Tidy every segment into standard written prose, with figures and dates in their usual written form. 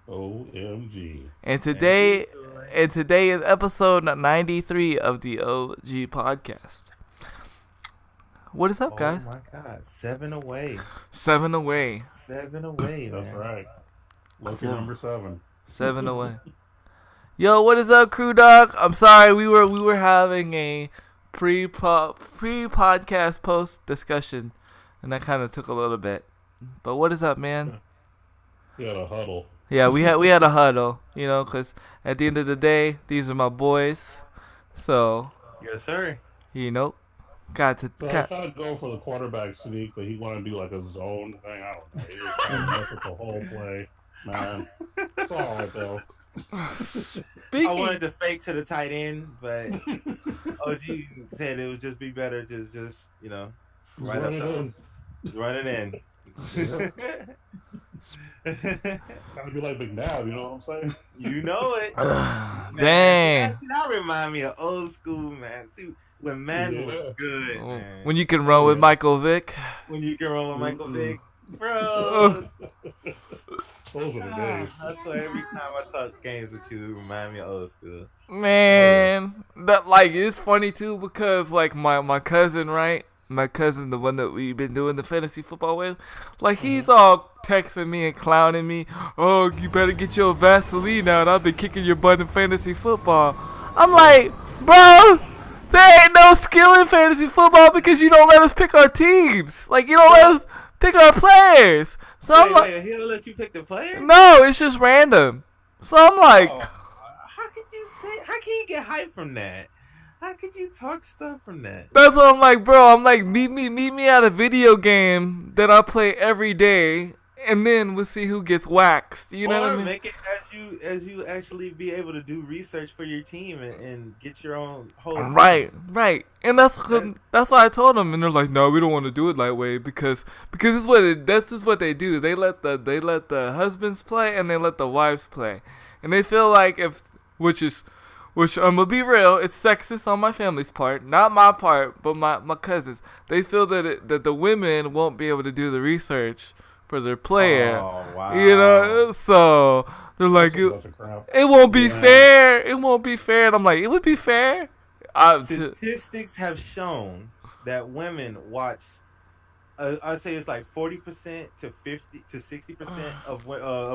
OMG. And today is episode 93 of the OG podcast. What is up, Oh guys? my God, 7 away. 7 away. 7 away, That's man. right. Lucky Seven. number 7. 7 away. Yo, what is up, crew dog? I'm sorry, we were having a pre-podcast post discussion, and that kind of took a little bit. But what is up, man? We had a huddle. Yeah, we had a huddle, because at the end of the day, these are my boys. So, Yes, sir. got to. So I was trying to go for the quarterback sneak, but he wanted to do like a zone thing. I don't know. He was trying to mess with the whole play. Man, it's all right though. I wanted to fake to the tight end, but OG said it would just be better just right Run up it the in. run it in. Gotta be like McNabb, you know what I'm saying? You know it. Dang. See, that remind me of old school, man. See, when Madden was good, man. When you can run with Michael Vick. When you can run with Michael Vick. Bro. Those are the days. I swear every time I talk games with you, it remind me of old school. Man, that it's funny too because my cousin, right? My cousin, the one that we've been doing the fantasy football with, he's all texting me and clowning me. Oh, you better get your Vaseline out. I've been kicking your butt in fantasy football. I'm like, bro, there ain't no skill in fantasy football because you don't let us pick our teams. You don't let us pick our players. So wait, he don't let you pick the players? No, it's just random. So I'm like, how could you say? How can you get hype from that? How could you talk stuff from that? That's what I'm like, bro. I'm like, meet me at a video game that I play every day, and then we'll see who gets waxed. You know what I mean? Make it as you actually be able to do research for your team and get your own whole team. Right. And that's why I told them, and they're like, no, we don't want to do it that way because that's just what they do. They let the husbands play and they let the wives play, and they feel like which I'm gonna be real, it's sexist on my family's part, not my part, but my cousins. They feel that the women won't be able to do the research for their player. Oh, wow. So they're like, it won't be fair. It won't be fair. And I'm like, it would be fair. Statistics have shown that women watch. I'd say it's like 40% to 50 to 60% of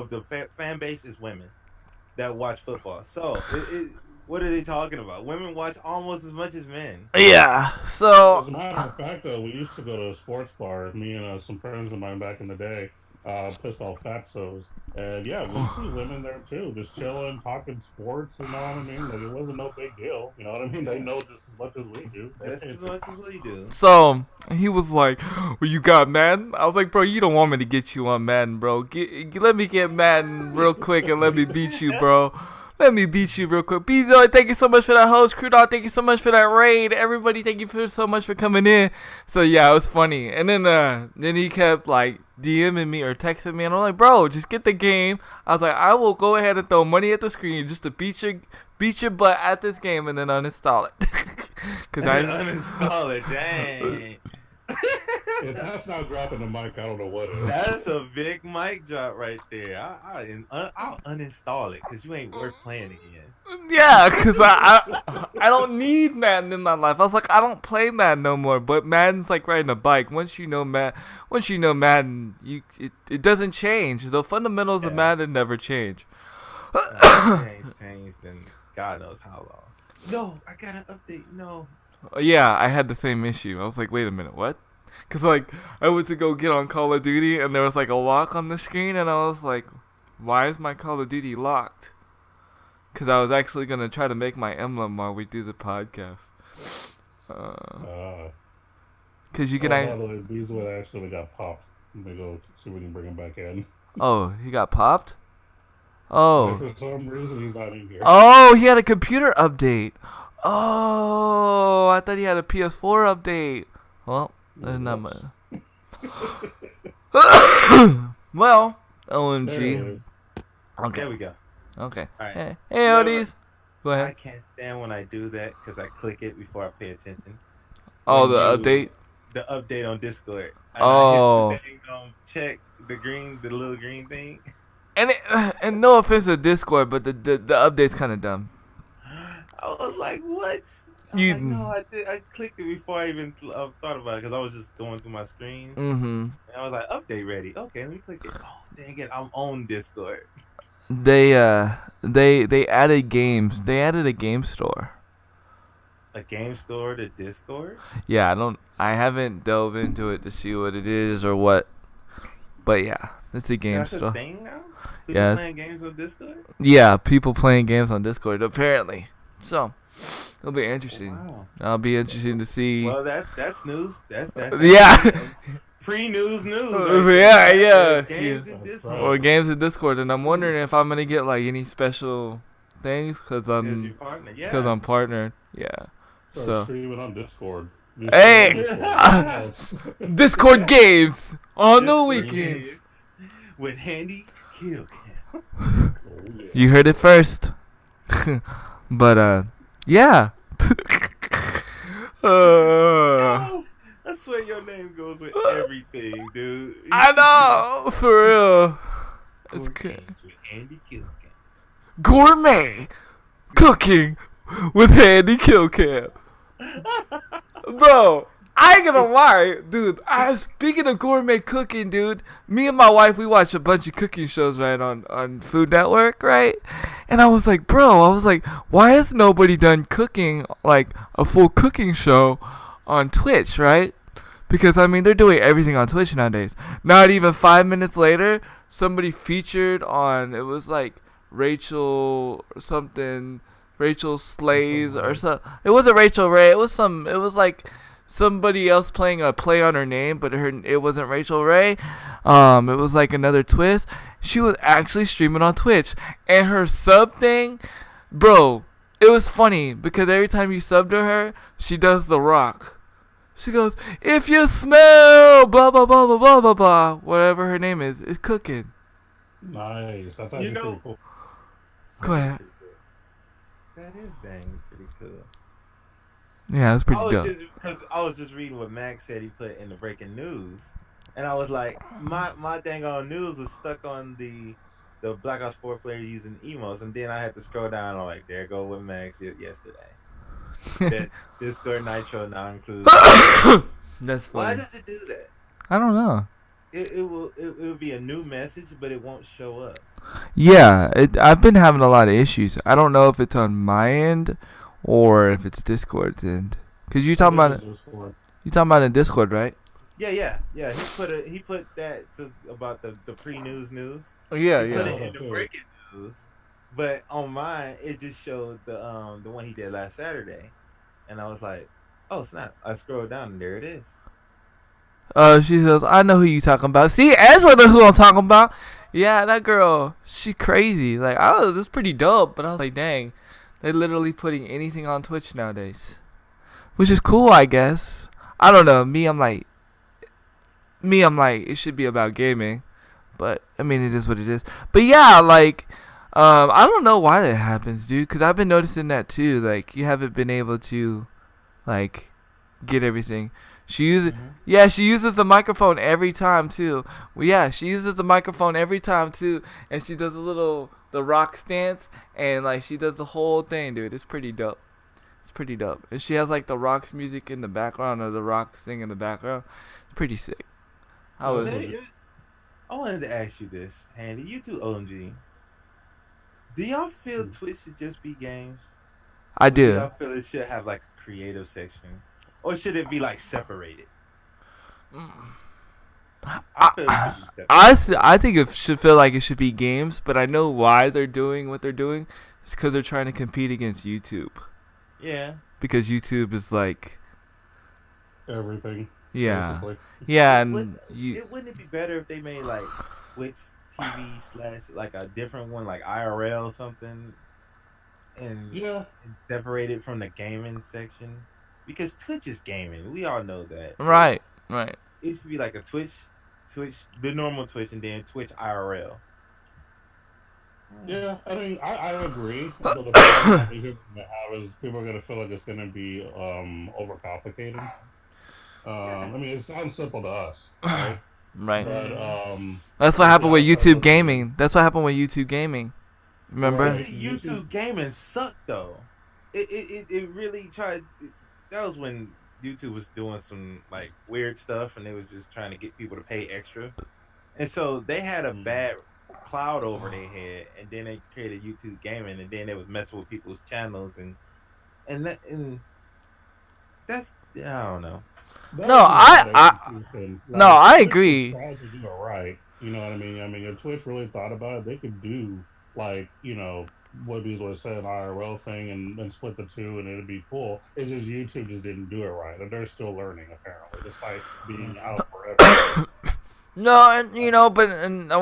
the fan base is women that watch football. So what are they talking about? Women watch almost as much as men. Yeah. So as a matter of fact, though, we used to go to a sports bar. Me and some friends of mine back in the day, pissed off fatsos. And yeah, we see women there too, just chilling, talking sports. You know what I mean? It wasn't no big deal. You know what I mean? They know just as much as we do. Just as much as we do. So he was like, "Well, you got Madden?" I was like, "Bro, you don't want me to get you on Madden, bro. Let me get Madden real quick and let me beat you, bro." Let me beat you real quick. Bezo, thank you so much for that host. Crew Dog, thank you so much for that raid. Everybody, thank you so much for coming in. So, yeah, it was funny. And then he kept, DMing me or texting me. And I'm like, bro, just get the game. I was like, I will go ahead and throw money at the screen just to beat your butt at this game and then uninstall it. Uninstall it, dang. If that's not dropping the mic, I don't know what is. That's a big mic drop right there. I'll uninstall it because you ain't worth playing again. Yeah, because I don't need Madden in my life. I was like, I don't play Madden no more. But Madden's like riding a bike. Once you know Madden, it doesn't change. The fundamentals of Madden never change. Changed in God knows how long. No, I got an update. No. Yeah, I had the same issue. I was like, wait a minute, what? Because, I went to go get on Call of Duty, and there was, a lock on the screen, and I was like, why is my Call of Duty locked? Because I was actually going to try to make my emblem while we do the podcast. Because you can... by the way, Beeswood actually got popped. Let me go see if we can bring him back in. Oh, he got popped? Oh. For some reason, he's not in here. Oh, he had a computer update. Oh, I thought he had a PS4 update. Well, there's not much. Well, OMG. Okay. There we go. Okay. All right. Hey, Odis. Go ahead. I can't stand when I do that because I click it before I pay attention. Oh, the update? The update on Discord. Oh. I hit the thing, check the little green thing. And And no offense to Discord, but the update's kind of dumb. I was like, what? You- Like, no, I did. I clicked it before I even thought about it because I was just going through my screens. Mm-hmm. And I was like, update ready. Okay, let me click it. Oh, dang it, I'm on Discord. They added games. They added a game store. A game store to Discord? Yeah, I haven't delved into it to see what it is or what. But yeah, it's a game That's store. a thing now? People Yeah, playing games on Discord? Yeah, people playing games on Discord apparently. So it'll be interesting. Wow. I'll be interested to see. Well, that's news. That's Yeah. pre-news news. Yeah, yeah. Games Yeah. in Discord. Or games in Discord, and I'm wondering if I'm gonna get like any special things because Because I'm you're partnered. Yeah. because I'm partnered. Yeah. Start So streaming on Discord. Hey! Discord games on the Discord weekends. games with Handy Kill Cam. Oh, yeah. You heard it first. But yeah. Oh, I swear your name goes with everything, dude. I know, for real. It's Gourmet good. with Handy Kill Cam. Gourmet cooking with Handy Kill Cam. Bro, I ain't gonna lie, dude. Speaking of gourmet cooking, dude, me and my wife, we watch a bunch of cooking shows, right, on Food Network, right? And I was like, why has nobody done cooking, like a full cooking show on Twitch, right? Because, I mean, they're doing everything on Twitch nowadays. Not even 5 minutes later, somebody featured on, it was like Rachel or something, Rachel Slays or something. It wasn't Rachel Ray. It was like somebody else playing a play on her name, but it wasn't Rachel Ray. It was like another twist. She was actually streaming on Twitch, and her sub thing, bro, it was funny because every time you sub to her, she does The Rock. She goes, if you smell blah blah blah blah blah blah blah, whatever her name is cooking. Nice. That's actually pretty cool. Go ahead. That is dang pretty cool. Yeah, it's pretty I dope. I was just reading what Max said he put in the breaking news, and I was like, my dang on news was stuck on the Black Ops 4 player using emotes, and then I had to scroll down. I'm like, there go what Max did yesterday. That Discord Nitro now includes. That's Why funny. does it do that? I don't know. It will be a new message, but it won't show up. Yeah, I've been having a lot of issues. I don't know if it's on my end or if it's Discord's end. Cause you talking about in Discord, right? Yeah. He put that about the pre-news news. Oh, yeah, He put yeah. it in the breaking news, but on mine it just showed the one he did last Saturday, and I was like, oh snap! I scrolled down and there it is. She says, I know who you talking about. See, Angela knows who I'm talking about. Yeah, that girl, she crazy. Like, that's pretty dope. But I was like, dang, they're literally putting anything on Twitch nowadays, which is cool, I guess. I don't know. Me, I'm like, it should be about gaming, but I mean, it is what it is. But yeah, like, I don't know why that happens, dude. Because I've been noticing that too. Like, you haven't been able to, like, get everything. She uses the microphone every time too. Well, yeah, she uses the microphone every time too, and she does the rock stance, and like she does the whole thing, dude. It's pretty dope. It's pretty dope. And she has like the Rock's music in the background or the Rock's thing in the background. It's pretty sick. I wanted to ask you this, Handy. You two OMG. Do y'all feel Twitch should just be games? I Or do do. y'all feel it should have like a creative section? Or should it be like separated? I feel it should be separated. I think it should feel like it should be games, but I know why they're doing what they're doing. It's because they're trying to compete against YouTube. Yeah. Because YouTube is like, Everything. yeah, Basically. yeah, and Wouldn't it be better if they made like Twitch TV / like a different one, like IRL or something, and separate it from the gaming section? Because Twitch is gaming. We all know that. right. It should be like a Twitch, the normal Twitch, and then Twitch IRL. Yeah, I mean, I agree. But the problem you're going to have is people are going to feel like it's going to be overcomplicated. I mean, it sounds simple to us, right? Right. But That's what happened with yeah, YouTube Gaming. That's what happened with YouTube Gaming. Remember? Right. See, YouTube gaming sucked though. It really tried. That was when YouTube was doing some like weird stuff, and they was just trying to get people to pay extra. And so they had a bad cloud over their head, and then they created YouTube gaming, and then they was messing with people's channels, and that's I don't know. that No, was bad I execution. no, Like, I Twitch agree. was trying to do it right. You know what I mean? I mean, if Twitch really thought about it, they could do like what these would say an IRL thing and split the two, and it'd be cool. It's just YouTube just didn't do it right, and they're still learning apparently, despite being out forever. No, and but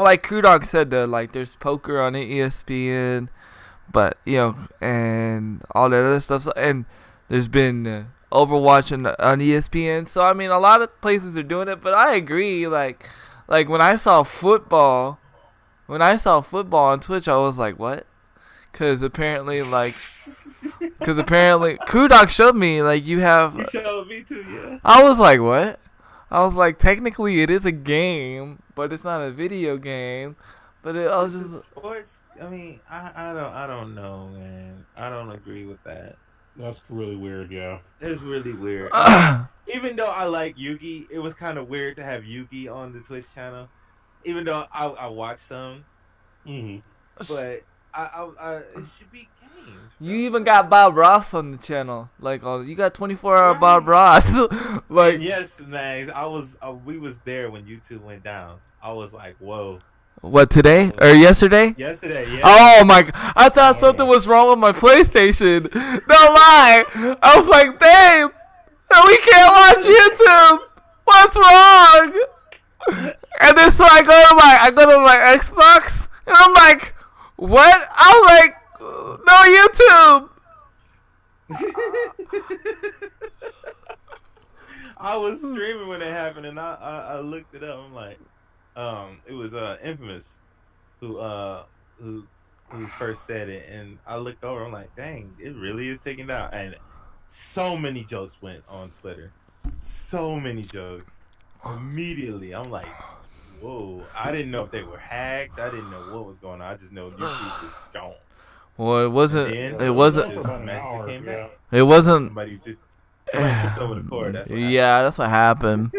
like Crew Dog said, though, like there's poker on ESPN, but and all that other stuff, and there's been Overwatch on ESPN. So I mean, a lot of places are doing it, but I agree. Like when I saw football on Twitch, I was like, what? Because apparently, Crew Dog showed me you have. You showed me too, yeah. I was like, what? I was like, technically it is a game, but it's not a video game. But I was just sports. I mean, I don't know, man. I don't agree with that. That's really weird. Yeah. It's really weird. Even though I like Yugi, it was kind of weird to have Yugi on the Twitch channel. Even though I watched some, Mm-hmm. but I it should be games. You even got Bob Ross on the channel. You got 24-hour Bob Ross. And yes, man. We was there when YouTube went down. I was like, whoa. What, today or yesterday? Yesterday, yeah. Oh my! I thought something was wrong with my PlayStation. No lie. I was like, babe, we can't watch YouTube. What's wrong? And then so I go to my Xbox, and I'm like, what? I was like, no YouTube. I was streaming when it happened, and I looked it up. I'm like, it was Infamous who first said it, and I looked over. I'm like, dang, it really is taking down. And so many jokes went on Twitter, so many jokes immediately. I'm like, whoa! I didn't know if they were hacked. I didn't know what was going on. I just know YouTube was gone. Well, it wasn't. It wasn't. Just magically came back. It wasn't. Somebody tripped over the cord. That's what Yeah, that's what happened.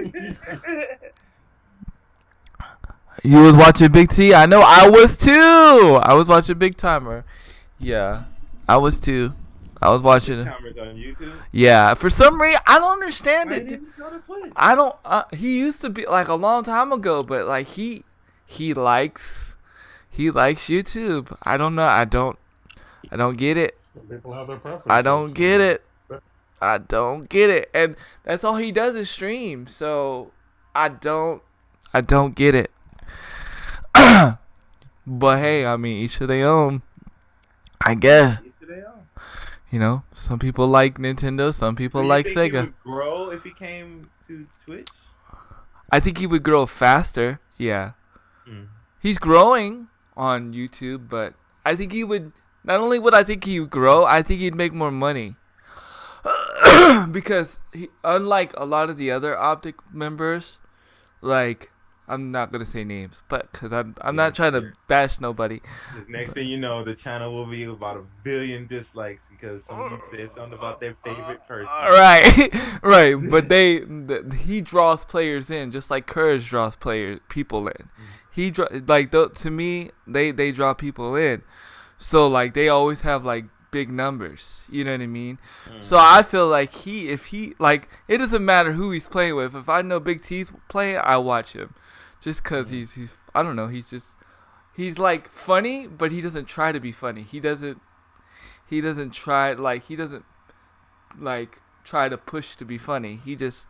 You was watching Big T? I know I was too. I was watching Big Timer. Yeah, I was too. I was watching it. Timers on YouTube. Yeah, for some reason I don't understand Why it. didn't you go to Twitch? I don't. He used to be a long time ago, but he likes YouTube. I don't know. I don't get it. People have their preferences. I don't get it. I don't get it. And that's all he does is stream. So I don't get it. But hey, I mean, each of their own. I guess. Each of their own. Some people like Nintendo, some people like Do you think Sega. he would grow if he came to Twitch? I think he would grow faster. Yeah. Mm. He's growing on YouTube, but I think he would. Not only would I think he would grow, I think he'd make more money. Because unlike a lot of the other Optic members, I'm not gonna say names, but because I'm not trying to bash nobody. The next thing you know, the channel will be about 1 billion dislikes because someone said something about their favorite person. Right, right. But he draws players in, just like Courage draws people in. He to me, they draw people in. So they always have big numbers. You know what I mean? So I feel like if he it doesn't matter who he's playing with. If I know Big T's playing, I watch him, just cause he's I don't know. He's funny, but he doesn't try to be funny. He doesn't try try to push to be funny. He just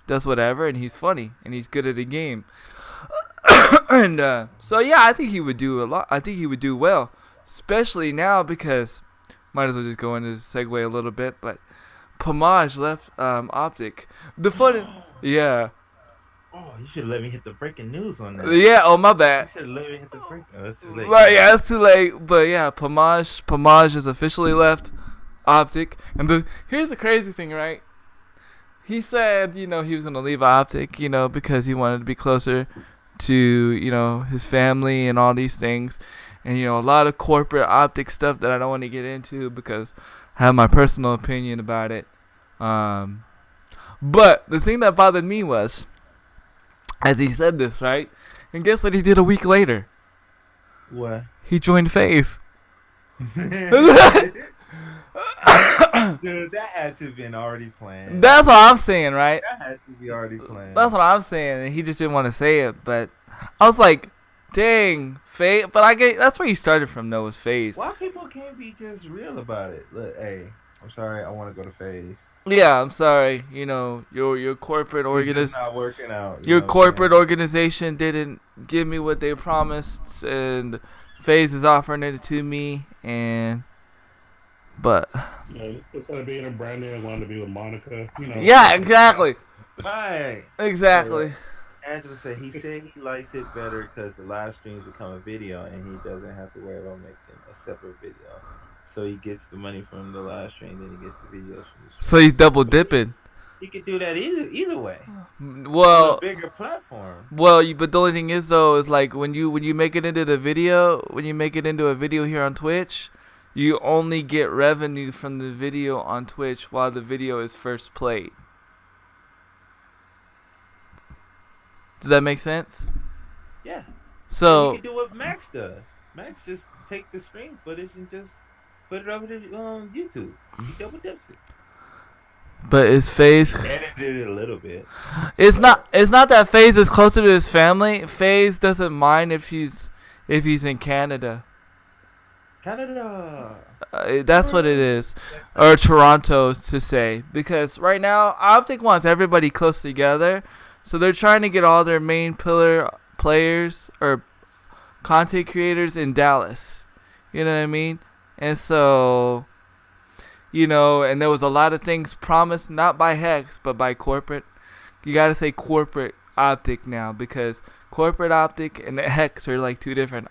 does whatever, and he's funny, and he's good at the game. And so yeah, I think he would do a lot. I think he would do well. Especially now because, might as well just go into this segue a little bit, but Pomage left Optic. The fun, yeah. Oh, you should let me hit the breaking news on that. Yeah, oh my bad. You should let me hit the break. Oh, it's too late. Right, yeah, it's too late. But yeah, Pomage has officially left Optic. And here's the crazy thing, right? he said, he was gonna leave Optic, because he wanted to be closer to, his family and all these things, and a lot of corporate Optic stuff that I don't want to get into because I have my personal opinion about it. But the thing that bothered me was, as he said this, right? And guess what he did a week later? What? He joined Phase. Dude, that had to have been already planned. That's what I'm saying, right? That had to be already planned. That's what I'm saying, and he just didn't want to say it. But I was like, dang, Phase. But I get that's where he started from, though, was Phase. Why people can't be just real about it? Look, hey, I'm sorry, I want to go to Phase. Yeah, I'm sorry. Your corporate It's not working out. Your corporate organization didn't give me what they promised, and Phase is offering it to me, but instead of being a brand and wanting to be with Monica, Yeah, exactly. Right. Exactly. Angela said he likes it better because the live streams become a video, and he doesn't have to worry about making a separate video. So he gets the money from the live stream, then he gets the videos from the stream. So he's double dipping. He could do that either way. Well, on a bigger platform. But the only thing is though is like when you make it into a video here on Twitch, you only get revenue from the video on Twitch while the video is first played. Does that make sense? Yeah. So you can do what Max does. Max just take the stream footage and just put it over to YouTube. He double dips it. But is Phase Edited it a little bit. It's not that Phase is closer to his family. Phase doesn't mind if he's in Canada. Canada. That's what it is. Or Toronto to say. Because right now Optic wants everybody close together. So they're trying to get all their main pillar players or content creators in Dallas. You know what I mean? And so, and there was a lot of things promised, not by Hex, but by corporate. You got to say corporate Optic now because corporate Optic and Hex are like two different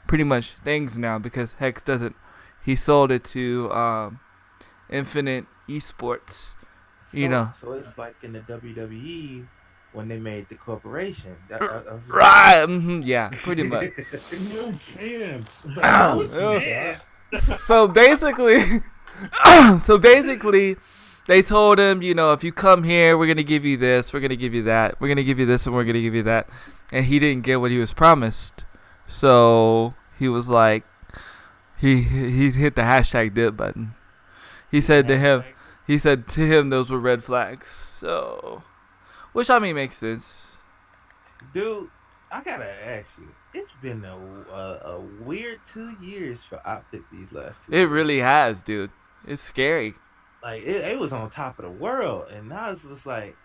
pretty much things now because Hex doesn't. He sold it to Infinite Esports, So it's like in the WWE when they made the corporation. Right. Yeah, pretty much. No chance. So basically, they told him, if you come here, we're gonna give you this, we're gonna give you that, we're gonna give you this, and we're gonna give you that, and he didn't get what he was promised. So he was like, he hit the hashtag dip button. He said to him, those were red flags. So, which I mean makes sense. Dude, I gotta ask you. It's been a weird 2 years for Optic these last 2 years. It really has, dude. It's scary. Like it was on top of the world, and now it's just like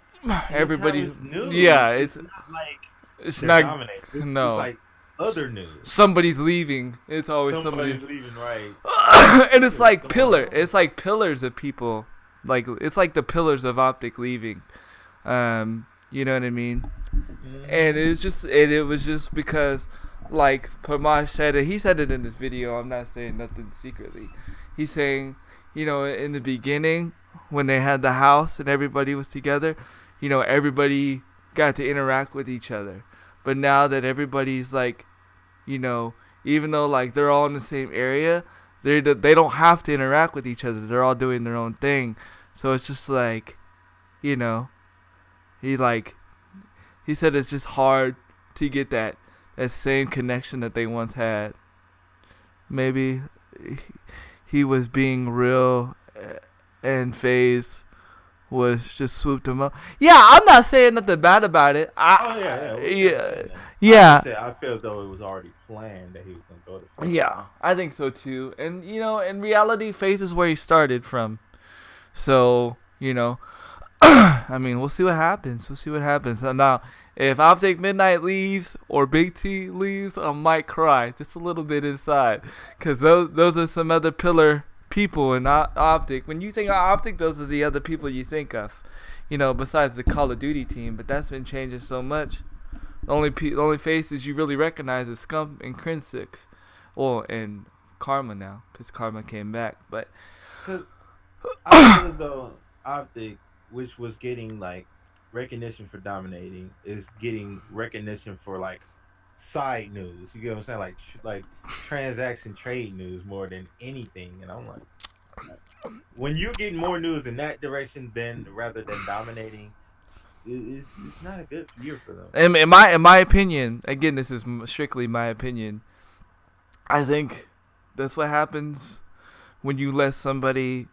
everybody's news. Yeah, it's not like it's not dominating. It's like other news. Somebody's leaving. It's always somebody's leaving, right? And it's like It's like pillars of people. Like it's like the pillars of Optic leaving. You know what I mean? And it was just because, like Pamash said it. He said it in this video. I'm not saying nothing secretly. He's saying, in the beginning when they had the house and everybody was together, everybody got to interact with each other. But now that everybody's like, even though like they're all in the same area, they don't have to interact with each other. They're all doing their own thing. So it's just like, he said it's just hard to get that same connection that they once had. Maybe he was being real and Phase was just swooped him up. Yeah, I'm not saying nothing bad about it. Yeah. I feel as though it was already planned that he was going to go to Phase. Yeah, I think so too. And, in reality, Phase is where he started from. So, I mean, we'll see what happens. So now, if Optic Midnight leaves or Big T leaves, I might cry just a little bit inside. Because those are some other pillar people in Optic. When you think of Optic, those are the other people you think of. Besides the Call of Duty team. But that's been changing so much. The only faces you really recognize is Scump and Crin6. Well, and Karma now. Because Karma came back. But I feel as though Optic which was getting like recognition for dominating, is getting recognition for like side news. You get what I'm saying? Like transaction trade news more than anything. And I'm like, when you're getting more news in that direction than rather than dominating, it's not a good year for them. In my opinion, again, this is strictly my opinion. I think that's what happens when you let somebody,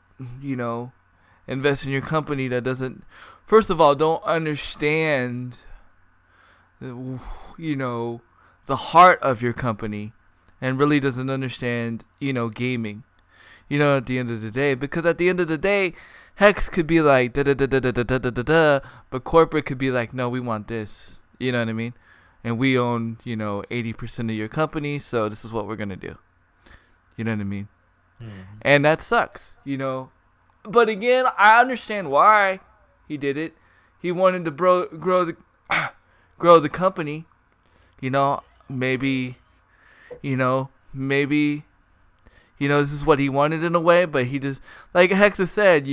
invest in your company that doesn't, first of all, don't understand, the heart of your company, and really doesn't understand, gaming. At the end of the day, because at the end of the day, Hex could be like da da da da da da da da da, but corporate could be like, no, we want this. You know what I mean? And we own, 80% of your company, so this is what we're gonna do. You know what I mean? Mm-hmm. And that sucks, But again, I understand why he did it. He wanted to grow the grow the company. Maybe, maybe. This is what he wanted in a way, but he just, like Hexa said,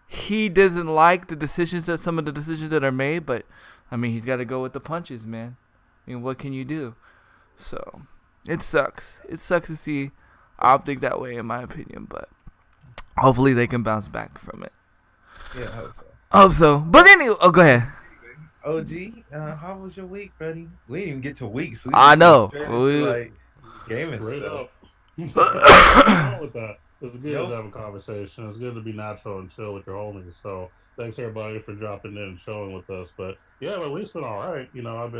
he doesn't like some of the decisions that are made, but, he's got to go with the punches, man. What can you do? So, it sucks. It sucks to see Optic that way, in my opinion, but hopefully they can bounce back from it. Yeah, I hope so. Hope so. But anyway, go ahead. OG, how was your week, buddy? We didn't even get to weeks. So I know. Like gaming Straight stuff. up. With that. It's good to have a conversation. It's good to be natural and chill with your homies. So thanks everybody for dropping in and showing with us. But yeah, my week's been all right. I've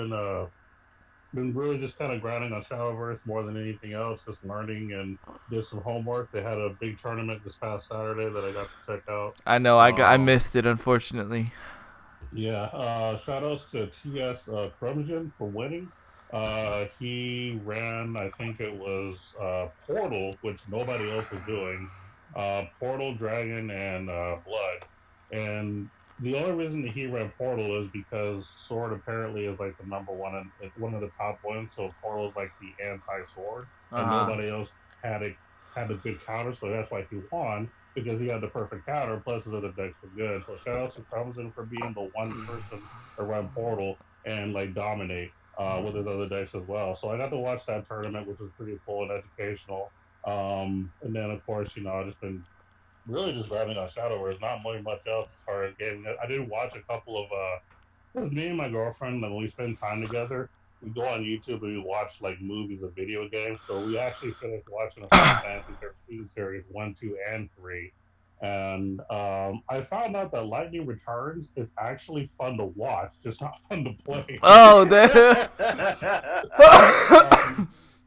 been really just kind of grinding on Shadowverse more than anything else, just learning and did some homework. They had a big tournament this past Saturday that I got to check out. I know. I missed it, unfortunately. Yeah. Shout outs to TS Crumsion for winning. He ran, I think it was Portal, which nobody else was doing. Portal, Dragon, and Blood. And the only reason that he ran Portal is because Sword apparently is like the number one and one of the top ones. So Portal is like the anti-Sword, and nobody else had a good counter, so that's why he won, because he had the perfect counter. Plus his other decks were good. So shout out to Crumbson for being the one person to run Portal and like dominate. With his other decks as well. So I got to watch that tournament, which was pretty cool and educational. And then, of course, I've just been really just grabbing on Shadowverse, not really much else as far as gaming. I did watch a couple of, because me and my girlfriend, when we spend time together, we go on YouTube and we watch like movies of video games. So we actually finished watching the Final Fantasy 13 series 1, 2, and 3. And I found out that Lightning Returns is actually fun to watch, just not fun to play. Oh,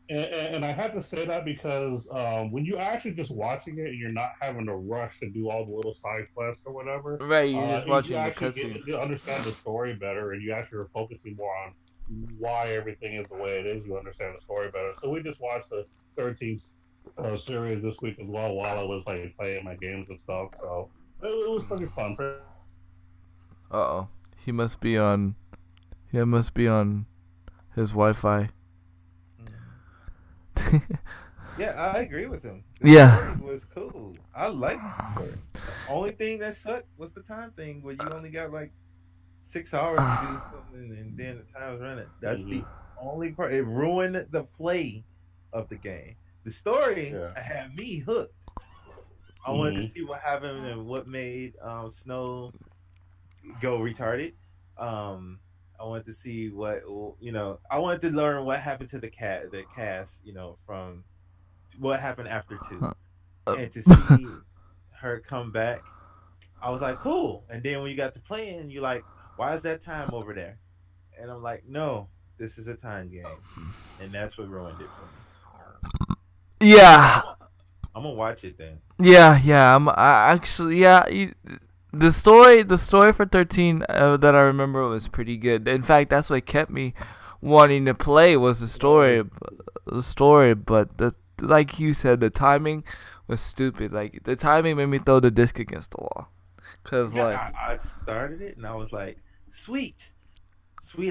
and I had to say that because when you actually just watching it and you're not having to rush to do all the little side quests or whatever, right? You're just watching the cutscenes. You understand the story better, and you actually are focusing more on why everything is the way it is. You understand the story better. So we just watched the 13th series this week as well while I was like playing my games and stuff. So it was pretty fun. Uh-oh. He must be on his Wi-Fi. Yeah, I agree with him. The story was cool. I liked the story. The only thing that sucked was the time thing, where you only got like 6 hours to do something and then the time was running. That's the only part. It ruined the play of the game. The story had me hooked. I wanted to see what happened and what made Snow go retarded. I wanted to see what I wanted to learn what happened to the cast, from what happened after 2, and to see her come back. I was like, cool. And then when you got to playing, you're like, why is that time over there? And I'm like, no, this is a time game, and that's what ruined it for me. Yeah, I'm gonna watch it then. Yeah. The story for 13 that I remember was pretty good. In fact, that's what kept me wanting to play was the story. But like you said, the timing was stupid. Like the timing made me throw the disc against the wall. Cause I started it and I was like, sweet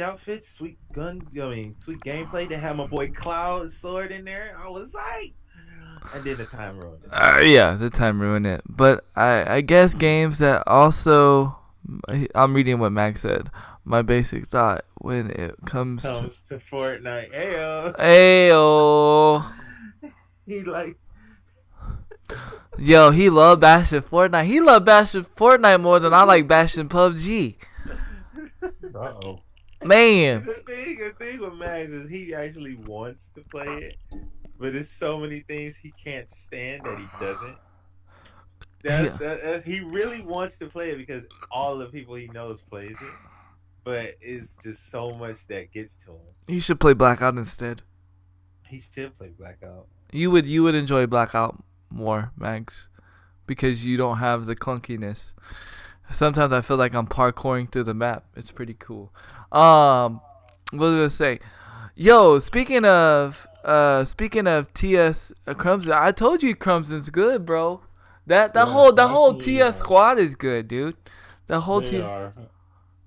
outfits, sweet gun. Sweet gameplay. They had my boy Cloud's sword in there. I was like, And then the time ruined it. Yeah, the time ruined it. But I guess games that also, I'm reading what Max said. My basic thought when it comes to Fortnite. Ayo. Ayo. He like. Yo, he loved bashing Fortnite. He loved bashing Fortnite more than I like bashing PUBG. Uh-oh. Man. The thing with Max is he actually wants to play it, but there's so many things he can't stand that he doesn't. He really wants to play it because all the people he knows plays it, but it's just so much that gets to him. You should play Blackout instead. He should play Blackout. You would enjoy Blackout more, Max, because you don't have the clunkiness. Sometimes I feel like I'm parkouring through the map. It's pretty cool. What was I gonna say? Yo, speaking of TS Crimson, I told you Crimson's good, bro. That whole TS squad is good, dude. The whole team.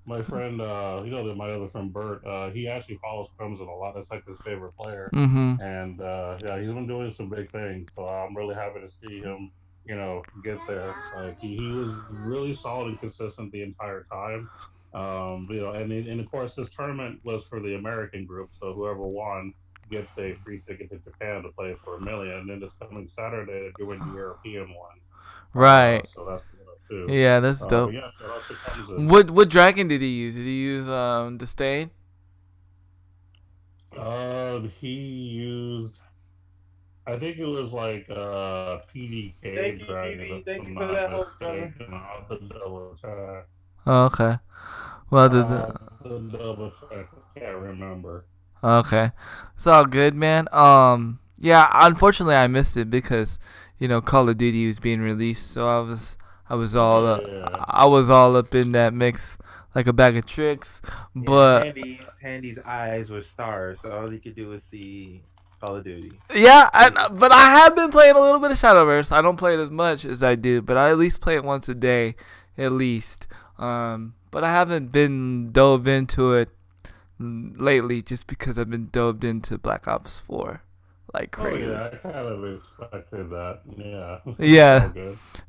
My friend, my other friend Bert, he actually follows Crimson a lot. That's like his favorite player. Mm-hmm. And he's been doing some big things. So I'm really happy to see him, get there. Like he was really solid and consistent the entire time. And of course this tournament was for the American group. So whoever won gets a free ticket to Japan to play for $1 million. And then this coming Saturday they're doing the European one. Right. So that's good too. Yeah, that's dope. Yeah, shout out to Crimson. What dragon did he use? Did he use Disdain? He used, I think it was like PDK dragon. Thank you for that whole double check. Oh, okay. Well, The double check. I can't remember. Okay, it's all good, man. Yeah, unfortunately I missed it because Call of Duty was being released, so I was all up in that mix like a bag of tricks. But Handy's eyes were stars, so all he could do was see Call of Duty. Yeah, but I have been playing a little bit of Shadowverse. I don't play it as much as I do, but I at least play it once a day, at least. But I haven't been dove into it lately just because I've been dove into Black Ops 4 like crazy. Oh, yeah, I kind of expected that. Yeah. Yeah,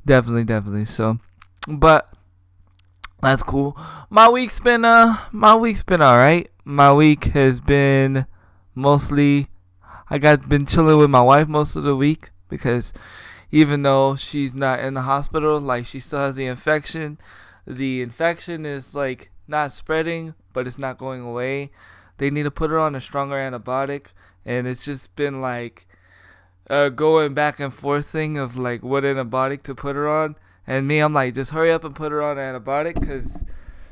definitely. So, but that's cool. My week's been all right. My week has been mostly been chilling with my wife most of the week because even though she's not in the hospital, like she still has the infection. The infection is like not spreading, but it's not going away. They need to put her on a stronger antibiotic, and it's just been like going back and forth thing of like what antibiotic to put her on. And me, I'm like, just hurry up and put her on an antibiotic because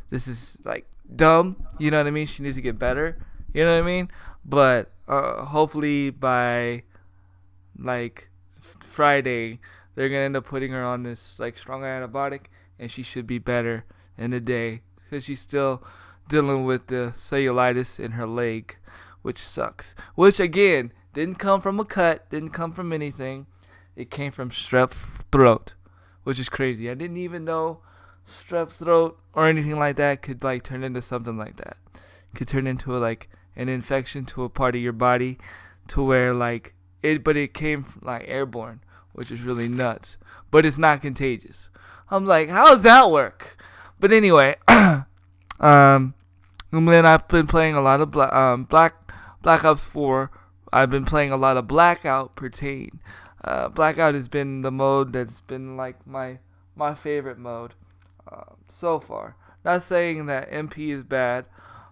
this is like dumb. You know what I mean? She needs to get better. You know what I mean? But hopefully by like Friday, they're gonna end up putting her on this like stronger antibiotic, and she should be better in a day because she's still dealing with the cellulitis in her leg, which sucks. Which again didn't come from a cut, didn't come from anything. It came from strep throat, which is crazy. I didn't even know strep throat or anything like that could like turn into something like that. Could turn into like an infection to a part of your body, to where like it, but it came like airborne, which is really nuts. But it's not contagious. I'm like, how does that work? But anyway, and then I've been playing a lot of Black Ops 4. I've been playing a lot of Blackout Pertain. Blackout has been the mode that's been like my favorite mode so far. Not saying that MP is bad.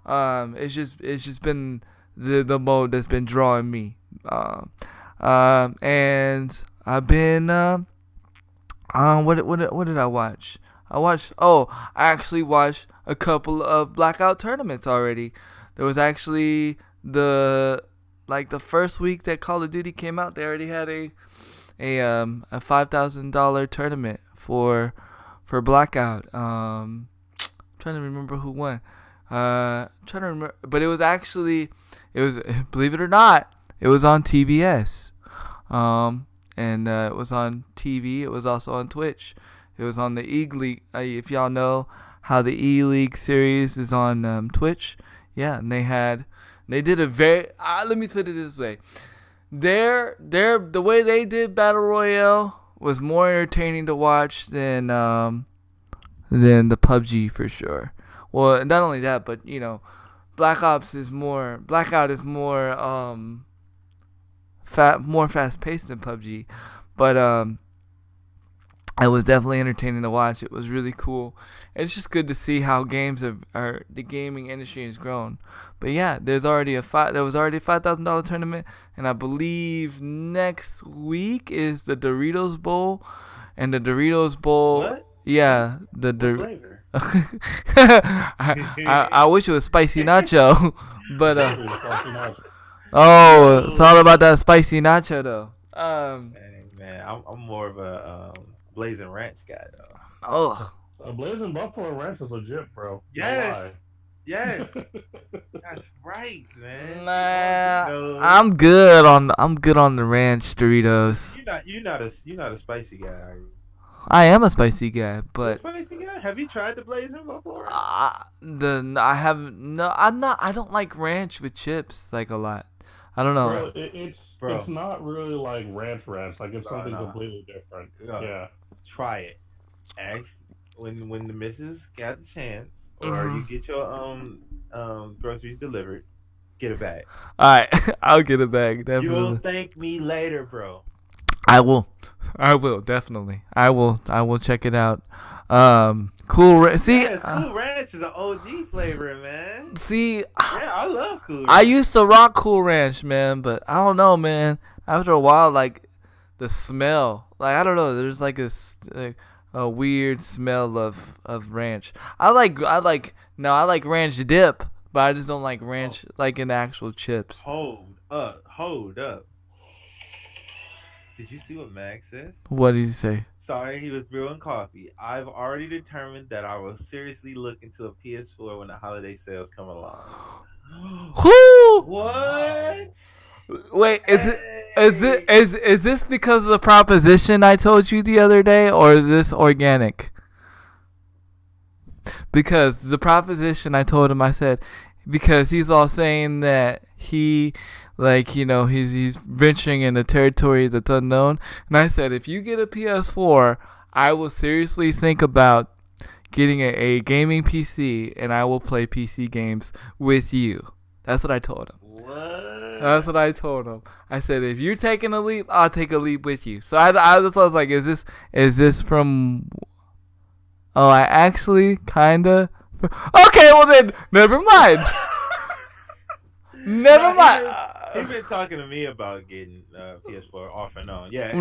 It's just been the mode that's been drawing me. And I've been what did I watch? I actually watched a couple of Blackout tournaments already. There was actually the first week that Call of Duty came out, they already had a $5,000 tournament for Blackout. Trying to remember who won. Trying to remember, but it was believe it or not, it was on TBS. And it was on TV. It was also on Twitch. It was on the E-League. If y'all know how the E-League series is on Twitch, yeah, and they did a very. Let me put it this way: the way they did Battle Royale was more entertaining to watch than the PUBG for sure. Well, not only that, but you know, Blackout is more more fast paced than PUBG, but it was definitely entertaining to watch. It was really cool. It's just good to see how the gaming industry has grown. But yeah, there was already a $5,000 tournament, and I believe next week is the Doritos Bowl, and the Doritos Bowl. What? Yeah, What flavor? I wish it was spicy nacho, but oh, it's all about that spicy nacho though. Hey, man, I'm more of a Blazing Ranch guy though. Oh, Blazing Buffalo Ranch is legit, bro. Yes, yes, that's right, man. nah, I'm good on the ranch Doritos. You're not a spicy guy, are you? I am a spicy guy, but Spicy guy? Have you tried the Blazing Buffalo Ranch? I haven't. No, I'm not. I don't like ranch with chips like a lot. I don't know. Bro, it's not really like ranch. Like it's something completely different. Yeah. Try it. Ask when the missus got the chance, or you get your groceries delivered, get a bag. All right, I'll get a bag. Definitely. You'll thank me later, bro. I will definitely. I will check it out. Cool Ranch. See, Cool Ranch is an OG flavor, man. See, yeah, I love Cool Ranch. I used to rock Cool Ranch, man, but I don't know, man. After a while, like the smell, like I don't know. There's like a weird smell of ranch. I like ranch dip, but I just don't like ranch like in the actual chips. Hold up. Did you see what Max says? What did he say? Sorry, he was brewing coffee. I've already determined that I will seriously look into a PS4 when the holiday sales come along. Who? What? Wait, is this because of the proposition I told you the other day, or is this organic? Because the proposition I told him, I said, because he's all saying that he, like, you know, he's venturing in a territory that's unknown, and I said, if you get a PS4, I will seriously think about getting a gaming PC, and I will play PC games with you. That's what I told him. What? That's what I told him. I said, if you're taking a leap, I'll take a leap with you. So I was like, is this from? Oh, I actually kinda. Okay, well then, never mind. Never mind. He's been talking to me about getting PS4 off and on. Yeah.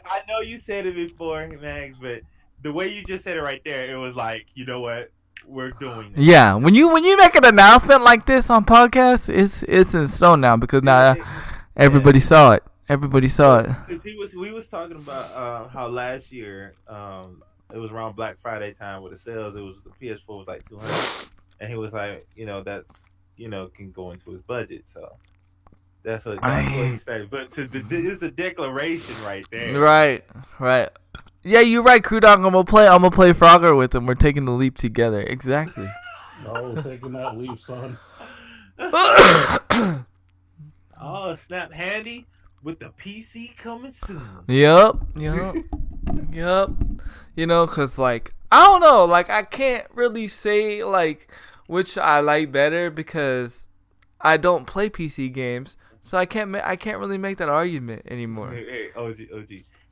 I know you said it before, Max, but the way you just said it right there, it was like, you know what? We're doing this. Yeah, when you make an announcement like this on podcasts, it's in stone now because now everybody saw it. Everybody saw it. Because we was talking about how last year it was around Black Friday time with the sales. It was the PS4 was like $200, and he was like, you know, that's, you know, can go into his budget. So that's what he said. But it's a declaration right there. Right. Yeah, you're right, Crew Dog. I'm gonna play Frogger with him. We're taking the leap together. Exactly. No, taking that leap, son. Oh, snap handy with the PC coming soon. Yep. You know, cause like I don't know, like I can't really say like which I like better because I don't play PC games, so I can't really make that argument anymore. Hey, OG.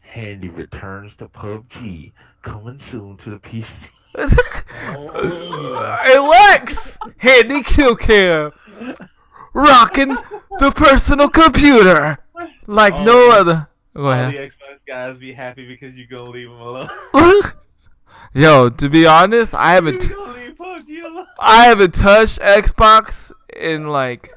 Handy returns to PUBG, coming soon to the PC. Hey Lex, Handy kill cam, rocking the personal computer like no other. Go ahead. All the Xbox guys be happy because you gonna leave them alone. Yo, to be honest, I haven't touched Xbox in like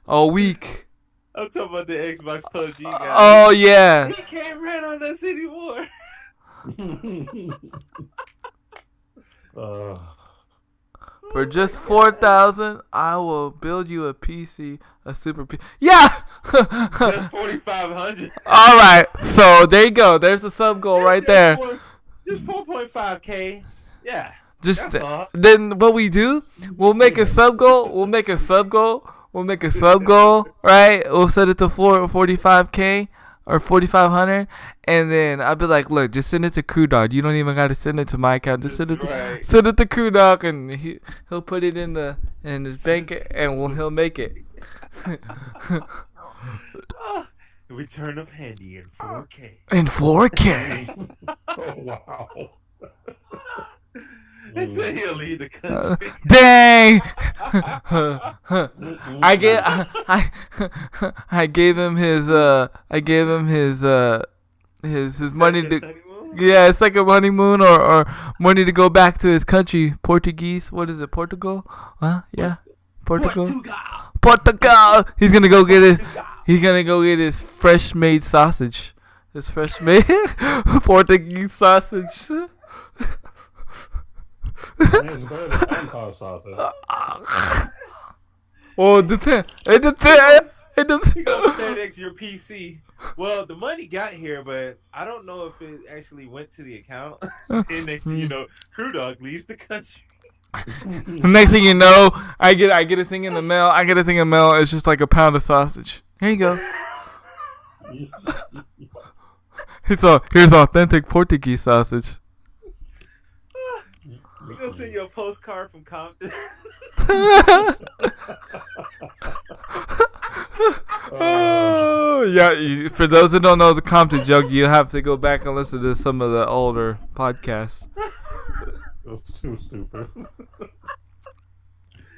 a week. I'm talking about the Xbox PUBG guy. Oh yeah. He can't run on us anymore. For just 4,000, I will build you a PC, a super PC. Yeah. That's 4,500. All right. So there you go. There's the sub goal right there. Just 4.5K. Yeah. Just then what we do? We'll make a sub goal. We'll make a sub goal, right? We'll set it to 45K or 4,500, and then I'll be like, look, just send it to Crew Dog. You don't even got to send it to my account. Just send it to Crew Dog, and he'll put it in his bank, and he'll make it. Return of Handy in 4K. In 4K. Oh wow. They said he'll leave the country. Dang! I gave him his money to Honeymoon? yeah, it's like a honeymoon or money to go back to his country, Portuguese. What is it, Portugal? Huh? Yeah, Portugal. He's gonna go get it. He's gonna go get his fresh made sausage. His fresh made Portuguese sausage. It's better than Sandphase sausage. Well, it depends. It You depends. gonna FedEx your PC. Well, the money got here, but I don't know if it actually went to the account. And then, Crew Dog leaves the country. The next thing you know, I get a thing in the mail. It's just like a pound of sausage. Here you go. Here's authentic Portuguese sausage. We're gonna send you a postcard from Compton. Oh, yeah. For those that don't know the Compton joke, you have to go back and listen to some of the older podcasts. That's too stupid.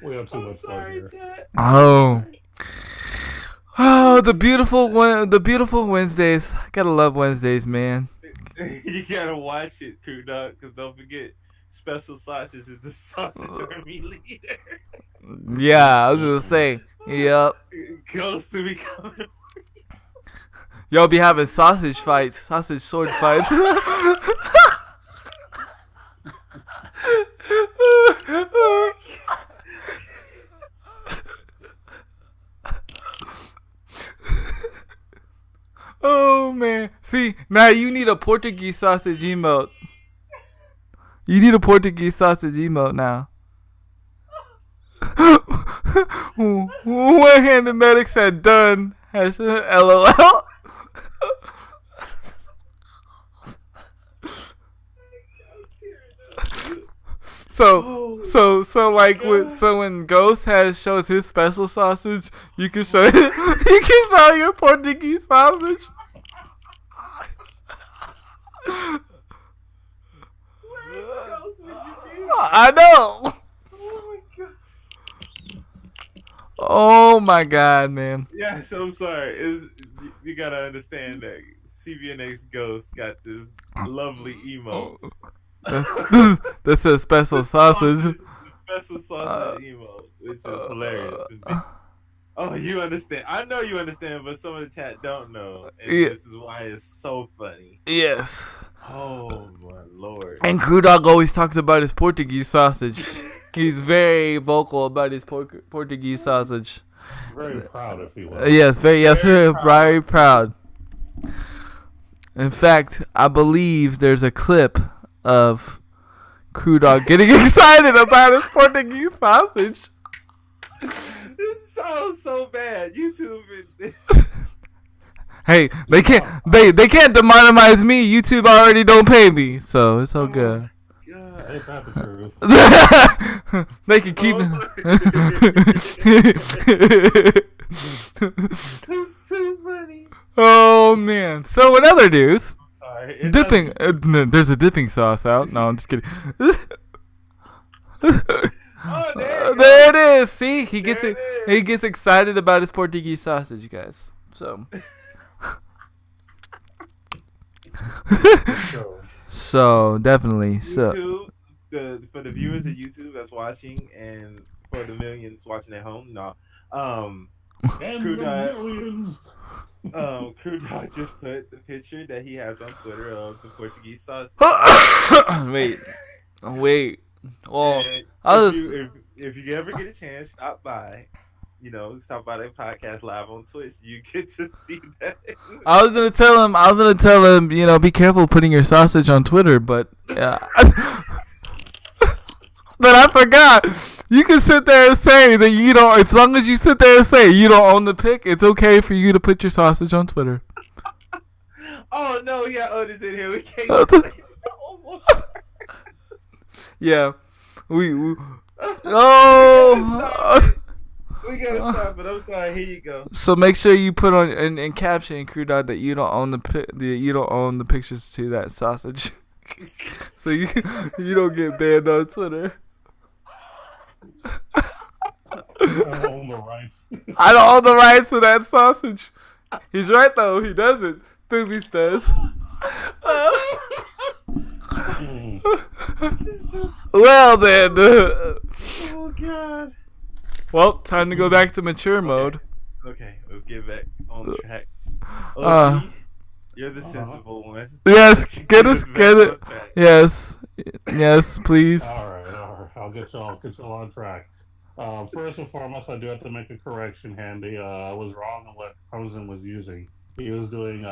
We have too much fun here. Chat. Oh, the beautiful Wednesdays. Gotta love Wednesdays, man. You gotta watch it, Crew Dog, because don't forget, Special Sausage is the sausage army leader. Yeah, I was gonna say. Yep. Ghost to be coming. Y'all be having sausage sword fights. Oh man. See, now you need a Portuguese sausage emote. You need a Portuguese sausage emote now. One-handed medic said done. LOL. So when Ghost shows his special sausage, you can show your Portuguese sausage. I know. Oh my god, man. Yeah, so I'm sorry. You gotta understand that CBNX Ghost got this lovely emote. That's a special sausage. The special sausage emote, which is hilarious. Oh, you understand. I know you understand, but some of the chat don't know. And this is why it's so funny. Yes. Oh, my lord. And Crew Dog always talks about his Portuguese sausage. He's very vocal about his Portuguese sausage. Very proud, if you will. Yes, very proud. In fact, I believe there's a clip of Crew Dog getting excited about his Portuguese sausage. This sounds so bad. YouTube is... Hey, they can't demonetize me. YouTube already don't pay me, so it's all good. God. Ain't that the truth? They can keep it. That's so funny. Oh man! So in other news, Sorry. dipping. There's a dipping sauce out. No, I'm just kidding. Oh, there There it is. See, he gets excited about his Portuguese sausage, guys. So. So definitely. YouTube, for the viewers of YouTube that's watching, and for the millions watching at home, no. Crew Dog just put the picture that he has on Twitter of the Portuguese sausage. Wait. Well, if you ever get a chance, stop by. Stop by the podcast live on Twitch. You get to see that. I was gonna tell him, be careful putting your sausage on Twitter, but yeah. But I forgot. You can sit there and say that you don't. As long as you sit there and say you don't own the pic, it's okay for you to put your sausage on Twitter. Oh no, yeah, Otis in here. We can't say no more. Yeah, we oh. We gotta stop it. I'm sorry. Here you go. So make sure you put on in caption, Crew Dog, that you don't own you don't own the pictures to that sausage, so you don't get banned on Twitter. I don't own the rights. I don't own the rights to that sausage. He's right though. He doesn't. Boobies does. Well then. Oh god. Well, time to go back to mature mode. Okay, let's get back on track. Okay, you're the sensible one. Yes, get it. Yes, please. All right. I'll get y'all on track. First and foremost, I do have to make a correction, Handy. I was wrong on what Crimson was using. He was doing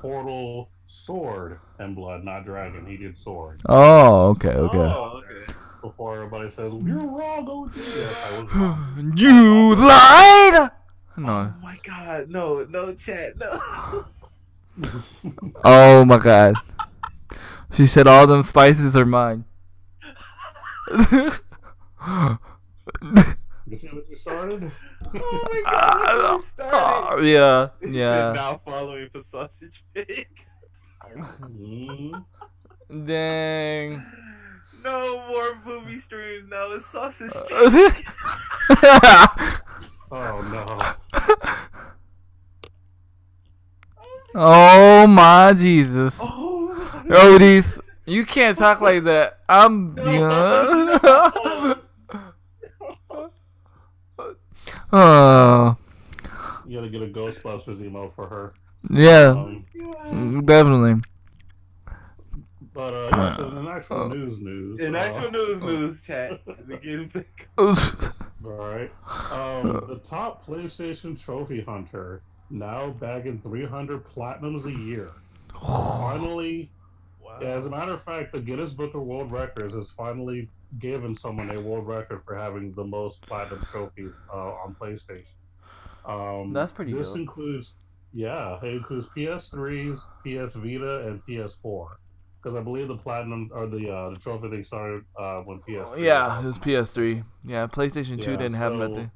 Portal Sword and Blood, not Dragon. He did Sword. Oh, okay. Oh, okay. Before everybody says, you're wrong, OG. Yes, I was wrong. You lied! No. Oh my god, no, chat, no. Oh my god. She said all them spices are mine. You see what you started? Oh my god, look where we started. Yeah. He said, now following for sausage pigs. Dang. No more movie streams. Now it's sausage. Oh no. Oh my Jesus. Oh, Odis, you can't talk like that. I'm. Oh. You gotta get a Ghostbusters emo for her. Yeah. Definitely. But yeah, so in actual news. In actual news, chat. Begin. Alright. The top PlayStation trophy hunter now bagging 300 platinums a year. Finally, as a matter of fact, the Guinness Book of World Records has finally given someone a world record for having the most platinum trophies on PlayStation. That's pretty This dope. includes, it includes PS3s, PS Vita, and PS4. Because I believe the platinum or the trophy thing started when PS3. Yeah, it was PS3. Yeah, PlayStation 2 didn't have nothing.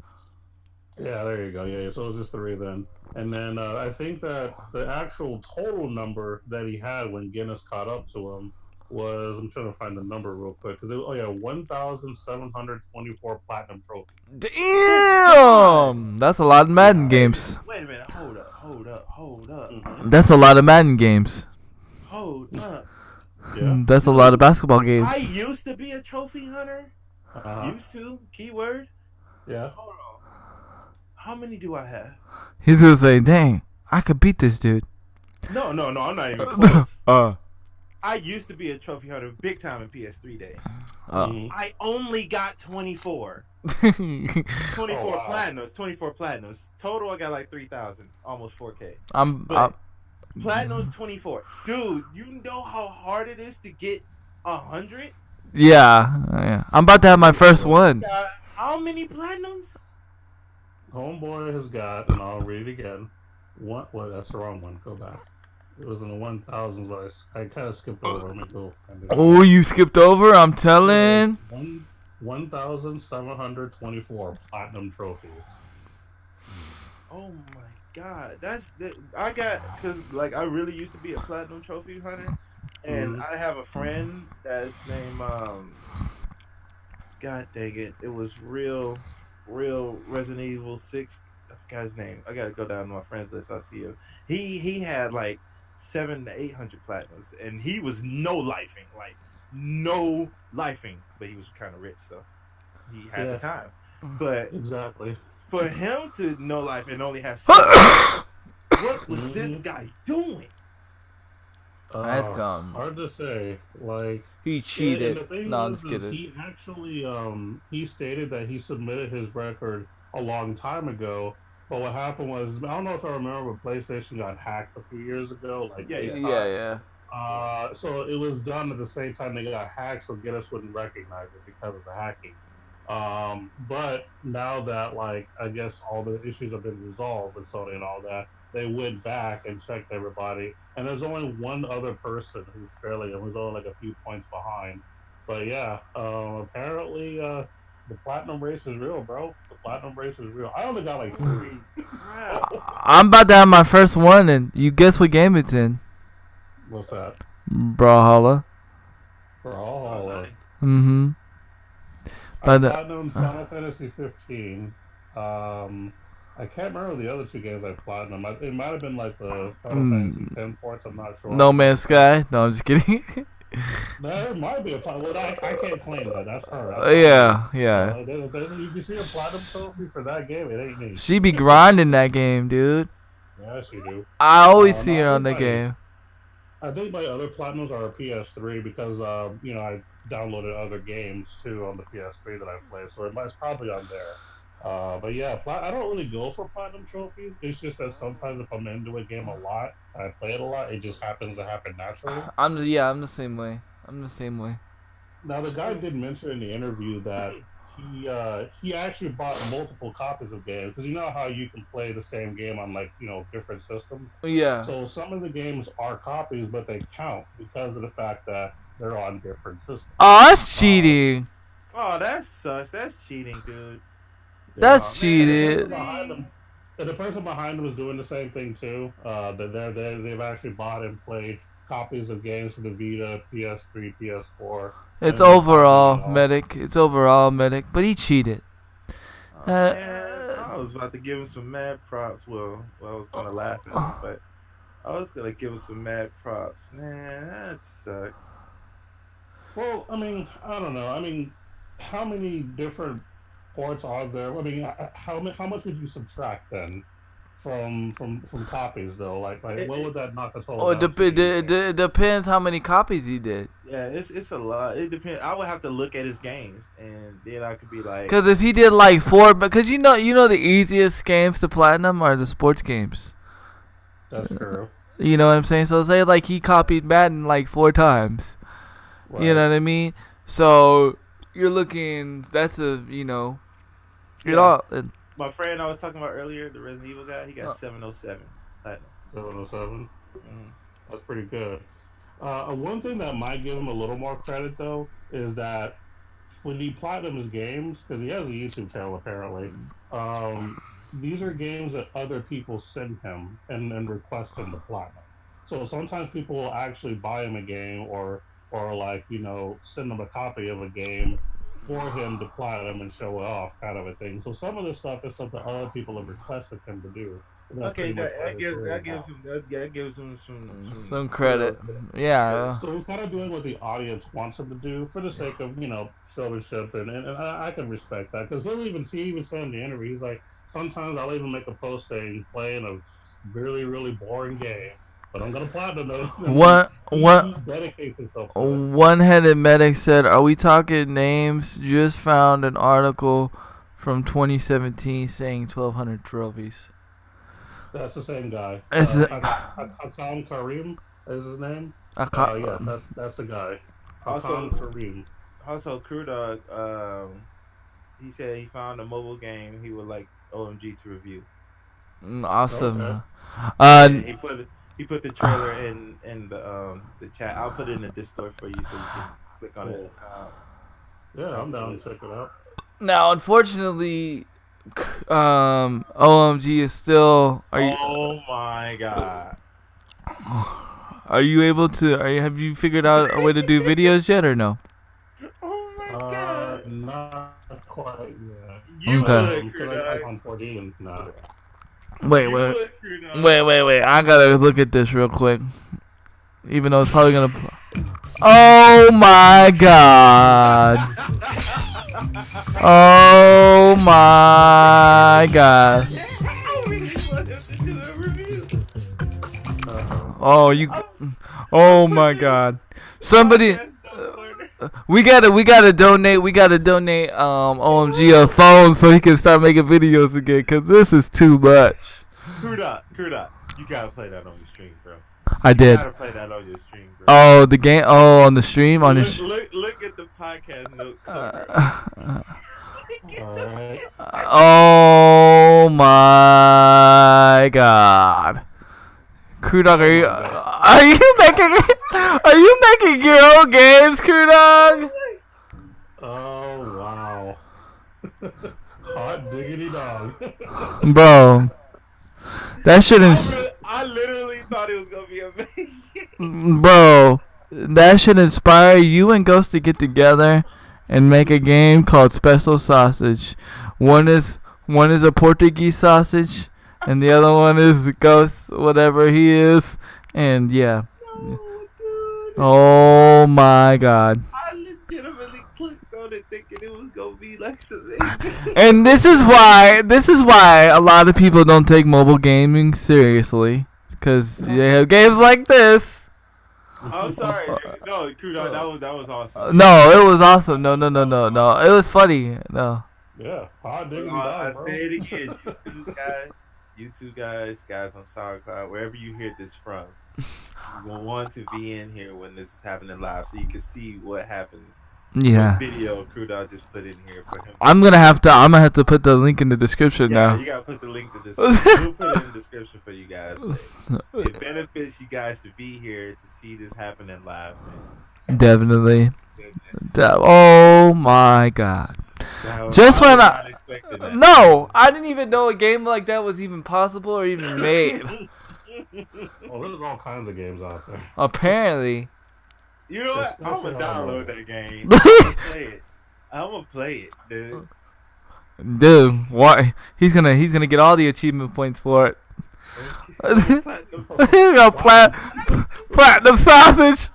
Yeah, there you go. Yeah, so it was just 3 then. And then I think that the actual total number that he had when Guinness caught up to him was, I'm trying to find the number real quick, because 1,724 platinum trophies. Damn! That's a lot of Madden games. Wait a minute. Hold up. That's a lot of Madden games. Hold up. Yeah. That's a lot of basketball games. I used to be a trophy hunter. Used to. Keyword. Yeah. Hold on. How many do I have? He's gonna say, dang, I could beat this dude. No, I'm not even close. I I used to be a trophy hunter big time in PS3 days. I only got 24. 24 platinums. 24 platinums. Total, I got like 3,000. Almost 4K. Platinum's 24. Dude, you know how hard it is to get 100? Yeah. I'm about to have my first one. How many platinums? Homeboy has got, and I'll read it again. What? Well, that's the wrong one. Go back. It was in the 1,000s, but I kind of skipped over. Let me go. Oh, you skipped over? I'm telling. 1,724 platinum trophies. Oh my god, I got, because like I really used to be a platinum trophy hunter, and I have a friend that's named God dang it, it was real Resident Evil 6. I forgot his name. I gotta go down to my friends list. I see him. He had like 700 to 800 platinums, and he was no lifing, but he was kind of rich, so he had the time. But exactly. For him to no life and only have 7, what was this guy doing? Hard to say. Like, he cheated. No, I'm was, just kidding. He actually he stated that he submitted his record a long time ago. But what happened was, I don't know if I remember, but PlayStation got hacked a few years ago. Like, yeah. So it was done at the same time they got hacked, so Guinness wouldn't recognize it because of the hacking. But now that like I guess all the issues have been resolved with Sony and all that, they went back and checked everybody, and there's only one other person who's trailing and who's only like a few points behind. But yeah, apparently the platinum race is real, bro. The platinum race is real. I only got like three. Crap. I'm about to have my first one, and you guess what game it's in? What's that? Brawlhalla. Brawlhalla. Nice. Mm-hmm. I But platinum Final Fantasy 15. I can't remember the other two games I platinum. It might have been like the Final Fantasy 10 ports. I'm not sure. No Man's Sky. No, I'm just kidding. There might be a platinum. Well, I can't claim that. That's her. Yeah. You can see a platinum trophy for that game. It ain't me. She be grinding that game, dude. Yes, you do. I always see No, her on the game. I think my other platinums are PS3 because I downloaded other games too on the PS3 that I play, so it's probably on there. But yeah, I don't really go for platinum trophies. It's just that sometimes if I'm into a game a lot, I play it a lot, it just happens to happen naturally. I'm the same way. Now the guy did mention in the interview that he actually bought multiple copies of games because you know how you can play the same game on different systems. Yeah. So some of the games are copies, but they count because of the fact that they're on different systems. Oh, that's cheating. Oh, that sucks. That's cheating, dude. That's cheated. And the person behind them is doing the same thing too. They've actually bought and played copies of games for the Vita, PS3, PS4. It's overall medic. But he cheated. Oh, man, I was about to give him some mad props. Well, I was gonna laugh at him, but I was gonna give him some mad props. Man, that sucks. Well, I mean, I don't know. I mean, how many different ports are there? I mean, how much would you subtract then from copies though? Like what would that knock a total? Oh, it depends how many copies he did. Yeah, it's a lot. It depends. I would have to look at his games, and then I could be like, Because if he did like 4, because you know the easiest games to platinum are the sports games. That's true. You know what I'm saying? So say like he copied Madden like 4 times. Right. You know what I mean? So you're looking. That's my friend I was talking about earlier, the Resident Evil guy. He got 707 platinum. 707. Mm. That's pretty good. One thing that might give him a little more credit though is that when he platinum his games, because he has a YouTube channel apparently, these are games that other people send him and request him to platinum. So sometimes people will actually buy him a game or send him a copy of a game for him to platinum and show it off, kind of a thing. So some of this stuff is something other people have requested him to do. Okay, that gives him some credit. Yeah. So he's kind of doing what the audience wants him to do for the sake of showmanship, and I can respect that because he'll even say in the interview, he's like, sometimes I'll even make a post saying playing a really really boring game, but I'm gonna platinum it. He dedicates himself to it. One-headed medic said, "Are we talking names? Just found an article from 2017 saying 1,200 trophies." That's the same guy. Is it- Hakan Karim is his name. Yeah, that's the guy. Also- Hakan Karim. Also, Crew Dog, he said he found a mobile game he would like OMG to review. Awesome. Okay. And he put the trailer in the chat. I'll put it in the Discord for you so you can click on it. Yeah, I'm down to check it out. Now, unfortunately, OMG is still. Oh my god! Are you able to? Have you figured out a way to do videos yet, or no? Oh my god! Not quite yet. You Okay. would, Crew I Dog. on 14 now. Wait. You would, Crew Dog. Wait. I gotta look at this real quick. Even though it's probably gonna. Oh my god! Oh my god! Oh you! Oh my god! Somebody, we gotta donate. We gotta donate OMG a phone so he can start making videos again. Cause this is too much. Crew Dog, you gotta play that on your stream, bro. I did. You gotta play that on your stream, bro. Oh, the game. Oh, on the stream. On his. Look at the podcast notes. All right. Oh my god. Crew Dog, are you making your own games, Crew Dog? Oh wow. Hot diggity dog. Bro. That shit is I literally thought it was gonna be amazing. bro. That should inspire you and Ghost to get together and make a game called Special Sausage. One is a Portuguese sausage, and the other one is Ghost, whatever he is. And yeah. No, dude. Oh my god. I legitimately clicked on it thinking it was gonna be like something. And this is why a lot of people don't take mobile gaming seriously, because they have games like this. I'm sorry. No, Crew Dog, that was awesome. No, it was awesome. No. It was funny. No. Yeah. Hot diggity I dog, bro. say it again. You two guys on SoundCloud, wherever you hear this from, you will want to be in here when this is happening live so you can see what happened. Yeah. What video Crew Dog just put in here for him. I'm gonna have to put the link in the description now. You gotta put the link to this. We'll put it in the description for you guys. It benefits you guys to be here to see this happening live, man. Definitely. Goodness. Oh my god. Just when was not expecting that. No, I didn't even know a game like that was even possible or even made. Well, there's all kinds of games out there. Apparently. You know what? It's I'm gonna nothing download that game. I'm gonna play it, dude. Dude, why? He's gonna get all the achievement points for it. He got platinum sausage.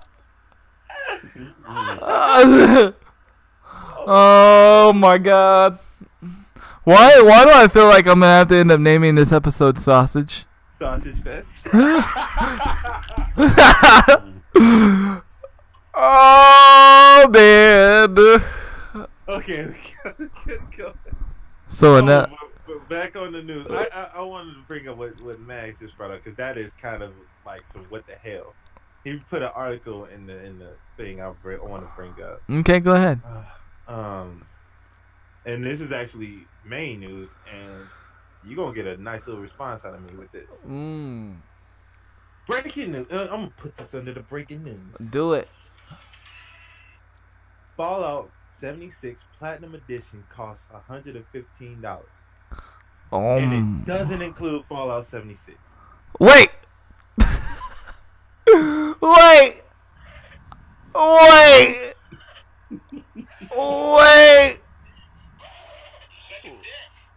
Oh my god. Why do I feel like I'm gonna have to end up naming this episode Sausage? Sausage Fest. Oh man. Okay, go. So that But back on the news, I wanted to bring up what Max just brought up because that is kind of like some what the hell. He put an article in the thing I want to bring up. okay, go ahead. And this is actually main news, and you're gonna get a nice little response out of me with this. Breaking news. I'm gonna put this under the breaking news. Do it. Fallout 76 Platinum Edition costs $115, Oh. and it doesn't include Fallout 76. Wait. Wait. Wait. Wait.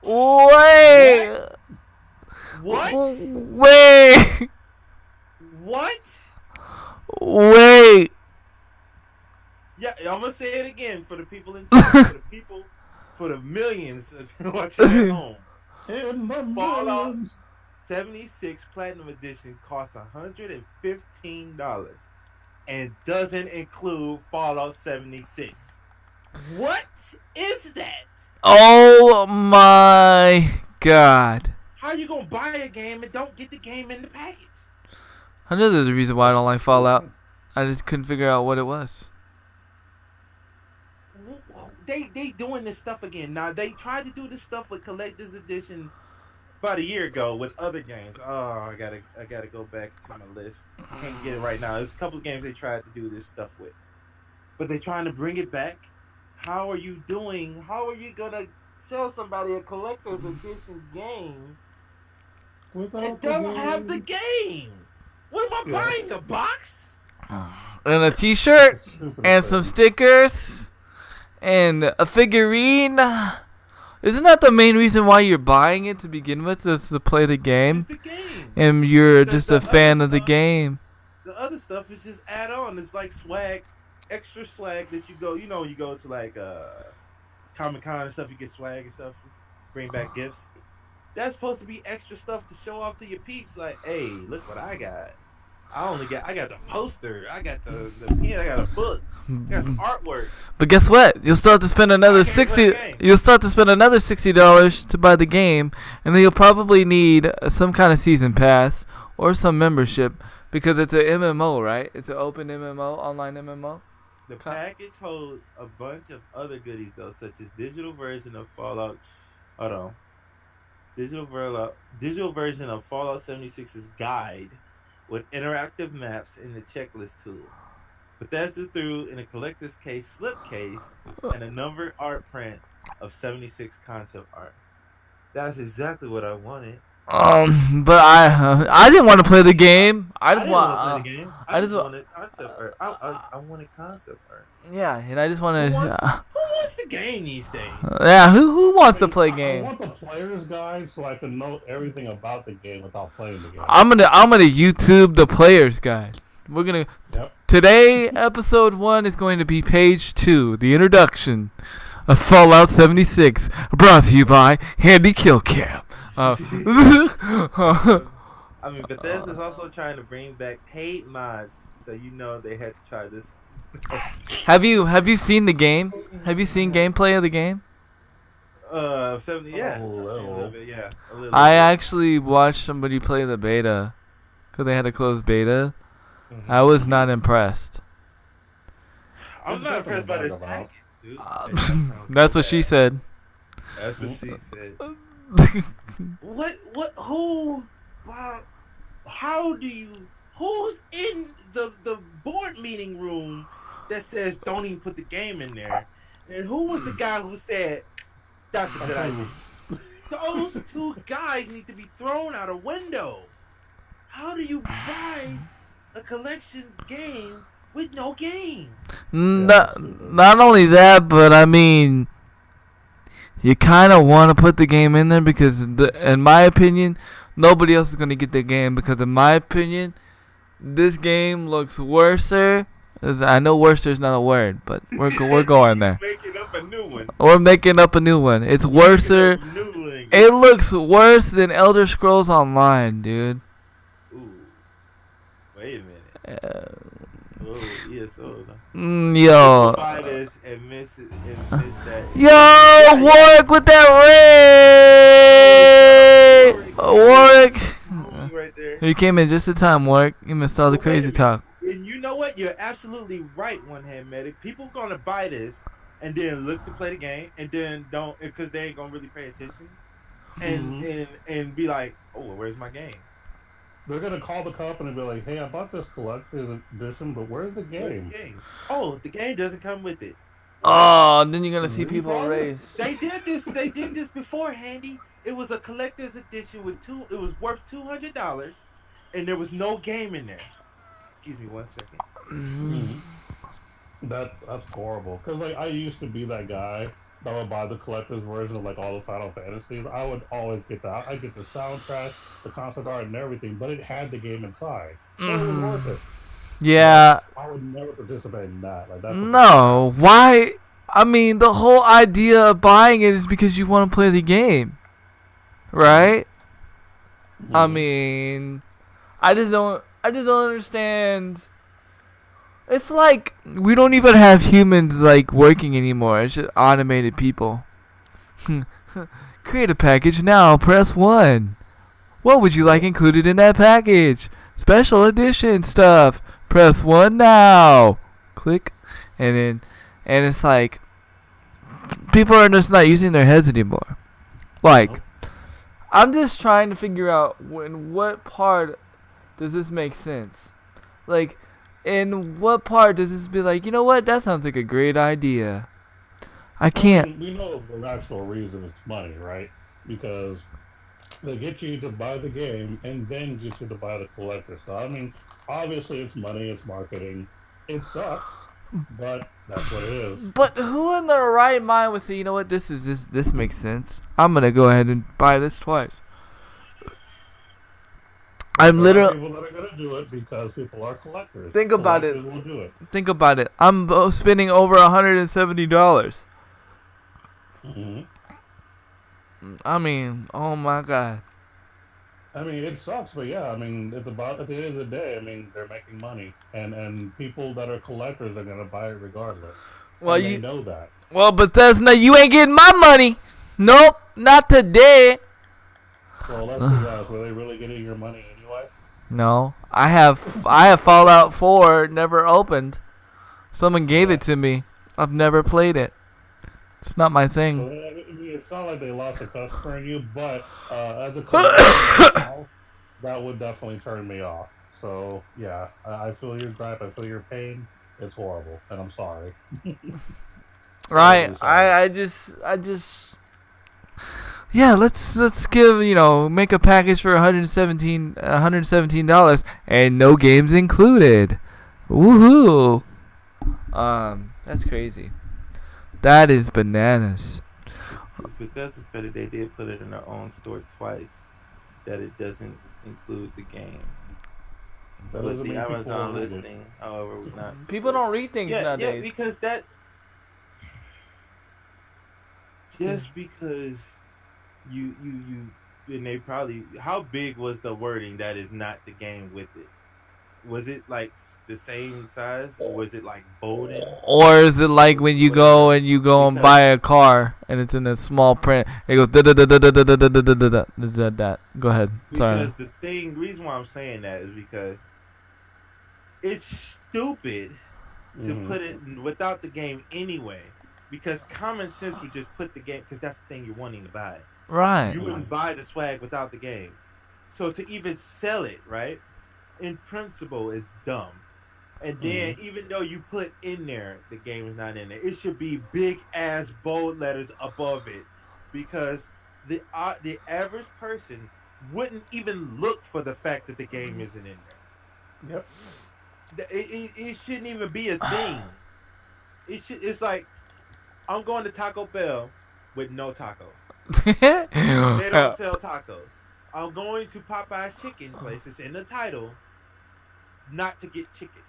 Wait. What? Wait. What? Wait. Yeah, I'm gonna say it again for the people in for the people, for the millions watching at home. In the Fallout millions. 76 Platinum Edition costs $115 and doesn't include Fallout 76. What is that? Oh my god. How you gonna buy a game and don't get the game in the package? I know there's a reason why I don't like Fallout. I just couldn't figure out what it was. They doing this stuff again. Now they tried to do this stuff with Collector's Edition about a year ago with other games. Oh, I gotta go back to my list. Can't get it right now. There's a couple of games they tried to do this stuff with, but they're trying to bring it back. How are you doing? How are you gonna sell somebody a Collector's Edition game Without that don't have the game? What am I buying? A box? And a t-shirt and some stickers and a figurine. Isn't that the main reason why you're buying it to begin with, is to play the game? It's the game. And you're Because just a the fan other of the stuff- game. The other stuff is just add on. It's like swag, extra swag that you go. You know, you go to like Comic-Con and stuff. You get swag and stuff. Bring back gifts. That's supposed to be extra stuff to show off to your peeps. Like, hey, look what I got. I got the poster. I got the pen. I got a book. I got some artwork. But guess what? You'll still have to spend another I can't play the game. You'll still have to spend another $60 to buy the game, and then you'll probably need some kind of season pass or some membership because it's an MMO, right? It's an open MMO, online MMO. The package holds a bunch of other goodies though, such as digital version of Fallout. Hold on. Digital version of Fallout 76's guide with interactive maps in the checklist tool. Bethesda threw in a collector's case slipcase and a numbered art print of 76 concept art. That's exactly what I wanted. But I didn't want to play the game. I just want to play the game. I just wanted concept art. I wanted concept art. Yeah, and I just want Who to. wants the game these days? Yeah, who wants to play game? I want the player's guide so I can know everything about the game without playing the game. I'm gonna YouTube the player's guide. We're gonna today episode 1 is going to be page 2, the introduction of Fallout 76, brought to you by Handy Kill Cam. I mean, Bethesda's also trying to bring back paid mods, so you know they had to try this. Have you seen the game? Have you seen gameplay of the game? 70, yeah. A little bit. I actually watched somebody play the beta, because they had a closed beta. Mm-hmm. I was not impressed. I'm not impressed by this package, dude. That's what she said. That's what she said. Who, how do you, who's in the board meeting room that says don't even put the game in there? And who was the guy who said that's a good idea? Those two guys need to be thrown out a window. How do you buy a collection game with no game? Not only that, but I mean, you kind of want to put the game in there because, in my opinion, nobody else is going to get the game because, in my opinion, this game looks worser. I know worser is not a word, but we're going there. Making up a new one. We're making up a new one. It's worser. It looks worse than Elder Scrolls Online, dude. Ooh. Wait a minute. Yo. Buy this and miss it and miss that. Yo, Warwick with that ray. Warwick. Right there. He came in just in time, Warwick. You missed all the crazy talk. And you know what? You're absolutely right, One Hand Medic. People gonna buy this and then look to play the game and then don't, because they ain't gonna really pay attention and be like, oh, well, where's my game? They're gonna call the company and be like, "Hey, I bought this collector's edition, but where's the game?" Oh, the game doesn't come with it. Oh, and then you're gonna see people race. They did this. They did this before, Handy. It was a collector's edition with It was worth $200, and there was no game in there. Excuse me 1 second. Mm-hmm. That's horrible. Cause like I used to be that guy that would buy the collector's version of like all the Final Fantasies. I would always get that. I get the soundtrack, the concept art, and everything, but it had the game inside. So it was worth it. Yeah. I would never participate in that. Like that's no. Why? I mean, the whole idea of buying it is because you want to play the game, right? Mm-hmm. I mean, I just don't understand. It's like we don't even have humans like working anymore. It's just automated people. Create a package now. Press 1. What would you like included in that package? Special edition stuff. Press 1 now. Click, and it's like people are just not using their heads anymore. Like, I'm just trying to figure out what part does this make sense? Like, in what part does this be like, you know what, that sounds like a great idea? I can't. We know the actual reason it's money, right? Because they get you to buy the game and then get you to buy the collector. So, I mean, obviously it's money, it's marketing. It sucks, but that's what it is. But who in their right mind would say, you know what, this makes sense. I'm going to go ahead and buy this twice. I'm literally. People that are gonna do it because people are collectors. Think about it. Will do it. Think about it. I'm spending over $170. Mm-hmm. I mean, oh my god. I mean, it sucks, but yeah. I mean, at the end of the day, I mean, they're making money, and people that are collectors are gonna buy it regardless. Well, you know that. Well, Bethesda, you ain't getting my money. Nope, not today. Well, let's see, guys. Were they really getting your money anyway? No, I have Fallout 4 never opened. Someone gave it to me. I've never played it. It's not my So thing. it's not like they lost a customer in you, but as a collector myself, that would definitely turn me off. So yeah, I feel your gripe. I feel your pain. It's horrible, and I'm sorry. Right. Horribly sorry. I just. Yeah, let's give make a package for $117 and no games included. Woohoo! That's crazy. That is bananas. If that's better, they did put it in their own store twice that it doesn't include the game. That But doesn't the mean people Amazon will read it. listing, however, would not. People don't read things Yeah, nowadays. because that just because you and they probably how big was the wording that is not the game with it? Was it like the same size or was it like bolded? Or is it like when you go and Because- buy a car and it's in a small print? It goes da da da da da da da da da da da. Is that? Go ahead. Sorry. Because the reason why I'm saying that is because it's stupid to put it without the game anyway. Because common sense would just put the game, because that's the thing you're wanting to buy. Right. You wouldn't buy the swag without the game. So to even sell it, right, in principle is dumb. And then even though you put in there the game is not in there, it should be big ass bold letters above it, because the average person wouldn't even look for the fact that the game isn't in there. Yep. It shouldn't even be a thing. It's like I'm going to Taco Bell with no tacos. They don't sell tacos. I'm going to Popeye's chicken place. It's in the title. Not to get chicken.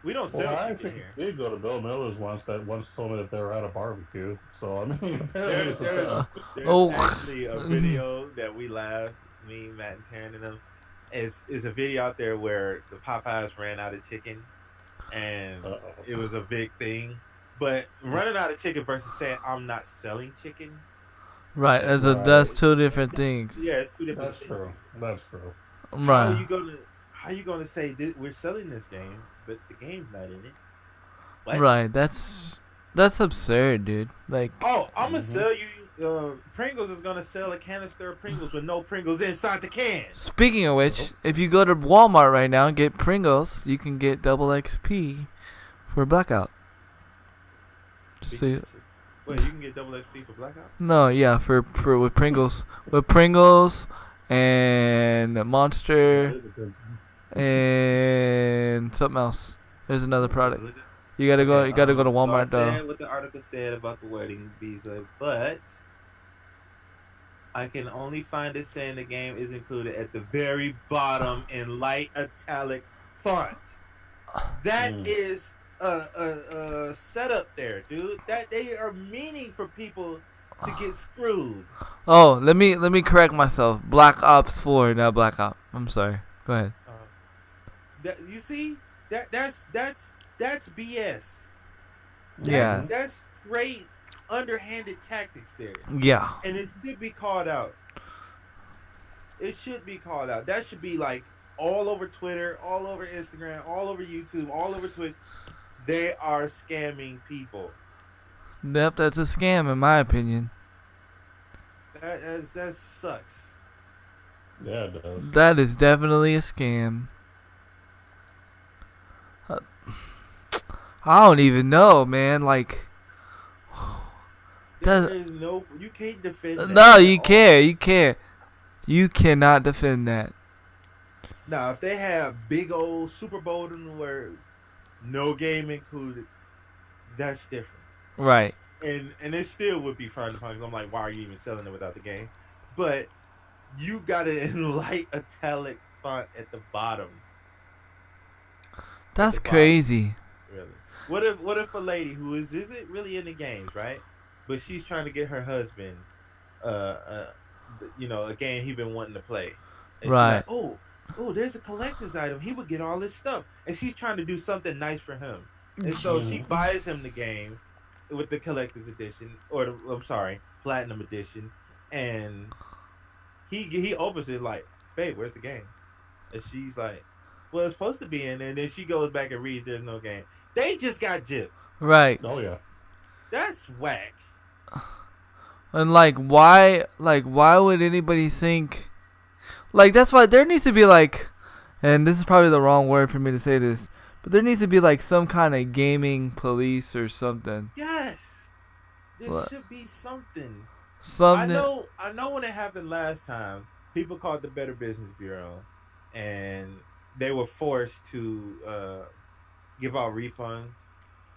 We don't sell Well, I chicken actually here. did go to Bill Miller's once told me that they were at a barbecue. So I mean, apparently it's a thing. There's actually a video that we laughed, me, Matt, and Taryn and them. Is a video out there where the Popeyes ran out of chicken, and it was a big thing. But running out of chicken versus saying I'm not selling chicken. Right. That's two different things. Yeah, it's two different That's things. true. That's true. Right. How you gonna say we're selling this game, but the game's not in it? What? Right. That's absurd, dude. Like. Oh, I'm gonna sell you. Pringles is gonna sell a canister of Pringles with no Pringles inside the can. Speaking of which, if you go to Walmart right now and get Pringles, you can get double XP for Blackout. See. Wait, you can get double XP for Blackout? No, yeah, for with Pringles, and Monster and something else. There's another product. You gotta go to Walmart so I though. said what the article said about the wording, Visa, but I can only find it saying the game is included at the very bottom in light italic font. That is a setup there, dude. That they are meaning for people to get screwed. Oh, let me correct myself. Black Ops 4, not Black Ops. I'm sorry. Go ahead. You see, that's BS. Yeah. That's great underhanded tactics there. Yeah. And it should be called out. It should be called out. That should be like all over Twitter, all over Instagram, all over YouTube, all over Twitch. They are scamming people. Yep, that's a scam in my opinion. That sucks. Yeah, it does. That is definitely a scam. I don't even know, man. Like, There's no, you can't defend that. no, you can't. You can't. You cannot defend that. Now, if they have big old Super Bowl in the words, no game included, that's different. Right. And it still would be frowned upon because I'm like, why are you even selling it without the game? But you got it in light italic font at the bottom. That's bottom. crazy. Really? What if a lady who isn't really in the games, right? But she's trying to get her husband, a game he been wanting to play. And Right. She's like, oh, there's a collector's item. He would get all this stuff, and she's trying to do something nice for him. And so she buys him the game with the collector's edition, platinum edition, and he opens it like, babe, where's the game? And she's like, well, it's supposed to be in there. And then she goes back and reads, there's no game. They just got gypped. Right. Oh yeah. That's whack. And like why would anybody think like that's why there needs to be like, and this is probably the wrong word for me to say this, but there needs to be like some kind of gaming police or something. Yes. There What? should be something. Something. I know when it happened last time, people called the Better Business Bureau and they were forced to give out refunds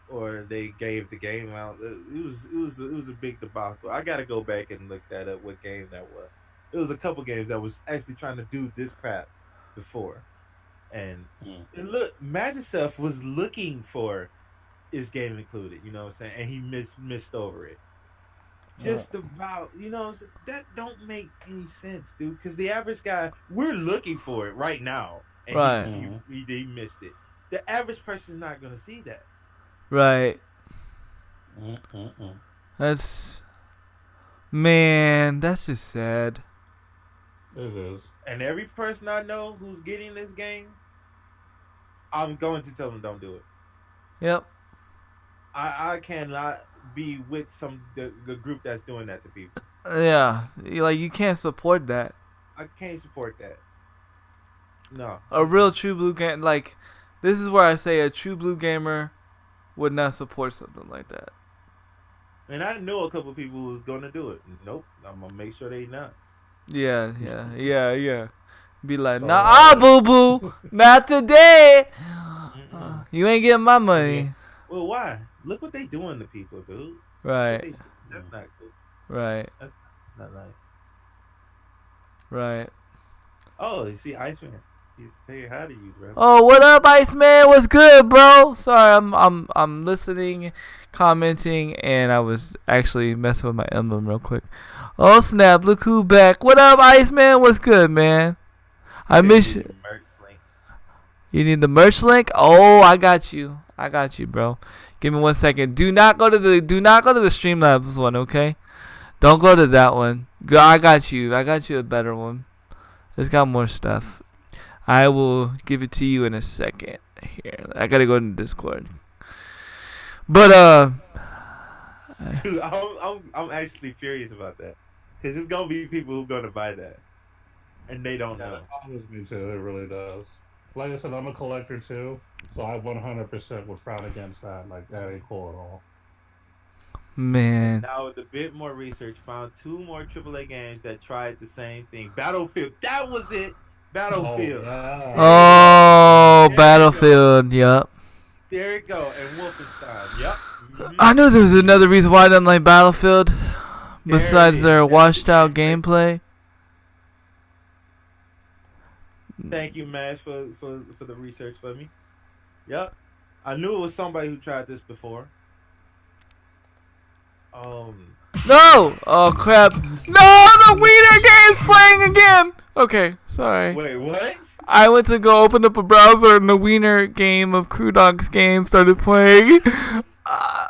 or they gave the game out. It was a big debacle. I gotta go back and look that up what game that was. It was a couple games that was actually trying to do this crap before. And look, Magicef was looking for is game included, you know what I'm saying? And he missed over it. Just about, you know, that don't make any sense, dude. Because the average guy, we're looking for it right now, and Right. he missed it. The average person's not gonna see that. Right. That's man, that's just sad. It is. And every person I know who's getting this game, I'm going to tell them don't do it. Yep. I cannot be with the group that's doing that to people. Yeah. Like you can't support that. I can't support that. No. A real true blue game, like this is where I say a true blue gamer would not support something like that. And I know a couple people who was gonna do it. Nope. I'm gonna make sure they not. Yeah. Be like, nah, boo boo, not today. You ain't getting my money. Well, why? Look what they doing to people, dude. Right. That's not good. Right. That's not nice. Right. Oh, you see Iceman. He's saying hi to you, bro. Oh, what up, Iceman? What's good, bro? Sorry, I'm listening, commenting, and I was actually messing with my emblem real quick. Oh snap! Look who back. What up, Iceman? What's good, man? I miss you. You need the merch link? Oh, I got you, bro. Give me 1 second. Do not go to the Streamlabs one, okay? Don't go to that one. I got you a better one. It's got more stuff. I will give it to you in a second. Here, I gotta go into Discord. But dude, I'm actually furious about that because there's gonna be people who gonna buy that, and they don't know. It bothers me too. It really does. Like I said, I'm a collector too, so I 100% would frown against that. Like that ain't cool at all. man, Now with a bit more research, found 2 more AAA games that tried the same thing. Battlefield, that was it. Battlefield. Oh, Battlefield. Yep. There it go. And Wolfenstein. Yep. I knew there was another reason why I didn't like Battlefield, besides their washed out gameplay. Thank you, Mash, for the research for me. Yep. I knew it was somebody who tried this before. No! Oh crap! No! The Wiener game's playing again. Okay, sorry. Wait, what? I went to go open up a browser and the Wiener game of Crew Dog's game started playing. I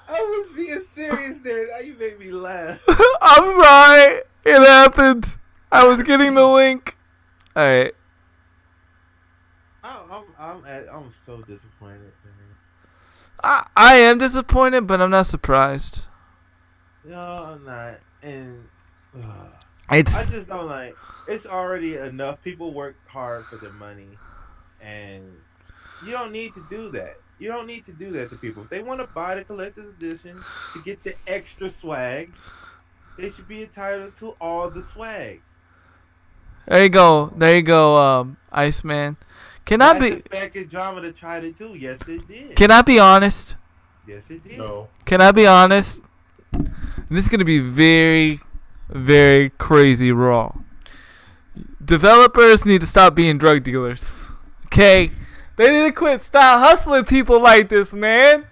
was being serious there. Now you made me laugh. I'm sorry. It happened. I was getting the link. Alright. I'm so disappointed, man. I am disappointed, but I'm not surprised. No, I'm not. And It's I just don't like. It's already enough. People work hard for their money, and you don't need to do that. You don't need to do that to people. If they want to buy the collector's edition to get the extra swag, they should be entitled to all the swag. There you go, Iceman. Can I be? Affected drama to try to do. Yes, it did. Can I be honest? Yes, it did. No. Can I be honest? This is gonna be very, very crazy wrong. Developers need to stop being drug dealers. Okay, they need to quit. Stop hustling people like this, man.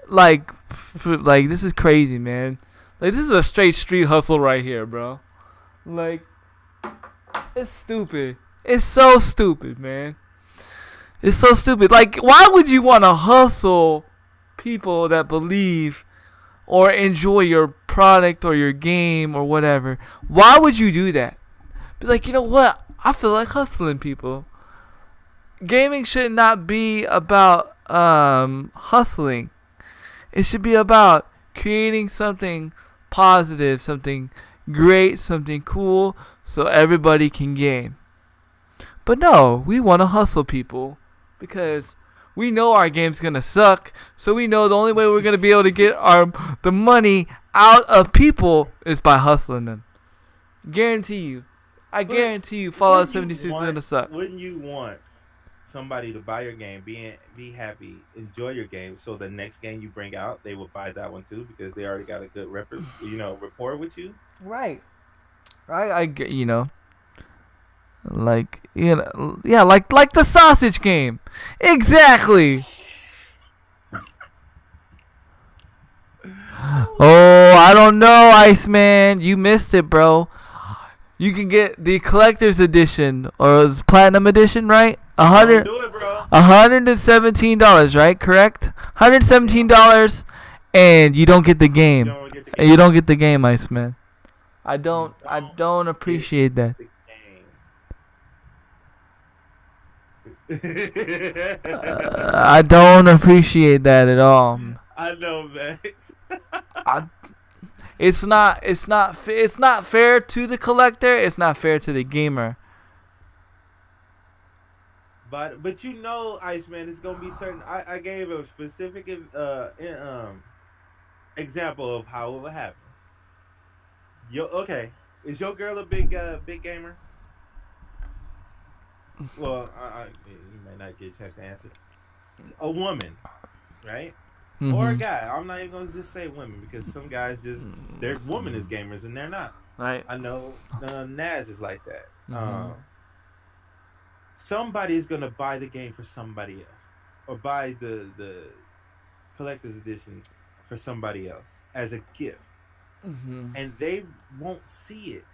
Like this is crazy, man. Like this is a straight street hustle right here, bro. Like it's stupid. It's so stupid, man. It's so stupid. Like, why would you want to hustle people that believe or enjoy your product or your game or whatever? Why would you do that? Be like, you know what? I feel like hustling people. gaming should not be about hustling. It should be about creating something positive, something great, something cool, so everybody can game. But no, we want to hustle people because we know our game's gonna suck. So we know the only way we're gonna be able to get the money out of people is by hustling them. Guarantee you. I guarantee you Fallout 76 is gonna suck. Wouldn't you want somebody to buy your game, be happy, enjoy your game, so the next game you bring out, they will buy that one too because they already got a good rapport with you? Right. Like, yeah, like the sausage game. Exactly. Oh, I don't know, Iceman. You missed it, bro. You can get the collector's edition or platinum edition, right? $117, right? Correct? $117, and you don't get the game. You don't get the game, Iceman. I don't appreciate that. I don't appreciate that at all. I know, man. It's not fair to the collector. It's not fair to the gamer. But Iceman, it's gonna be certain. I gave a specific example of how it would happen. Is your girl a big gamer? Well, you might not get a chance to answer. A woman, right? Mm-hmm. Or a guy. I'm not even gonna just say women because some guys there's women as gamers and they're not. Right. I know Naz is like that. Mm-hmm. Somebody is gonna buy the game for somebody else, or buy the collector's edition for somebody else as a gift, and they won't see it.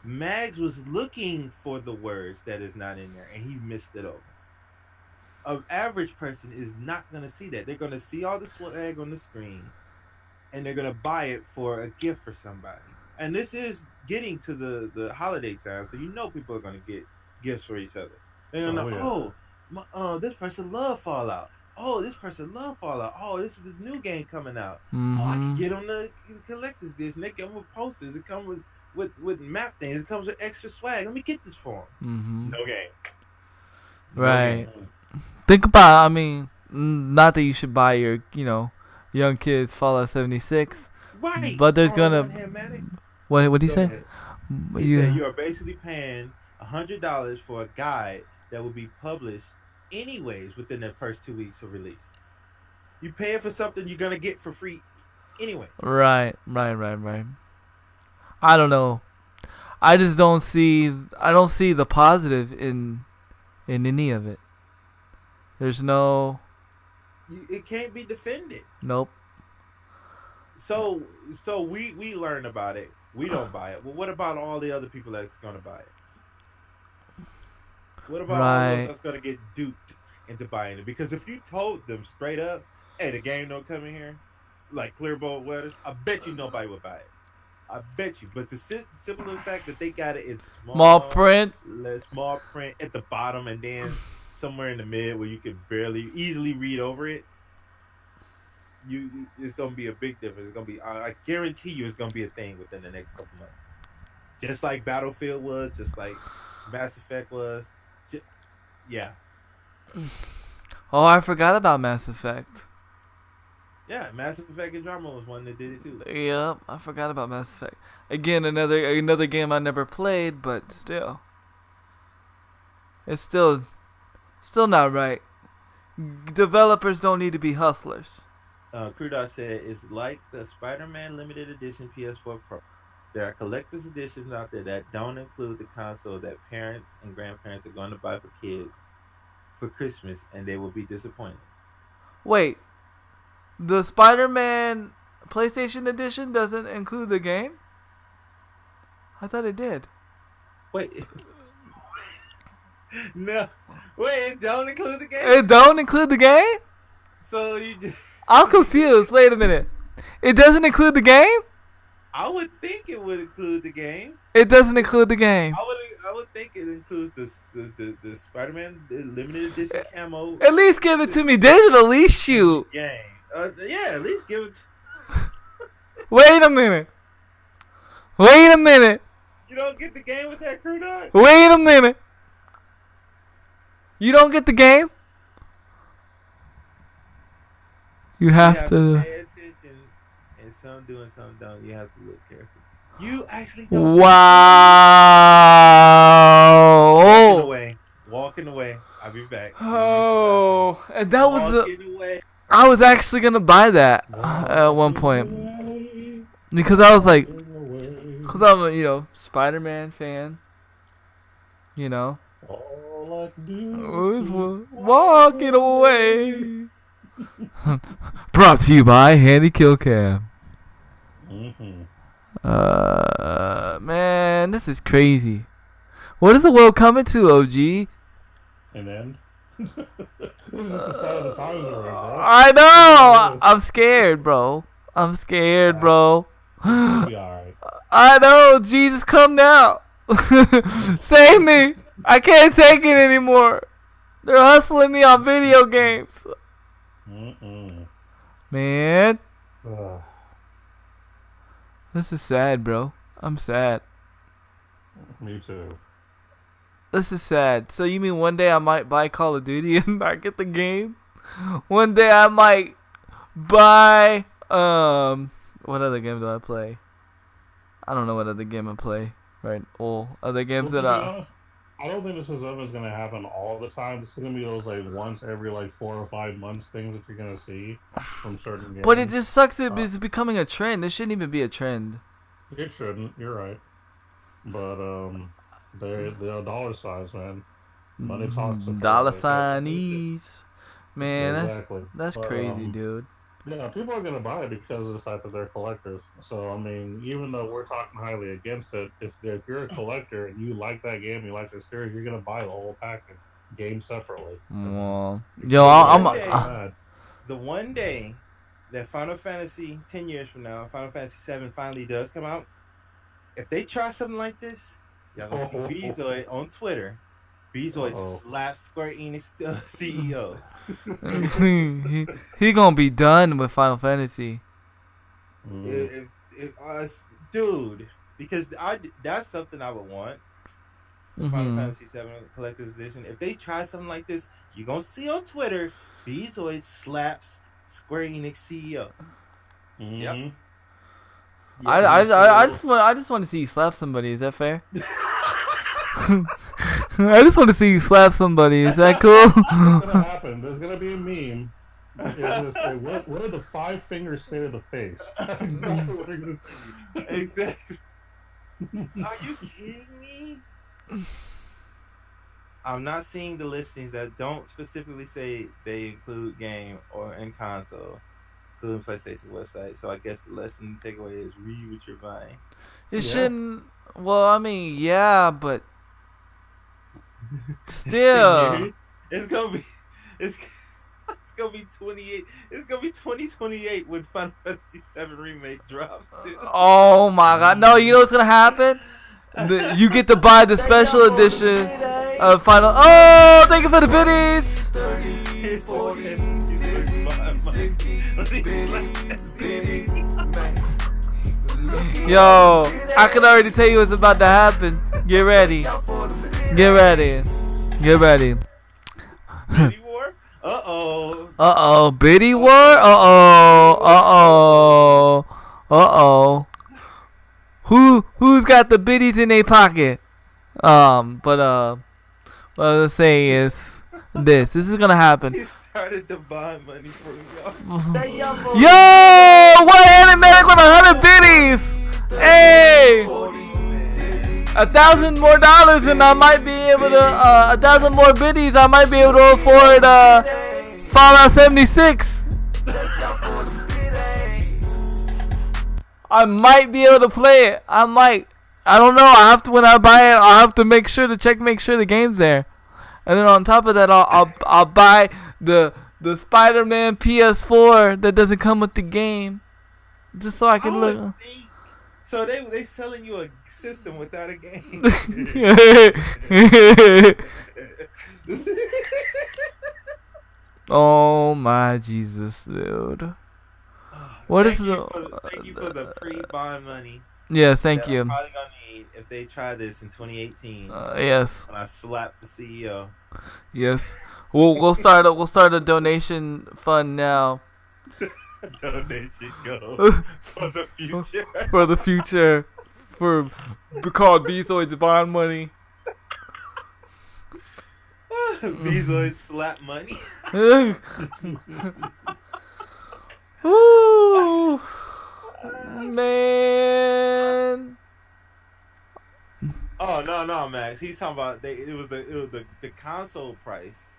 Mags was looking for the words that is not in there, and he missed it over. An average person is not going to see that. They're going to see all the swag on the screen, and they're going to buy it for a gift for somebody. And this is getting to the holiday time, so people are going to get gifts for each other. They're going to this person love Fallout. Oh, this person love Fallout. Oh, this is the new game coming out. Mm-hmm. Oh, I can get them the collector's edition. They come with posters. It comes with map things. It comes with extra swag. Let me get this for them. Mm-hmm. No game. Right. Think about, not that you should buy your, young kids Fallout 76. Right. But there's gonna. What do you say? You are basically paying $100 for a guide that will be published anyways within the first 2 weeks of release. You paying for something you're gonna get for free anyway. Right. I don't know. I just don't see. I don't see the positive in any of it. There's no. It can't be defended. Nope. So we learn about it. We don't buy it. Well, what about all the other people that's gonna buy it? What about all those that's gonna get duped into buying it? Because if you told them straight up, "Hey, the game don't come in here," like clear bold letters, I bet you nobody would buy it. I bet you. But the simple fact that they got it in small print at the bottom, and then somewhere in the mid where you can easily read over it, it's gonna be a big difference. It's gonna be. I guarantee you, it's gonna be a thing within the next couple months. Just like Battlefield was, just like Mass Effect was. Yeah. Oh, I forgot about Mass Effect. Yeah, Mass Effect Andromeda was one that did it too. Yep, I forgot about Mass Effect. Again, another game I never played, but still, it's still not right. Developers don't need to be hustlers. Crudot said it's like the Spider-Man Limited Edition PS4 Pro. There are collector's editions out there that don't include the console that parents and grandparents are going to buy for kids for Christmas, and they will be disappointed. Wait, the Spider-Man PlayStation Edition doesn't include the game? I thought it did. Wait. No. Wait, it don't include the game? It don't include the game? So you just... I'm confused. Wait a minute. It doesn't include the game? I would think it would include the game. It doesn't include the game. I would think it includes the Spider-Man the limited edition camo At least give it to me digitally, shoot. game. Yeah, at least give it. Wait a minute. Wait a minute. You don't get the game with that crew dog. Wait a minute. You don't get the game? You have to pay attention, and some do and some don't. You have to look careful. You actually don't. Wow. Walking away. I'll be back. Oh, and that was Walking away. I was actually gonna buy that at one point because I was like, because I'm a Spider-Man fan, All I can do is walking away. Brought to you by Handy Kill Cam. Man, this is crazy. What is the world coming to, OG? And then this is the sign of the times we're in, bro. I know. I'm scared, bro. I'm scared, bro. You'll be alright. I know. Jesus, come now. Save me. I can't take it anymore. They're hustling me on video games. Man. This is sad, bro. I'm sad. Me too. This is sad. So you mean one day I might buy Call of Duty and not get the game? One day I might buy what other game do I play? I don't know what other game I play. Right? All other games that I don't think this is something that's gonna happen all the time. This is gonna be those like once every like 4 or 5 months things that you're gonna see from certain games. But it just sucks that it's becoming a trend. It shouldn't even be a trend. It shouldn't. You're right. But they're dollar signs, man. Money talks. Dollar signies. Man, exactly. that's crazy, dude. Yeah, people are gonna buy it because of the fact that they're collectors. So I mean, even though we're talking highly against it, if you're a collector and you like that game, you like the series, you're gonna buy the whole package, game separately. Well, the one day that Final Fantasy 10 years from now, Final Fantasy 7 finally does come out, if they try something like this, y'all gonna see Bezoid on Twitter. Bezoid slaps Square Enix CEO. he gonna be done with Final Fantasy. Dude, because that's something I would want. Final Fantasy 7 Collector's Edition. If they try something like this, you're gonna see on Twitter, Bezoid slaps Square Enix CEO. Yep. I just want to see you slap somebody. Is that fair? I just want to see you slap somebody. Is that cool? What's gonna happen? There's gonna be a meme. It's gonna say, what do the 5 fingers say to the face? That's exactly what they're gonna say. Exactly. Are you kidding me? I'm not seeing the listings that don't specifically say they include game or in console, including PlayStation website. So I guess the lesson takeaway is read what you're buying. It shouldn't. Well, I mean, yeah, but still, it's gonna be 28. It's gonna be 2028 when Final Fantasy 7 remake drops. Dude. Oh my God! No, you know what's gonna happen? You get to buy the special edition of Final. Oh, thank you for the biddies. Yo, I can already tell you what's about to happen. Get ready. Get ready. Get ready. Biddy War? Uh-oh. Uh-oh. Biddy War? Uh-oh. Uh-oh. Uh-oh. Who's got the biddies in their pocket? What I was saying is this is gonna happen. He started to buy money from y'all. Yo! What animatic with 100 biddies? Hey! $1,000 more and I might be able to 1,000 more biddies. I might be able to afford Fallout 76. I might be able to play it. I might. I don't know. I have to when I buy it. I have to make sure the game's there. And then on top of that, I'll buy the Spider-Man PS4 that doesn't come with the game, just so I can look. So they selling you a system without a game. Oh my Jesus, dude. What is the? Thank you for the pre-bond money Yes, that thank I'm you. probably gonna need if they try this in 2018 Yes, when I slap the CEO. yes. We'll start a donation fund now. Donation go for the future. For the future, for called Bezoid's bond money. Bezoid slap money. Ooh, man. Oh no, Max. He's talking about it was the console price.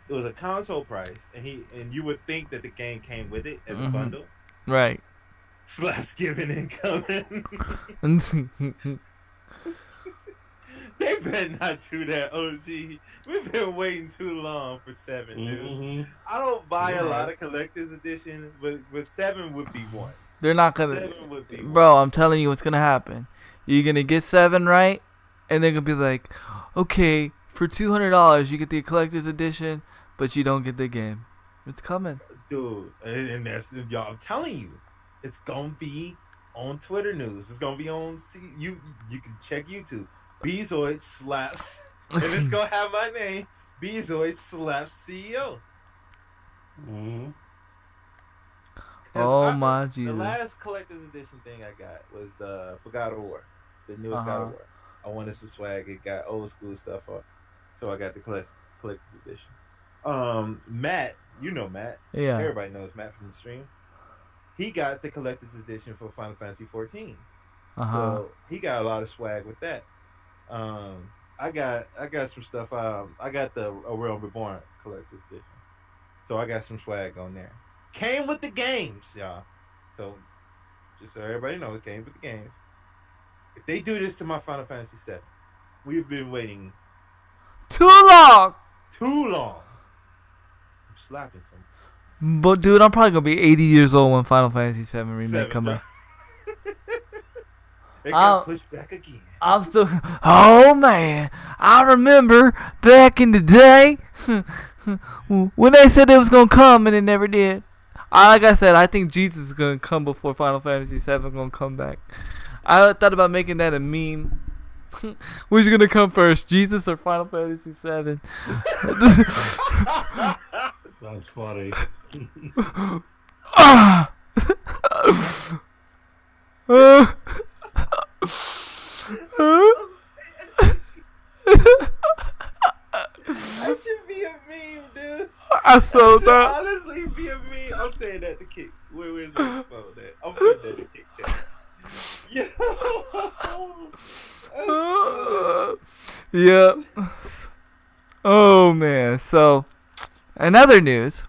It was a console price, and you would think that the game came with it as a bundle. Right. Slaps giving incoming. They better not do that, OG. We've been waiting too long for 7, dude. I don't buy a lot of collector's edition, but 7 would be one. They're not gonna. 7 would be Bro, one. I'm telling you what's gonna happen. You're gonna get 7 right, and they're gonna be like, okay, for $200 you get the collector's edition, but you don't get the game. It's coming, dude. And that's y'all. I'm telling you, it's gonna be on Twitter news. It's gonna be on. You can check YouTube. Bezoid slaps, and it's gonna have my name. Bezoid slaps CEO. Oh my Jesus! The last collector's edition thing I got was the God of War, the newest God of War. I wanted some swag. It got old school stuff up, so I got the collector's edition. Matt, you know Matt. Yeah. Everybody knows Matt from the stream. He got the collector's edition for Final Fantasy 14. So he got a lot of swag with that. I got some stuff. I got the A Realm Reborn collector's edition, so I got some swag on there. Came with the games, y'all. So just so everybody knows, it came with the games. If they do this to my Final Fantasy 7, we've been waiting too long. I'm slapping some. But dude, I'm probably gonna be 80 years old when Final Fantasy 7 remake come out. It got pushed back again. I'm still. Oh man, I remember back in the day when they said it was gonna come and it never did. Like I said, I think Jesus is gonna come before Final Fantasy 7 gonna come back. I thought about making that a meme. Which is gonna come first, Jesus or Final Fantasy 7? That's funny. That should be a meme, dude. I saw that. Honestly, be a meme. I'm saying that to kick. Where's my phone at? I'm putting that to kick chat. Yeah. Oh man. So, another news.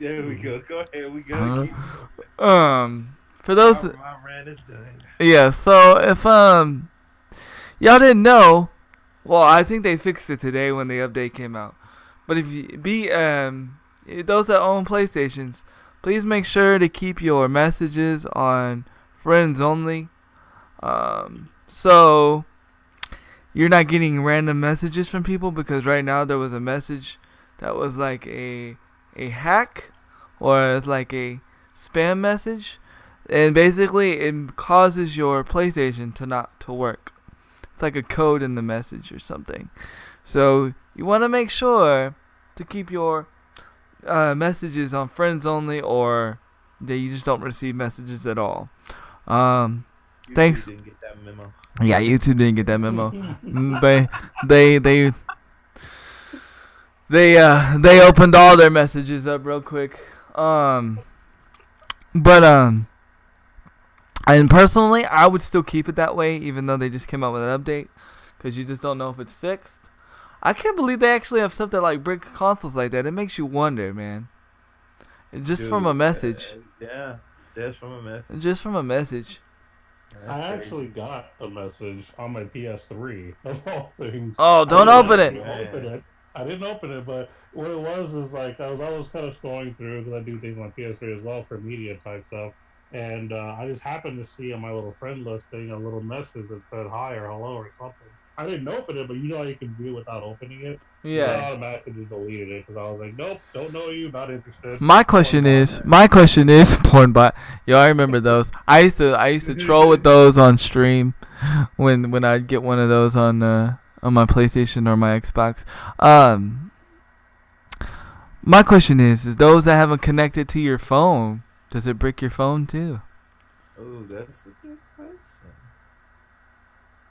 There we go. Go ahead. We gotta keep for those. My rant is done. Yeah. So if y'all didn't know, well, I think they fixed it today when the update came out. But if you those that own PlayStations, please make sure to keep your messages on friends only. So you're not getting random messages from people, because right now there was a message that was like a hack, or it's like a spam message, and basically it causes your PlayStation to not to work. It's like a code in the message or something. So you want to make sure to keep your messages on friends only, or that you just don't receive messages at all. Thanks. Didn't get that memo. Yeah, YouTube didn't get that memo. They opened all their messages up real quick. And personally, I would still keep it that way, even though they just came out with an update, because you just don't know if it's fixed. I can't believe they actually have stuff that like break consoles like that. It makes you wonder, man. Just from a message. Yeah, just from a message. Just from a message. I actually got a message on my PS3 of all things. Oh, don't open it. I didn't open it, but what it was is like I was always kind of scrolling through, because I do things on PS3 as well for media type stuff. and I just happened to see on my little friend listing a little message that said hi or hello or something. I didn't open it, but you know how you can view without opening it. So I Yeah. automatically just deleted it because I was like, nope, don't know you, not interested. My Porn question bot. is, porn bot. Yo, I remember those. I used to troll with those on stream when I'd get one of those on my PlayStation or my Xbox. Um, my question is those that haven't connected to your phone, does it brick your phone too? Oh, that's a good question.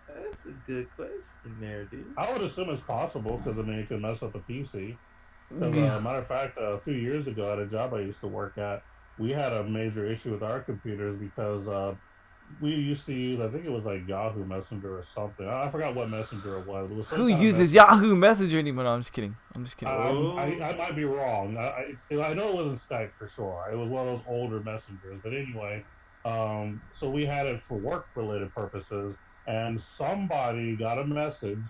That's a good question there, dude. I would assume it's possible because I mean it could mess up a PC. Because Yeah. matter of fact, a few years ago at a job I used to work at, we had a major issue with our computers because we used to use, I think it was like Yahoo Messenger or something. I forgot what messenger it was. It was some Who kind of uses messenger. Yahoo Messenger anymore? No, I'm just kidding. I'm just kidding. Oh, I might be wrong. I know it wasn't Skype for sure. It was one of those older messengers. But anyway, so we had it for work related purposes, and somebody got a message,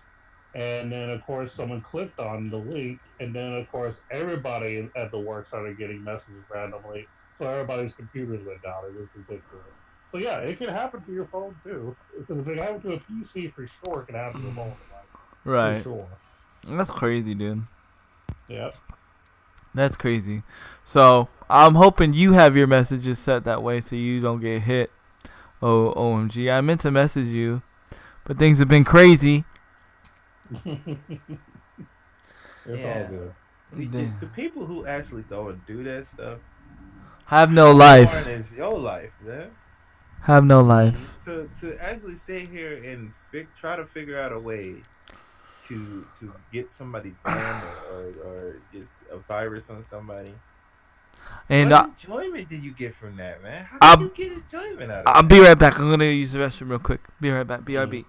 and then of course someone clicked on the link, and then of course everybody at the work started getting messages randomly. So everybody's computers went down. It was ridiculous. So yeah, it can happen to your phone too. Because if it happened to a PC for sure, it can happen to a mobile device for Right. sure. That's crazy, dude. Yeah. That's crazy. So I'm hoping you have your messages set that way so you don't get hit. Oh, OMG. I meant to message you, but things have been crazy. It's all yeah. good. The people who actually go and do that stuff, Have no how life. boring is your life, man? Have no Hmm. life. To actually sit here and try to figure out a way to get somebody banned or get a virus on somebody. And What enjoyment did you get from that, man? How can I'll, you get enjoyment out of I'll that? be right back. I'm going to use the restroom real quick. Be right back. Mm. BRB.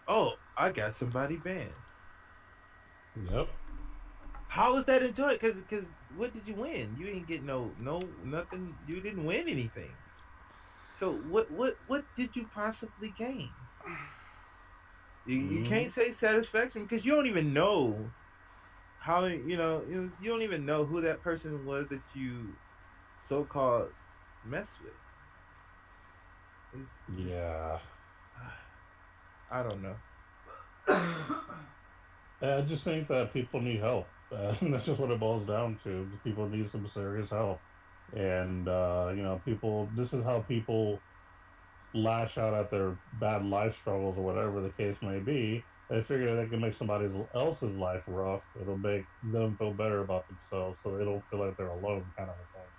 Oh, I got somebody banned. Yep. How was that enjoyment? Cause what did you win? You didn't get nothing. You didn't win anything. So what did you possibly gain? You Hmm. can't say satisfaction because you don't even know how you don't even know who that person was that you so called mess with. It's just Yeah. I don't know. I just think that people need help. That's just what it boils down to. Just people need some serious help. And, people, this is how people lash out at their bad life struggles or whatever the case may be. They figure they can make somebody else's life rough. It'll make them feel better about themselves so they don't feel like they're alone, kind of a thing.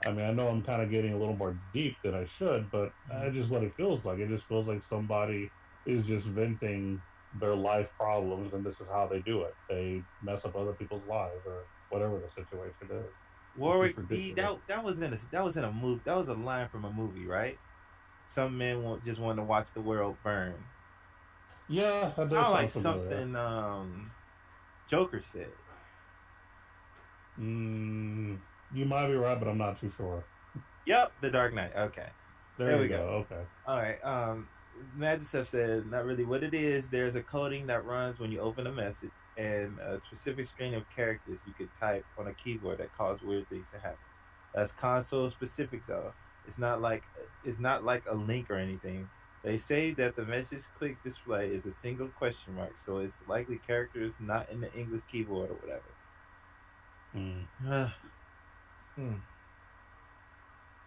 I mean, I know I'm kind of getting a little more deep than I should, but that's just what it feels like. It just feels like somebody is just venting their life problems, and this is how they do it. They mess up other people's lives or whatever the situation is. It's just Warwick B. ridiculous. That was in a movie. That was a line from a movie, right? Some men just want to watch the world burn. Yeah, that does Sound like sound familiar. something Joker said. Mm, you might be right, but I'm not too sure. Yep, The Dark Knight. Okay, There there you we go. go. Okay. All right. Magicef said, not really what it is. There's a coding that runs when you open a message, and a specific string of characters you could type on a keyboard that cause weird things to happen. That's console specific though. It's not like a link or anything. They say that the message click display is a single question mark, so it's likely characters not in the English keyboard or whatever. Mm, Hmm,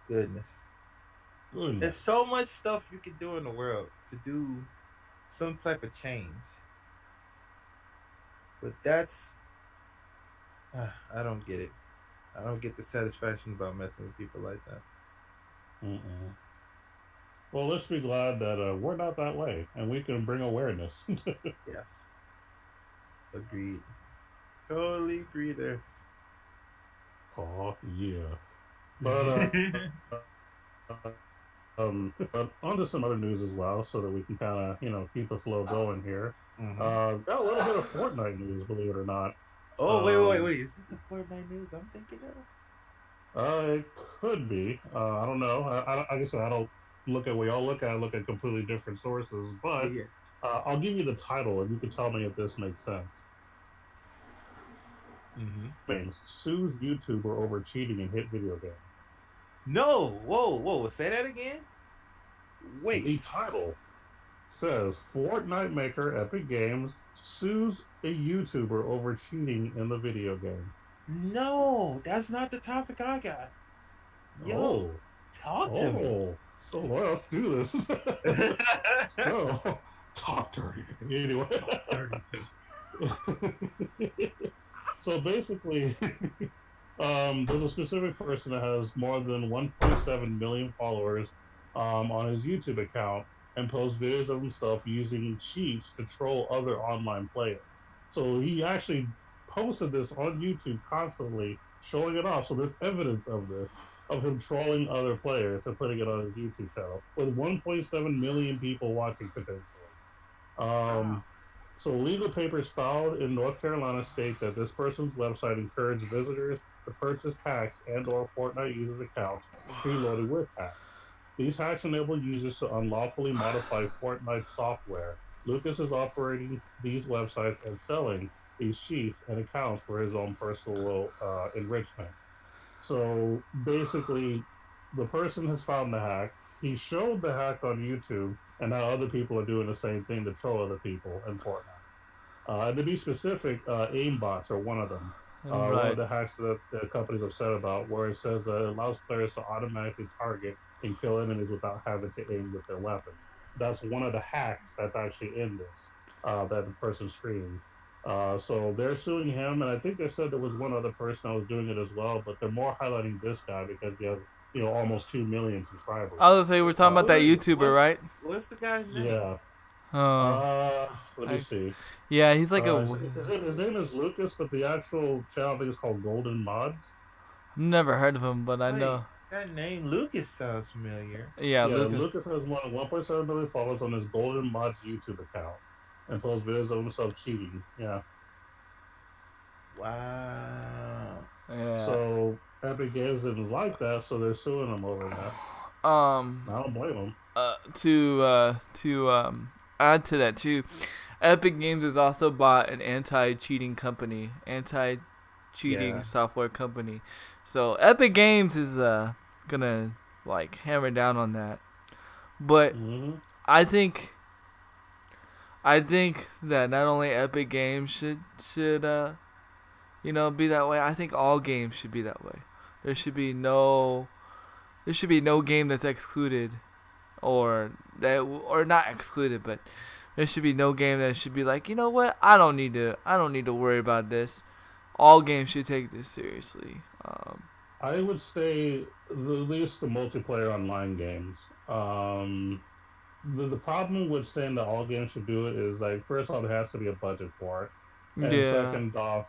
goodness. There's goodness. so much stuff you can do in the world to do some type of change. But I don't get it. I don't get the satisfaction about messing with people like that. Mm-mm. Well, let's be glad that we're not that way, and we can bring awareness. Yes, agreed. Totally agree there. Oh yeah. But but on to some other news as well, so that we can kind of keep the flow going here. hmm Got a little bit of Fortnite news, believe it or not. Oh Um, wait! Is this the Fortnite news I'm thinking of? it could be. I don't know. Like I said, I don't look at what y'all look at. I look at completely different sources. Yeah, But yeah. I'll give you the title, and you can tell me if this makes sense. hmm Games sues YouTuber over cheating in hit video game. No, whoa. Say that again. Wait. The title says Fortnite maker Epic Games sues a YouTuber over cheating in the video game. No, that's not the topic I got. Yo, Oh, talk to me. oh, so let's do this. Oh, talk dirty. Anyway. So basically, there's a specific person that has more than 1.7 million followers on his YouTube account and posts videos of himself using cheats to troll other online players. So he actually posted this on YouTube constantly, showing it off. So there's evidence of this, of him trolling other players and putting it on his YouTube channel with 1.7 million people watching potentially. Um, so legal papers filed in North Carolina state that this person's website encouraged visitors to purchase hacks and/or Fortnite users' accounts preloaded with hacks. These hacks enable users to unlawfully modify Fortnite software. Lucas is operating these websites and selling these cheats and accounts for his own personal enrichment. So basically, the person has found the hack. He showed the hack on YouTube, and now other people are doing the same thing to troll other people in Fortnite. To be specific, aimbots are one of them. One Right. of the hacks that the company's upset about, where it says that it allows players to automatically target and kill enemies without having to aim with their weapon. That's one of the hacks that's actually in this that the person streamed. So they're suing him, and I think they said there was one other person that was doing it as well, but they're more highlighting this guy because he has, almost 2 million subscribers. I was gonna say we're talking about that YouTuber, right? What's the guy's name? Yeah. Let me see. Yeah, he's like his name is Lucas, but the actual channel I think is called Golden Mods. never heard of him, but I know. That name Lucas sounds familiar. Yeah, Lucas has 1.7 million followers on his Golden Mods YouTube account and posts videos of himself cheating. Yeah. Wow. Yeah. So Epic Games didn't like that, so they're suing him over that. I don't blame them. To add to that too, Epic Games has also bought an anti-cheating software company. So Epic Games is gonna like hammer down on that. But I think that not only Epic Games should be that way. I think all games should be that way. There should be no game that's excluded, or not excluded, but there should be no game that should be like, you know what? I don't need to worry about this. All games should take this seriously. I would say at least the multiplayer online games. The problem with saying that all games should do it is, like, first off, there has to be a budget for it, and second off,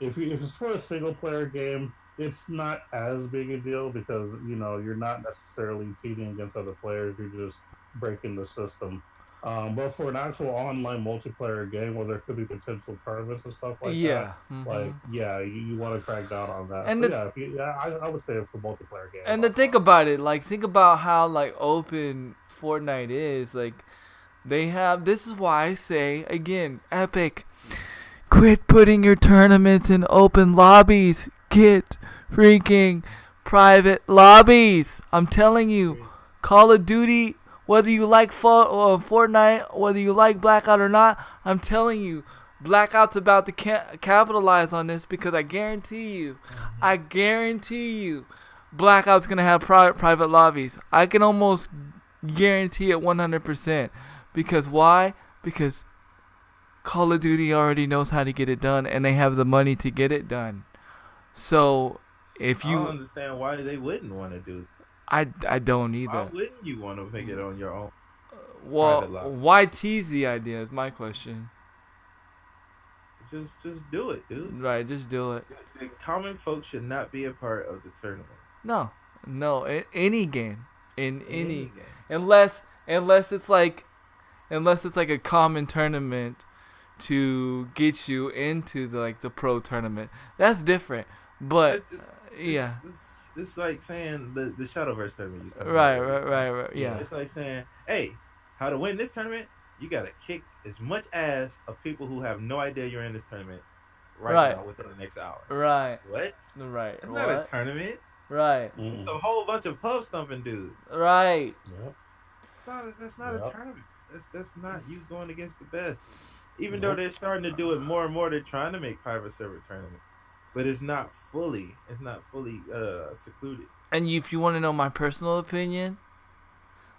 if it's for a single player game, it's not as big a deal because you're not necessarily cheating against other players; you're just breaking the system. But for an actual online multiplayer game where there could be potential tournaments and stuff like that, you want to crack down on that. And I would say it's for multiplayer games. And to think about it, think about how open Fortnite is. They have. This is why I say again, Epic, quit putting your tournaments in open lobbies. Get freaking private lobbies. I'm telling you, Call of Duty. Whether you like Fortnite, whether you like Blackout or not, I'm telling you, Blackout's about to capitalize on this because I guarantee you, Blackout's going to have private lobbies. I can almost guarantee it 100%. Because why? Because Call of Duty already knows how to get it done, and they have the money to get it done. So, if you... I don't understand why they wouldn't want to do it. I don't either. Why wouldn't you want to make it on your own? Well, why tease the idea is my question. Just do it, dude. Right, just do it. The common folks should not be a part of the tournament. No, any game, in any game, unless it's like a common tournament to get you into the pro tournament. That's different. But It's like saying the Shadowverse tournament. Right. Yeah. It's like saying, hey, how to win this tournament? You gotta kick as much ass of people who have no idea you're in this tournament right now within the next hour. Right. What? Right. It's not a tournament. Right. It's a whole bunch of pub stomping dudes. Right. Yep. That's not a Yep. tournament. That's not you going against the best. Even though Nope. they're starting to do it more and more, they're trying to make private server tournaments, but it's not fully secluded. And if you want to know my personal opinion,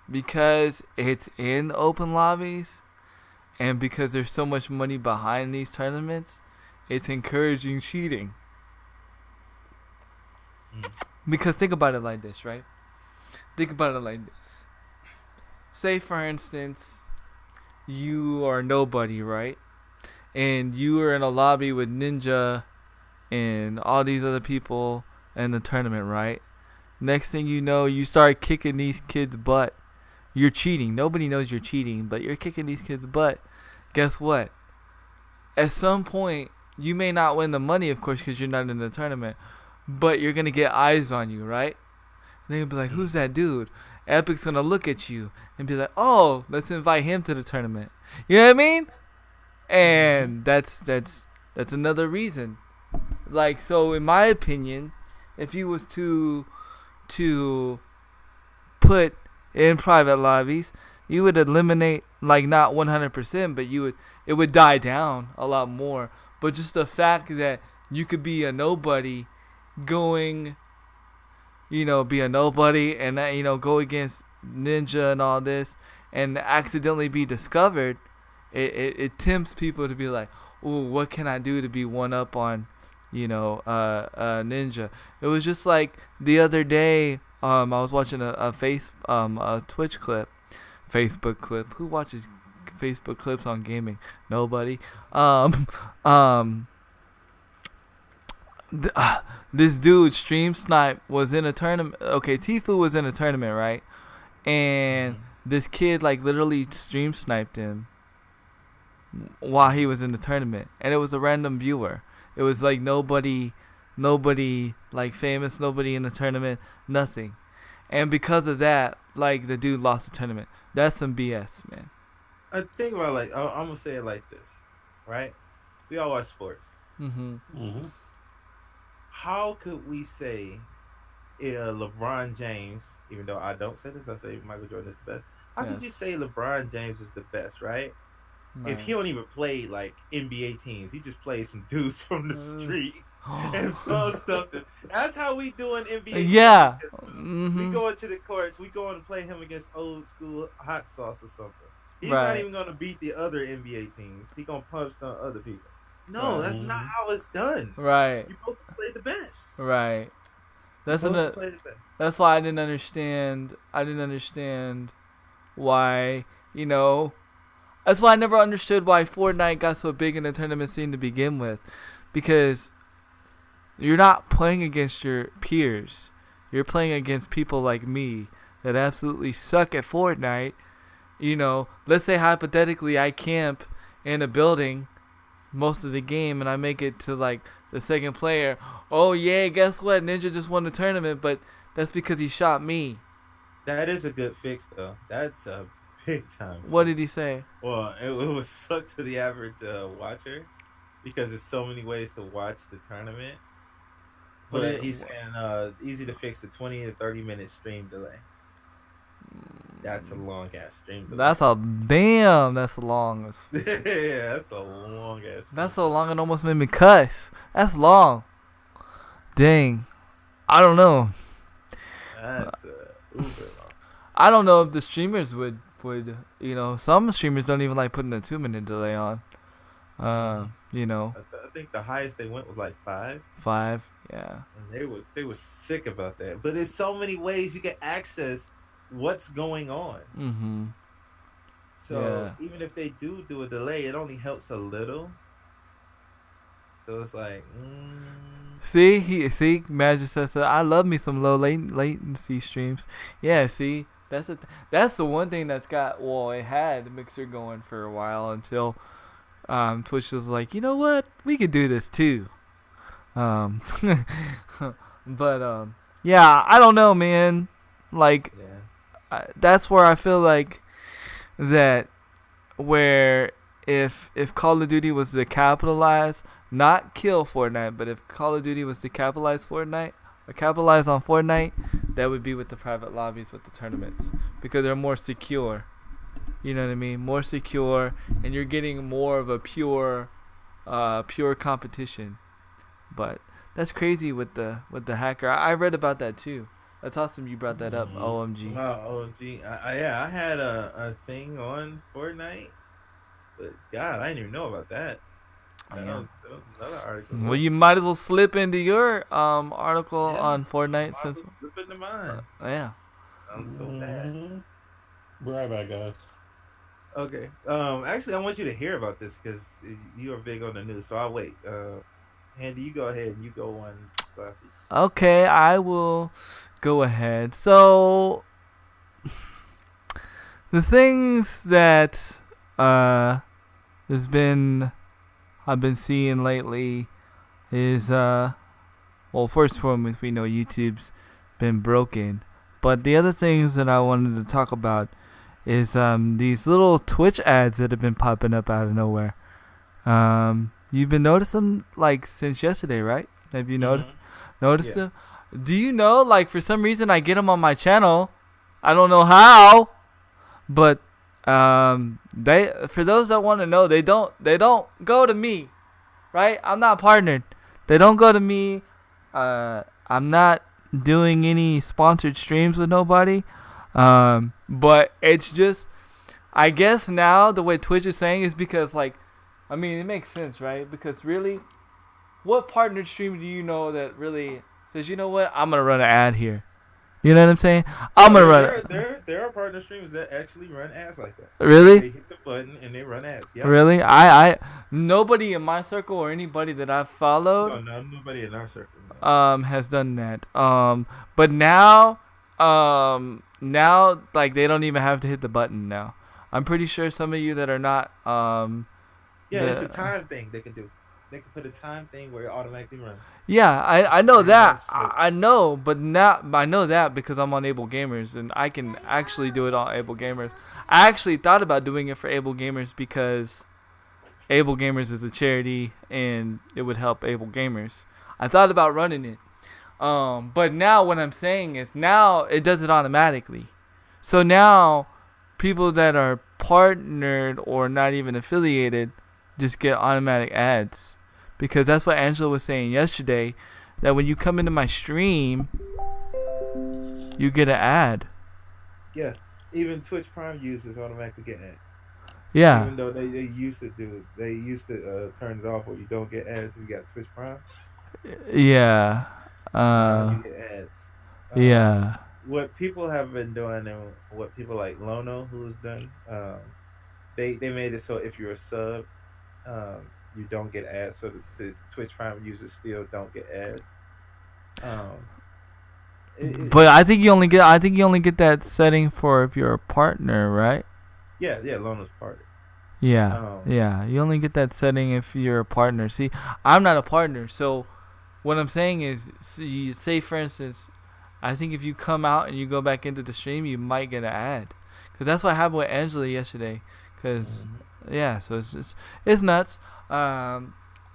because it's in open lobbies and because there's so much money behind these tournaments, it's encouraging cheating. Because think about it like this, right? Think about it like this. Say, for instance, you are nobody, right? And you are in a lobby with Ninja and all these other people in the tournament, right? Next thing you know, you start kicking these kids' butt. You're cheating. Nobody knows you're cheating, but you're kicking these kids' butt. Guess what? At some point, you may not win the money, of course, because you're not in the tournament, but you're going to get eyes on you, right? And they're going to be like, who's that dude? Epic's going to look at you and be like, oh, let's invite him to the tournament. You know what I mean? And that's another reason. Like, so in my opinion, if you was to put in private lobbies, you would eliminate, like, not 100%, but it would die down a lot more. But just the fact that you could be a nobody going, be a nobody and, go against Ninja and all this and accidentally be discovered, it tempts people to be like, ooh, what can I do to be one up on, Ninja? It was just like the other day, I was watching a Twitch clip, Facebook clip. Who watches Facebook clips on gaming? Nobody. This dude, Stream Snipe, was in a tournament. Okay, Tfue was in a tournament, right? And this kid, like, literally stream sniped him while he was in the tournament. And it was a random viewer. It was, like, nobody, like, famous, nobody in the tournament, nothing. And because of that, like, the dude lost the tournament. That's some BS, man. I think about, like, I'm going to say it like this, right? We all watch sports. Mm-hmm. How could we say LeBron James, even though I don't say this, I say Michael Jordan is the best. How could you say LeBron James is the best, right? If he don't even play, like, NBA teams, he just plays some dudes from the street and throw stuff. That's how we doing NBA. Yeah. We go into the courts. We go and play him against old school hot sauce or something. He's Right. not even going to beat the other NBA teams. He going to punch some other people. No, that's not how it's done. Right. You both play the best. Right. That's That's why I didn't understand. Why, That's why I never understood why Fortnite got so big in the tournament scene to begin with, because you're not playing against your peers. You're playing against people like me that absolutely suck at Fortnite. Let's say hypothetically I camp in a building most of the game and I make it to, like, the second player. Oh yeah, guess what? Ninja just won the tournament, but that's because he shot me. That is a good fix, though. That's a big time. What did he say? Well, it would suck to the average watcher because there's so many ways to watch the tournament. But he's saying easy to fix the 20 to 30 minute stream delay. That's a long ass stream delay. That's a long. Yeah, that's a long ass. That's so long it almost made me cuss. That's long. Dang. I don't know. That's uber long. I don't know if the streamers would some streamers don't even like putting a 2-minute delay on. I think the highest they went was like 5. 5, yeah. And they were sick about that. But there's so many ways you can access what's going on. Mm-hmm. So even if they do a delay, it only helps a little. So it's like, See, Magic says that I love me some low latency streams. Yeah, see, that's the one thing that's got. Well, it had Mixer going for a while until Twitch was like, you know what, we could do this too. But yeah, I don't know, man. Like, that's where I feel like that, where if Call of Duty was to capitalize, not kill Fortnite, but if Call of Duty was to capitalize Fortnite capitalize on Fortnite, that would be with the private lobbies with the tournaments because they're more secure. You know what I mean? More secure, and you're getting more of a pure competition. But that's crazy with the hacker. I read about that too. That's awesome you brought that up. OMG. Wow, OMG. Yeah, I had a thing on Fortnite, but God, I didn't even know about that. That was another article. Well, you might as well slip into your article on Fortnite since. Slip into mine. Yeah. I'm so bad. Be right back, guys. Okay. Actually, I want you to hear about this because you are big on the news. So I'll wait. Handy, you go ahead and you go on. Okay, I will go ahead. So the things that I've been seeing lately is well, first and foremost, we know YouTube's been broken, but the other things that I wanted to talk about is these little Twitch ads that have been popping up out of nowhere. You've been noticing like since yesterday, right? Have you noticed them? Do you know, like, for some reason I get them on my channel. I don't know how, but they, for those that want to know, they don't go to me, right? I'm not partnered. They don't go to me. I'm not doing any sponsored streams with nobody. But it's just, I guess now the way Twitch is saying is because, like, I mean, it makes sense, right? Because really, what partnered stream do you know that really says, you know what, I'm going to run an ad here? You know what I'm saying? I'm going to run There are partner streamers that actually run ads like that. Really? They hit the button and they run ads. Yeah. Really? I nobody in my circle or anybody that I've followed nobody in our circle has done that. But now like they don't even have to hit the button now. I'm pretty sure some of you that are not it's a time thing they can do. They can put a time thing where it automatically runs. Yeah, I know that. I know, but now I know that because I'm on Able Gamers and I can actually do it on Able Gamers. I actually thought about doing it for Able Gamers because Able Gamers is a charity and it would help Able Gamers. I thought about running it. But now what I'm saying is now it does it automatically. So now people that are partnered or not even affiliated just get automatic ads. Because that's what Angela was saying yesterday, that when you come into my stream, you get an ad. Yeah, even Twitch Prime users automatically get ads. Yeah. Even though they used to do it. They used to turn it off where you don't get ads if you got Twitch Prime. Yeah. You get ads. Yeah. What people have been doing and what people like Lono, who's done, they made it so if you're a sub, you don't get ads, so the Twitch Prime users still don't get ads. But I think you only get that setting for if you're a partner, right? Yeah, Lono's partner. Yeah, yeah. You only get that setting if you're a partner. See, I'm not a partner, so what I'm saying is, you say for instance, I think if you come out and you go back into the stream, you might get an ad, because that's what happened with Angela yesterday. Because yeah, so it's nuts.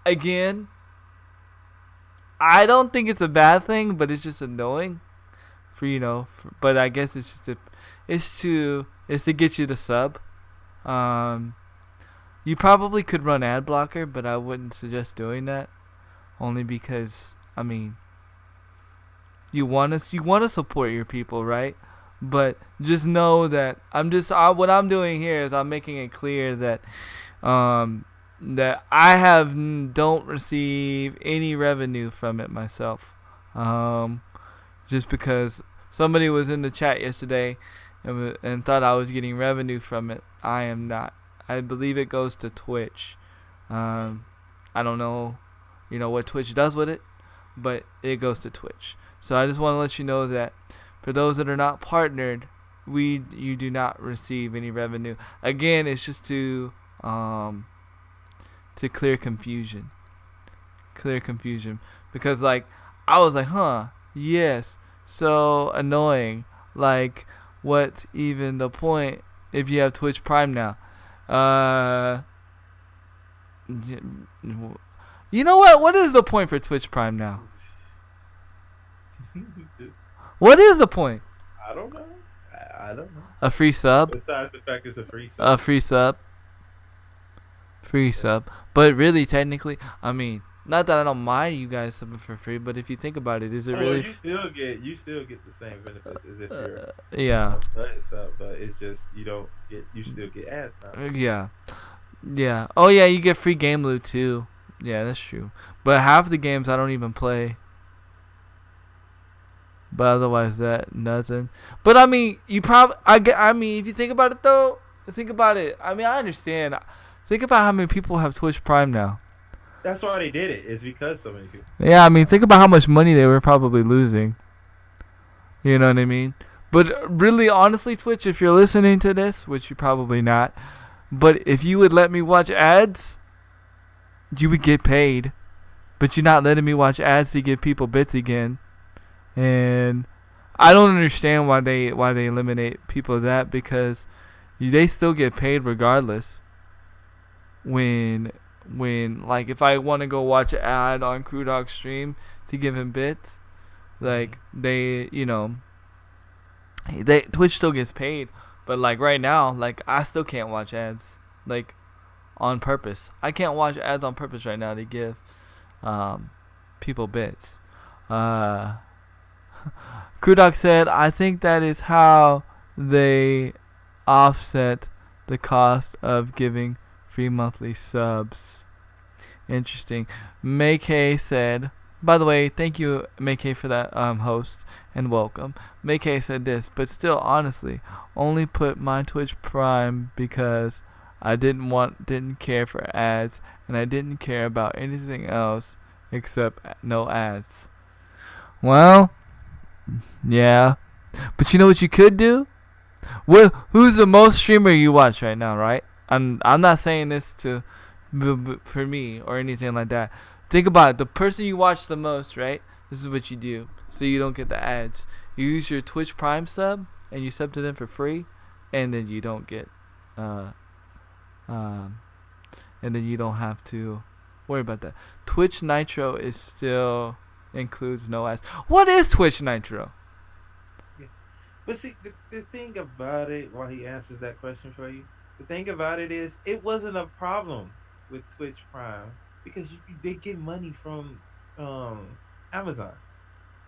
Again, I don't think it's a bad thing, but it's just annoying but I guess it's just to get you to sub. You probably could run ad blocker, but I wouldn't suggest doing that, only because I mean, you want to support your people, right? But just know that what I'm doing here is I'm making it clear that that I don't receive any revenue from it myself. Just because somebody was in the chat yesterday and thought I was getting revenue from it. I am not. I believe it goes to Twitch. I don't know, what Twitch does with it, but it goes to Twitch. So I just want to let you know that for those that are not partnered, you do not receive any revenue. Again, it's just to clear confusion. Because like I was like, yes, so annoying. Like, what's even the point if you have Twitch Prime now? You know what? What is the point for Twitch Prime now? Just, What is the point? I don't know. I don't know. A free sub? Besides the fact it's a free A sub. free sub? Free sub. But really, technically, I mean, not that I don't mind you guys subbing for free, but if you think about it, is it Well, really? you still get the same benefits as if you're Yeah. a button sub, but it's just you still get ads now. Yeah. Yeah. Oh, yeah, you get free game loot, too. Yeah, that's true. But half the games I don't even play. But otherwise, that nothing. But I mean, I mean, if you think about it though, think about it. I mean, I understand. Think about how many people have Twitch Prime now. That's why they did it. It's because so many people. Yeah, I mean, think about how much money they were probably losing. You know what I mean? But really, honestly, Twitch, if you're listening to this, which you're probably not, but if you would let me watch ads, you would get paid. But you're not letting me watch ads to give people bits again. And I don't understand why they eliminate people of that, because they still get paid regardless. When like if I want to go watch an ad on Crew Dog's stream to give him bits, like they Twitch still gets paid, but like right now, like I still can't watch ads like on purpose. I can't watch ads on purpose right now to give people bits. Kudok said, I think that is how they offset the cost of giving free monthly subs. Interesting. Maykay said, by the way, thank you, Maykay, for that host, and welcome. Maykay said this, but still, honestly, only put my Twitch Prime because I didn't care for ads, and I didn't care about anything else except no ads. Well, yeah, but you know what you could do? Well, who's the most streamer you watch right now, right? I'm not saying this for me or anything like that. Think about it. The person you watch the most, right? This is what you do, so you don't get the ads. You use your Twitch Prime sub, and you sub to them for free, and then you don't get, and then you don't have to worry about that. Twitch Nitro is still includes no ads. What is Twitch Nitro? Yeah. But see, the thing about it, while he answers that question for you, the thing about it is, it wasn't a problem with Twitch Prime because they get money from Amazon.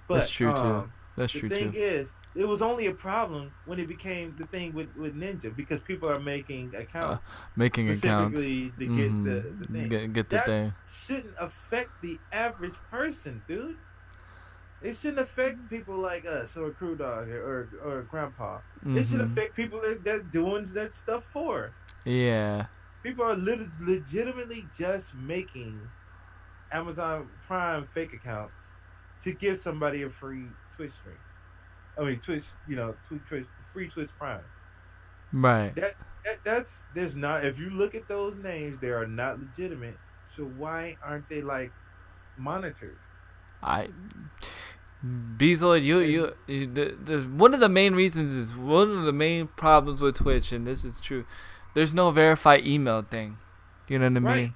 But That's true too. That's true the too. thing is, it was only a problem when it became the thing with Ninja, because people are making accounts specifically to get the thing. Get the thing. Shouldn't affect the average person, dude. It shouldn't affect people like us or Crew Dog or Grandpa. It should affect people that doing that stuff for. Yeah. People are legitimately just making Amazon Prime fake accounts to give somebody a free Twitch stream. I mean, Twitch, Twitch, free Twitch Prime. Right. That's there's not. If you look at those names, they are not legitimate. So why aren't they like monitored? Bezoid, one of the main reasons is one of the main problems with Twitch, and this is true. There's no verified email thing. You know what I mean? Right.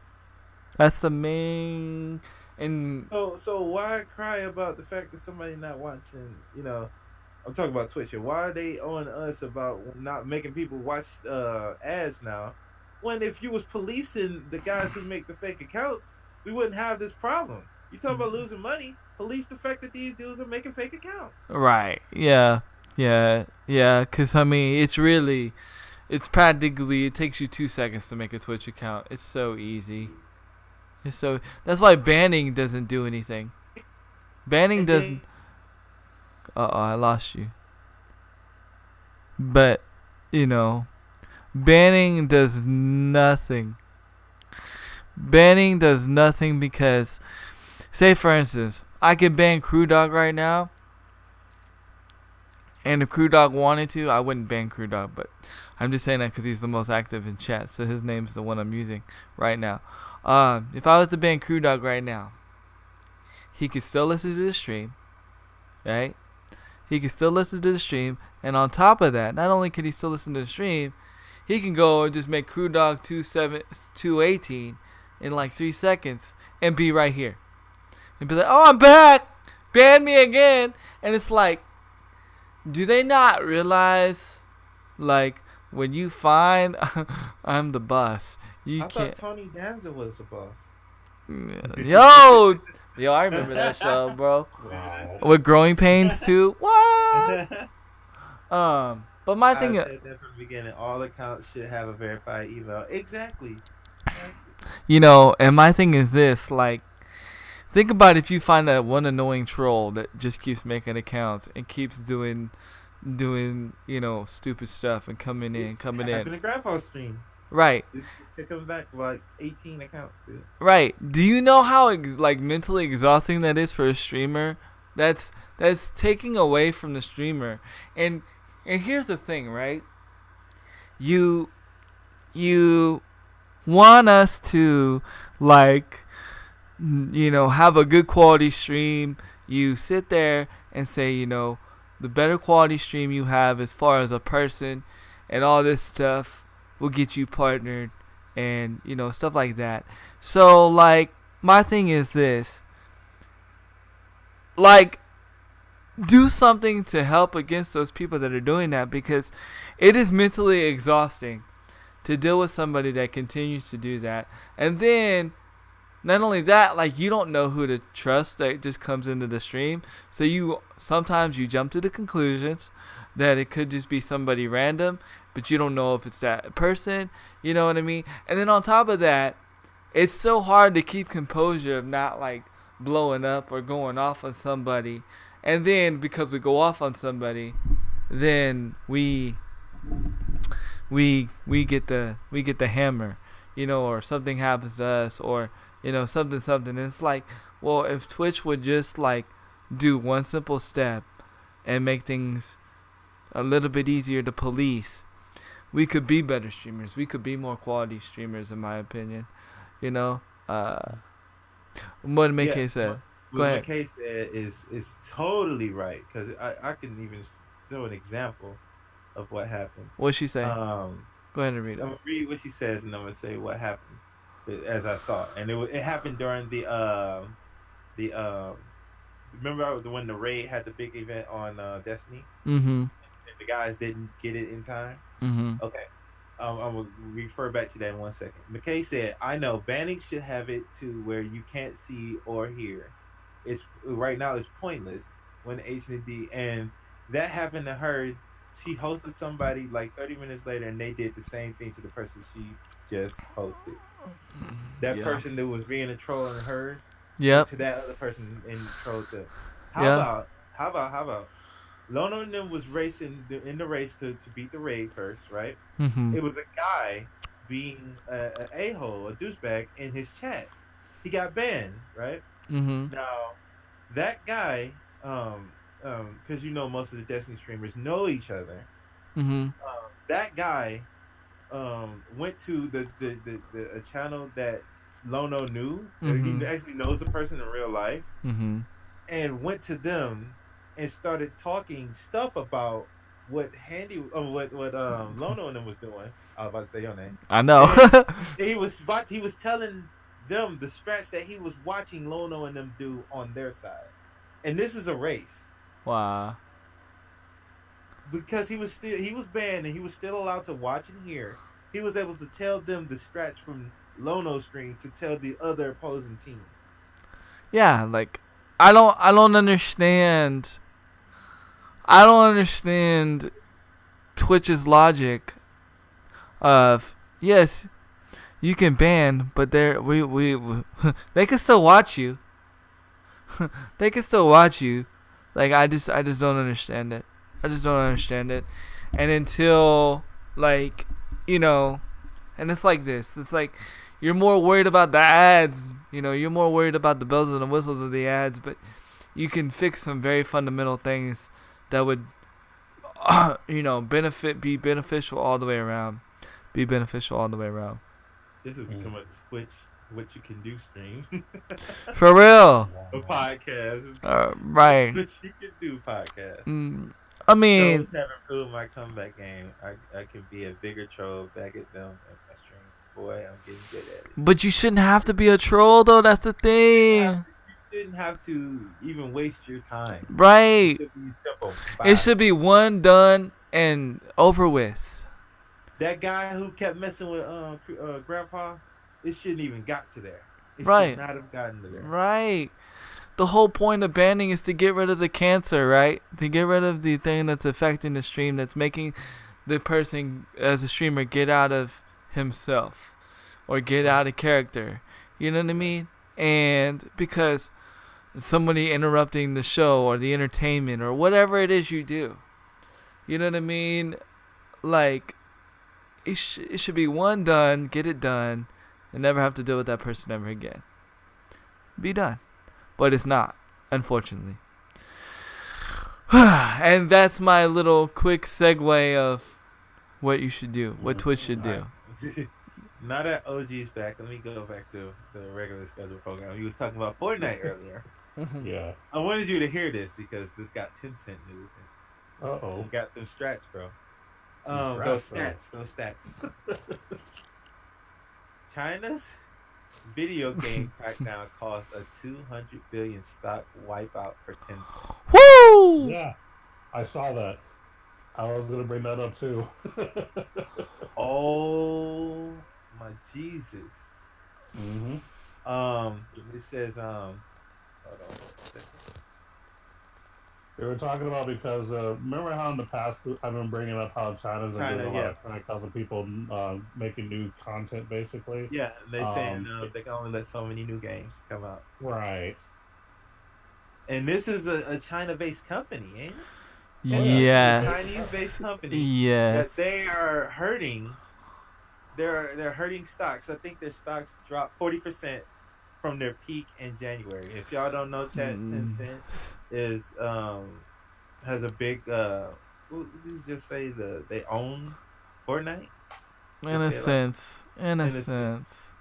That's the main. And so why cry about the fact that somebody not watching? I'm talking about Twitch here. Why are they on us about not making people watch ads now? When if you was policing the guys who make the fake accounts, we wouldn't have this problem. You talk about losing money, police the fact that these dudes are making fake accounts. Right. Yeah. Because I mean, it's practically, it takes you 2 seconds to make a Twitch account. It's so easy. That's why banning doesn't do anything. Banning doesn't. I lost you. But, banning does nothing. Banning does nothing because, say for instance, I could ban Crew Dog right now, and if Crew Dog wanted to, I wouldn't ban Crew Dog, but I'm just saying that because he's the most active in chat, so his name's the one I'm using right now. If I was to ban Crew Dog right now, he could still listen to the stream, right? He can still listen to the stream, and on top of that, not only can he still listen to the stream, he can go and just make Crew Dog 218 in like 3 seconds and be right here. And be like, oh, I'm back! ban me again. And it's like, do they not realize, like, when you find I'm the boss, you I can't. thought Tony Danza was the boss. Yo, I remember that show, bro. Wow. With Growing Pains too. What? But my I thing, said that from the beginning. All accounts should have a verified email. Exactly. and my thing is this, like, think about if you find that one annoying troll that just keeps making accounts and keeps doing, stupid stuff and coming in. Happened to Grandpa's stream. Right. It comes back with like 18 accounts, dude. Right. Do you know how like mentally exhausting that is for a streamer? That's taking away from the streamer. And here's the thing, right? You want us to, like, have a good quality stream. You sit there and say, the better quality stream you have as far as a person and all this stuff will get you partnered and, stuff like that. So, like, my thing is this. Like, do something to help against those people that are doing that, because it is mentally exhausting to deal with somebody that continues to do that. And then, not only that, like, you don't know who to trust that just comes into the stream. So sometimes you jump to the conclusions that it could just be somebody random, but you don't know if it's that person. You know what I mean? And then on top of that, it's so hard to keep composure of not, like, blowing up or going off on somebody. And then because we go off on somebody, then we get the hammer, or something happens to us, or something. And it's like, well, if Twitch would just, like, do one simple step and make things a little bit easier to police, we could be better streamers. We could be more quality streamers, in my opinion. What McKay said. Go ahead. What McKay said is totally right, because I can even throw an example of what happened. What'd she say? Go ahead and read it. I'm gonna read what she says, and I'm gonna say what happened as I saw it. And it happened during the remember when the raid had the big event on Destiny? Mm-hmm. The guys didn't get it in time. Mm-hmm. Okay. I'm gonna refer back to that in 1 second. McKay said, "I know banning should have it to where you can't see or hear. It's right now it's pointless when H&D, and that happened to her. She hosted somebody like 30 minutes later, and they did the same thing to the person she just hosted. That person that was being a troll on hers, to that other person and trolled them. How about Lono and them was racing in the race to beat the raid first, right? Mm-hmm. It was a guy being an a-hole, a douchebag in his chat. He got banned, right? Mm-hmm. Now, that guy, because most of the Destiny streamers know each other. Mm-hmm. That guy went to a channel that Lono knew. Mm-hmm. He actually knows the person in real life, mm-hmm. and went to them and started talking stuff about what Lono and them was doing. I was about to say your name. I know. he was telling them the strats that he was watching Lono and them do on their side, and this is a race. Wow. Because he was banned and he was still allowed to watch and hear. He was able to tell them the strats from Lono's screen to tell the other opposing team. Yeah, like I don't understand. I don't understand Twitch's logic of, yes, you can ban, but they can still watch you. They can still watch you. Like, I just don't understand it. I just don't understand it. And until, like, and it's like this. It's like you're more worried about the ads. You're more worried about the bells and the whistles of the ads, but you can fix some very fundamental things that would, be beneficial all the way around. Be beneficial all the way around. This has become a Twitch what you can do stream. For real. A podcast. Right. What you can do podcast. I mean, Those haven't proved my comeback game. I can be a bigger troll back at them in my stream. Boy, I'm getting good at it. But you shouldn't have to be a troll, though. That's the thing. You shouldn't have to even waste your time. Right. It should be simple. It Bye. should be one done and over with. That guy who kept messing with Grandpa, it shouldn't even got to there. It Right. should not have gotten to there. Right. The whole point of banning is to get rid of the cancer, right? To get rid of the thing that's affecting the stream, that's making the person as a streamer get out of himself or get out of character. You know what I mean? And because somebody interrupting the show or the entertainment or whatever it is you do. You know what I mean? Like, it should be one done, get it done, and never have to deal with that person ever again. Be done. But it's not, unfortunately. And that's my little quick segue of what you should do, what Twitch should do. Now that OG's back, let me go back to the regular scheduled program. You was talking about Fortnite earlier. Yeah. I wanted you to hear this because this got 10 cent news. Uh-oh. You got them strats, bro. Some Those strats, stats. China's video game crackdown caused a 200 billion stock wipeout for Tencent. Woo! Yeah, I saw that. I was gonna bring that up too. Oh my Jesus. Mm-hmm. It says hold on. They were talking about because remember how in the past I've been bringing up how China's been doing a lot of crackdowns of people making new content basically. Yeah, they saying they can only let so many new games come out. Right. And this is a China-based company, ain't it? Yes. A Chinese-based company. Yes. That they are hurting. They're hurting stocks. I think their stocks dropped 40% from their peak in January. If y'all don't know, Tencent is has a big let's just say they own Fortnite. In a sense. In a sense.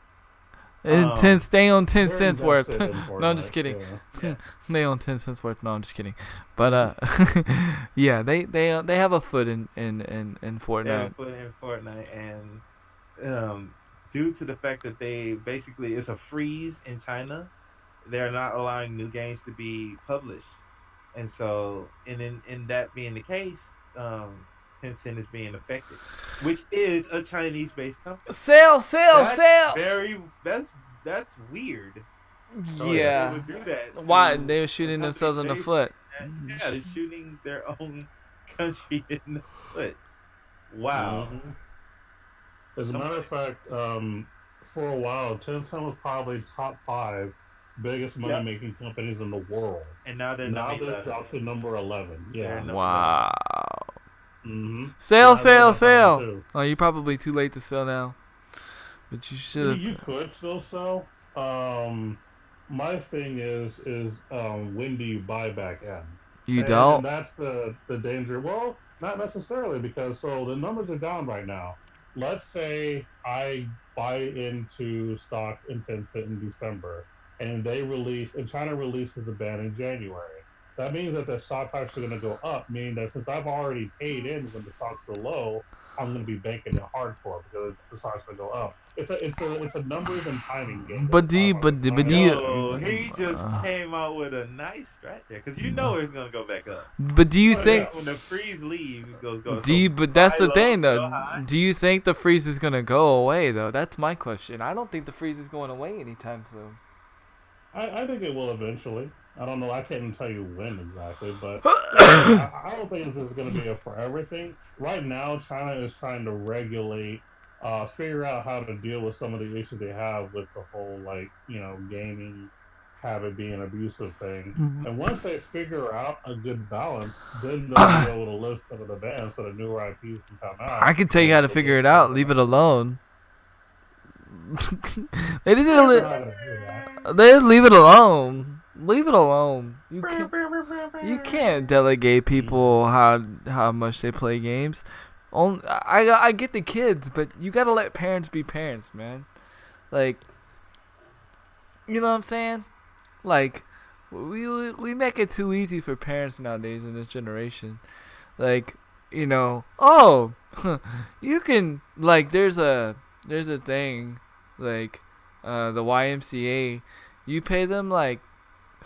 They own 10 cents worth. No, I'm just kidding. Yeah. They own 10 cents worth. No, I'm just kidding. But yeah, they have a foot in Fortnite. They have a foot in Fortnite, and due to the fact that they basically it's a freeze in China, they're not allowing new games to be published, and so in that being the case, Tencent is being affected, which is a Chinese-based company. Sell. That's weird. Yeah. They would do that. Why? They were shooting themselves in the foot. Yeah, they're shooting their own country in the foot. Wow. Mm-hmm. As a matter of fact, for a while, Tencent was probably top 5 biggest money-making companies in the world. And now they're dropped to number 11. Yeah. Wow. Mm-hmm. Sell. Oh, you're probably too late to sell now. But you should have. You could still sell. My thing is when do you buy back in? You don't? And that's the danger. Well, not necessarily, because so the numbers are down right now. Let's say I buy into stock in Tencent in December, and China releases the ban in January. That means that the stock price are going to go up, meaning that since I've already paid in when the stocks were low, I'm going to be banking it hardcore because the stock's going to go up. It's a numbers and timing game. But do you? He just came out with a nice strat there because you know it's gonna go back up. But do you think when the freeze leaves, it goes? But that's the thing though. Do you think the freeze is gonna go away though? That's my question. I don't think the freeze is going away anytime soon. I think it will eventually. I don't know. I can't even tell you when exactly, but I don't think this is going to be a forever thing. Right now, China is trying to regulate, figure out how to deal with some of the issues they have with the whole, gaming habit being an abusive thing. Mm-hmm. And once they figure out a good balance, then they'll be able to lift some of the bans so the newer IPs can come out. I can tell you how to figure it out. Leave it alone. They just leave it alone. Leave it alone. You can't delegate people how much they play games. I get the kids, but you gotta let parents be parents, man. Like, you know what I'm saying? Like, we make it too easy for parents nowadays in this generation. Like, you can there's a thing like the YMCA. You pay them like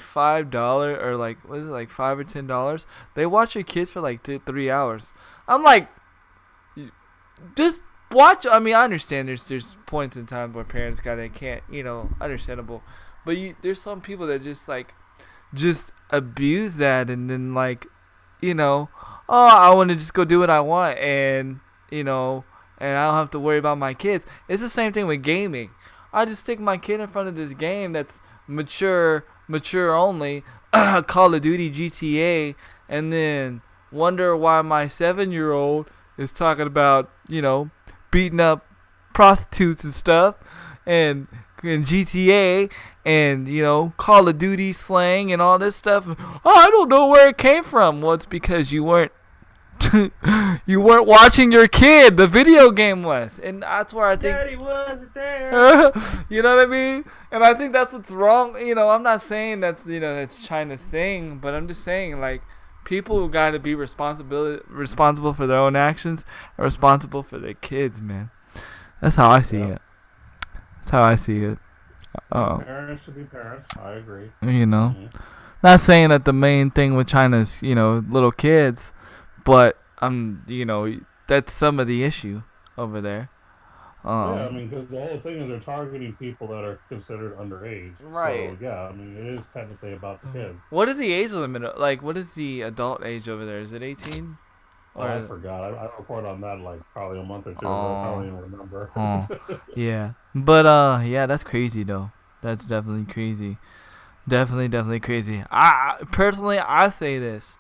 $5 or like what is it like $5 or $10. They watch your kids for like 3 hours. I'm like, just watch. I mean, I understand there's points in time where parents can't, understandable, but there's some people that just abuse that, and then oh, I want to just go do what I want, and and I don't have to worry about my kids. It's the same thing with gaming. I just stick my kid in front of this game that's mature only, Call of Duty, GTA, and then wonder why my 7-year-old is talking about, beating up prostitutes and stuff, and GTA, and Call of Duty slang and all this stuff. Oh, I don't know where it came from. Well, it's because you weren't watching your kid. The video game was, and that's where I think Daddy wasn't there. you know what I mean? And I think that's what's wrong. I'm not saying that's that's China's thing, but I'm just saying people who got to be responsible for their own actions are responsible for their kids, man. That's how I see it. That's how I see it. Parents should be parents. I agree. Not saying that the main thing with China is little kids, but that's some of the issue over there. Yeah, I mean, because the whole thing is they're targeting people that are considered underage. Right. So, yeah, I mean, it is technically about the kids. What is the age limit? What is the adult age over there? Is it 18? Oh, I forgot. I reported on that probably a month or two ago. I don't even remember. Yeah. But, yeah, that's crazy, though. That's definitely crazy. Definitely crazy. Personally, I say this.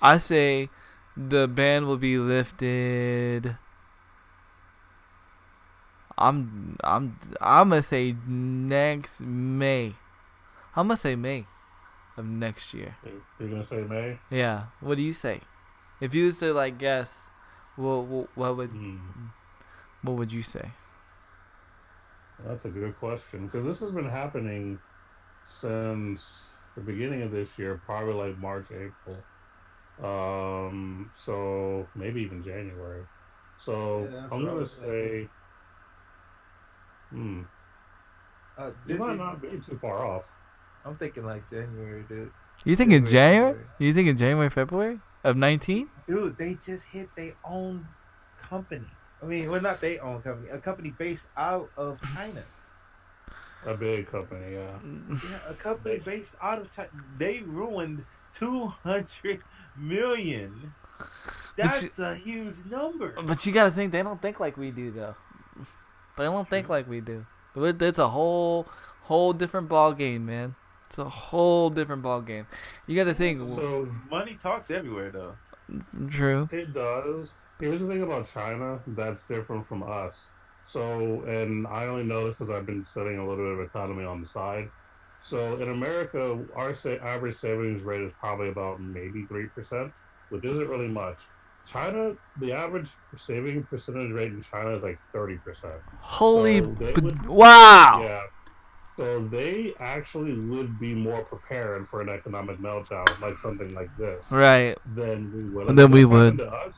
I say the ban will be lifted. I'm gonna say next May. I'm gonna say May of next year. You're gonna say May? Yeah. What do you say? If you was to guess, what would you say? That's a good question, because this has been happening since the beginning of this year, probably March, April. So maybe even January. So Yeah, I'm gonna say, you might not be too far off. I'm thinking January, dude. You think in January? You think in January, February of 19? Dude, they just hit their own company. I mean, well, not their own company. A company based out of China. A big company, yeah. Yeah, a company based out of China. They ruined 200 million. That's a huge number. But you gotta think, they don't think like we do, though. They don't think like we do. It's a whole different ball game, man. It's a whole different ball game. You gotta think. So money talks everywhere, though. True. It does. Here's the thing about China that's different from us. So, and I only know this because I've been studying a little bit of economy on the side. So in America, our average savings rate is probably about maybe 3%, which isn't really much. China, the average saving percentage rate in China is 30%. Holy So wow! Yeah. So they actually would be more prepared for an economic meltdown, like something like this, Right. than we would. Then we If it happened would. to us,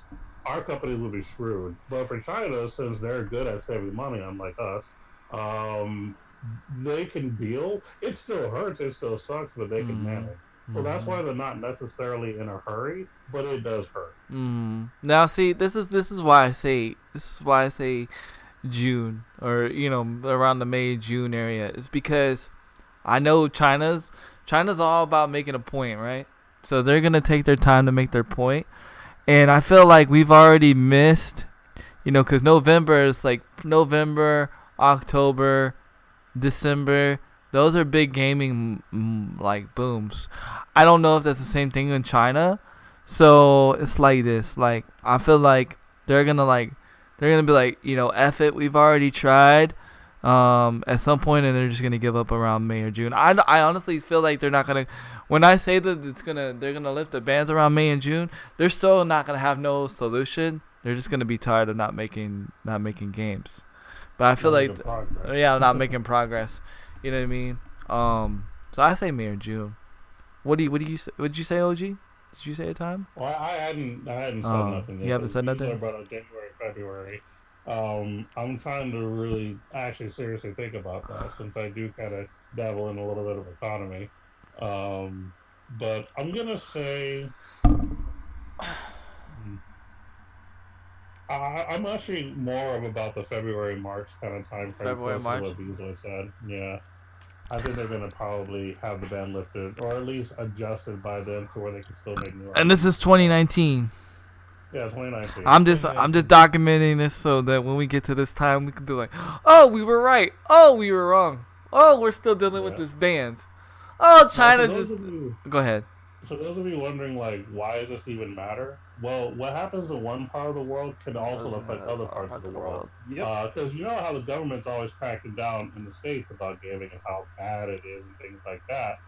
our companies would be screwed. But for China, since they're good at saving money, unlike us, they can deal. It still hurts, it still sucks, but they can manage. So that's why they're not necessarily in a hurry, but it does hurt. Now, see, this is why I say June, or around the May June area. It's because I know China's all about making a point, right? So they're gonna take their time to make their point, and I feel like we've already missed, because November is November, October, December. Those are big gaming booms. I don't know if that's the same thing in China. So it's like this. I feel like they're gonna be F it. We've already tried. At some point, and they're just gonna give up around May or June. I honestly feel like they're not gonna. When I say that they're gonna lift the bans around May and June, they're still not gonna have no solution. They're just gonna be tired of not making games. But I feel not making progress. You know what I mean? So I say May or June. What do you say? Would you say, OG? Did you say a time? Well, I hadn't said nothing yet. You haven't said nothing? About January, February. I'm trying to really actually seriously think about that, since I do kind of dabble in a little bit of economy. But I'm gonna say I'm actually more of about the February March kind of time frame, February, closer to March. what Beasley said. Yeah, I think they're gonna probably have the ban lifted, or at least adjusted by then to where they can still make new And this IPs is and stuff. 2019. Yeah, 2019. I'm just documenting this so that when we get to this time, we can be like, oh, we were right. Oh, we were wrong. Oh, we're still dealing with Yeah. this bans. Oh, Now, China just. Go ahead. for those of you wondering, like, why does this even matter? Well, what happens in one part of the world can also affect other parts of the world. Yep. Because you know how the government's always cracking down in the states about gaming and how bad it is and things like that.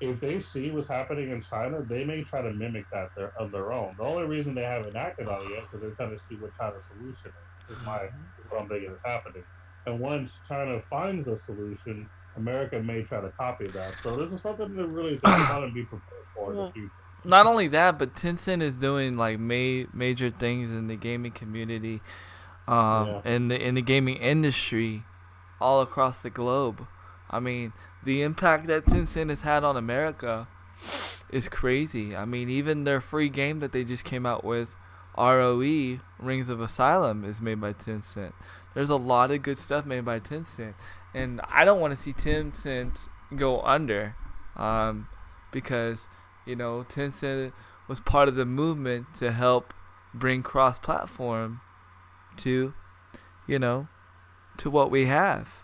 If they see what's happening in China, they may try to mimic that of their own. The only reason they haven't acted on it yet because they're trying to see what China's solution is what I'm thinking is happening. And once China finds a solution, America may try to copy that. So this is something to really think about and be prepared for in the future. Not only that, but Tencent is doing like major things in the gaming community, Yeah. in the gaming industry, all across the globe. I mean, the impact that Tencent has had on America is crazy. I mean, even their free game that they just came out with, ROE Rings of Asylum, is made by Tencent. There's a lot of good stuff made by Tencent, and I don't want to see Tencent go under, because Tencent was part of the movement to help bring cross-platform to, to what we have.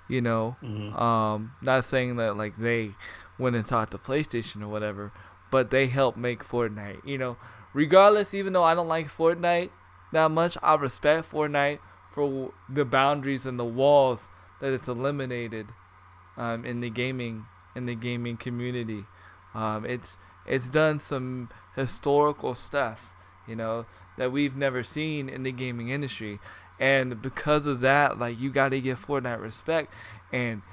Not saying that like they went and taught the PlayStation or whatever, but they helped make Fortnite. Regardless, even though I don't like Fortnite that much, I respect Fortnite for the boundaries and the walls that it's eliminated in the gaming community. It's done some historical stuff, that we've never seen in the gaming industry. And because of that, like, you got to give Fortnite respect, and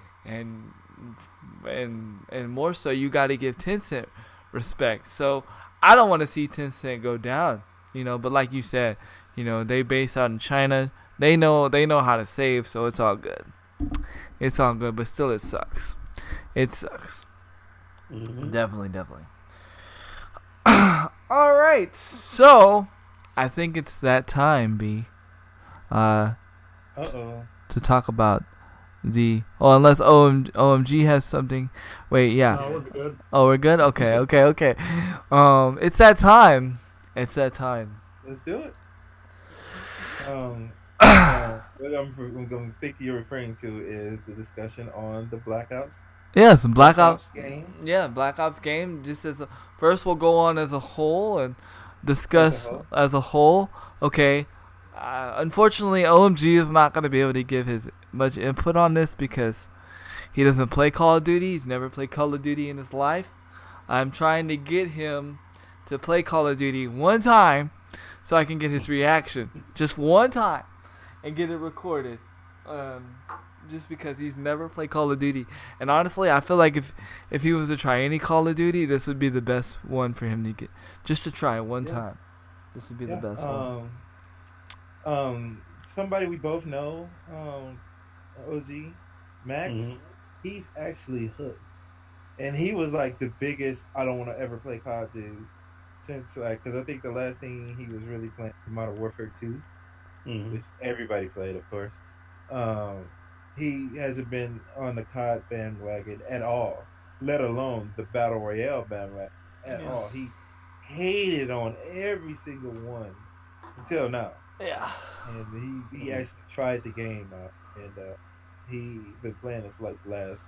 more so, you got to give Tencent respect. So I don't want to see Tencent go down, But like you said, they base out in China. They know how to save, so it's all good. It's all good, but still, it sucks. It sucks. Mm-hmm. Definitely. All right, so I think it's that time, B. To talk about unless OMG has something. Wait, yeah. No, we're good. Oh, we're good. Okay. It's that time. Let's do it. What I'm going to think you're referring to is the discussion on the Black Ops. Yes, Black Ops game. Yeah, Black Ops game. Just first, we'll go on as a whole and discuss as a whole. Okay. Unfortunately, OMG is not going to be able to give his much input on this because he doesn't play Call of Duty. He's never played Call of Duty in his life. I'm trying to get him to play Call of Duty one time so I can get his reaction. Just one time. And get it recorded. Just because he's never played Call of Duty. And honestly, I feel like if he was to try any Call of Duty, this would be the best one for him to get. Just to try it one time. This would be the best one. Somebody we both know, OG, Max, he's actually hooked. And he was like the biggest, I don't want to ever play COD dude. Since, because I think the last thing he was really playing was Modern Warfare 2, which everybody played, of course. He hasn't been on the COD bandwagon at all, let alone the Battle Royale bandwagon at all. He hated on every single one until now. Yeah. And he actually tried the game out, and he been playing it for like the last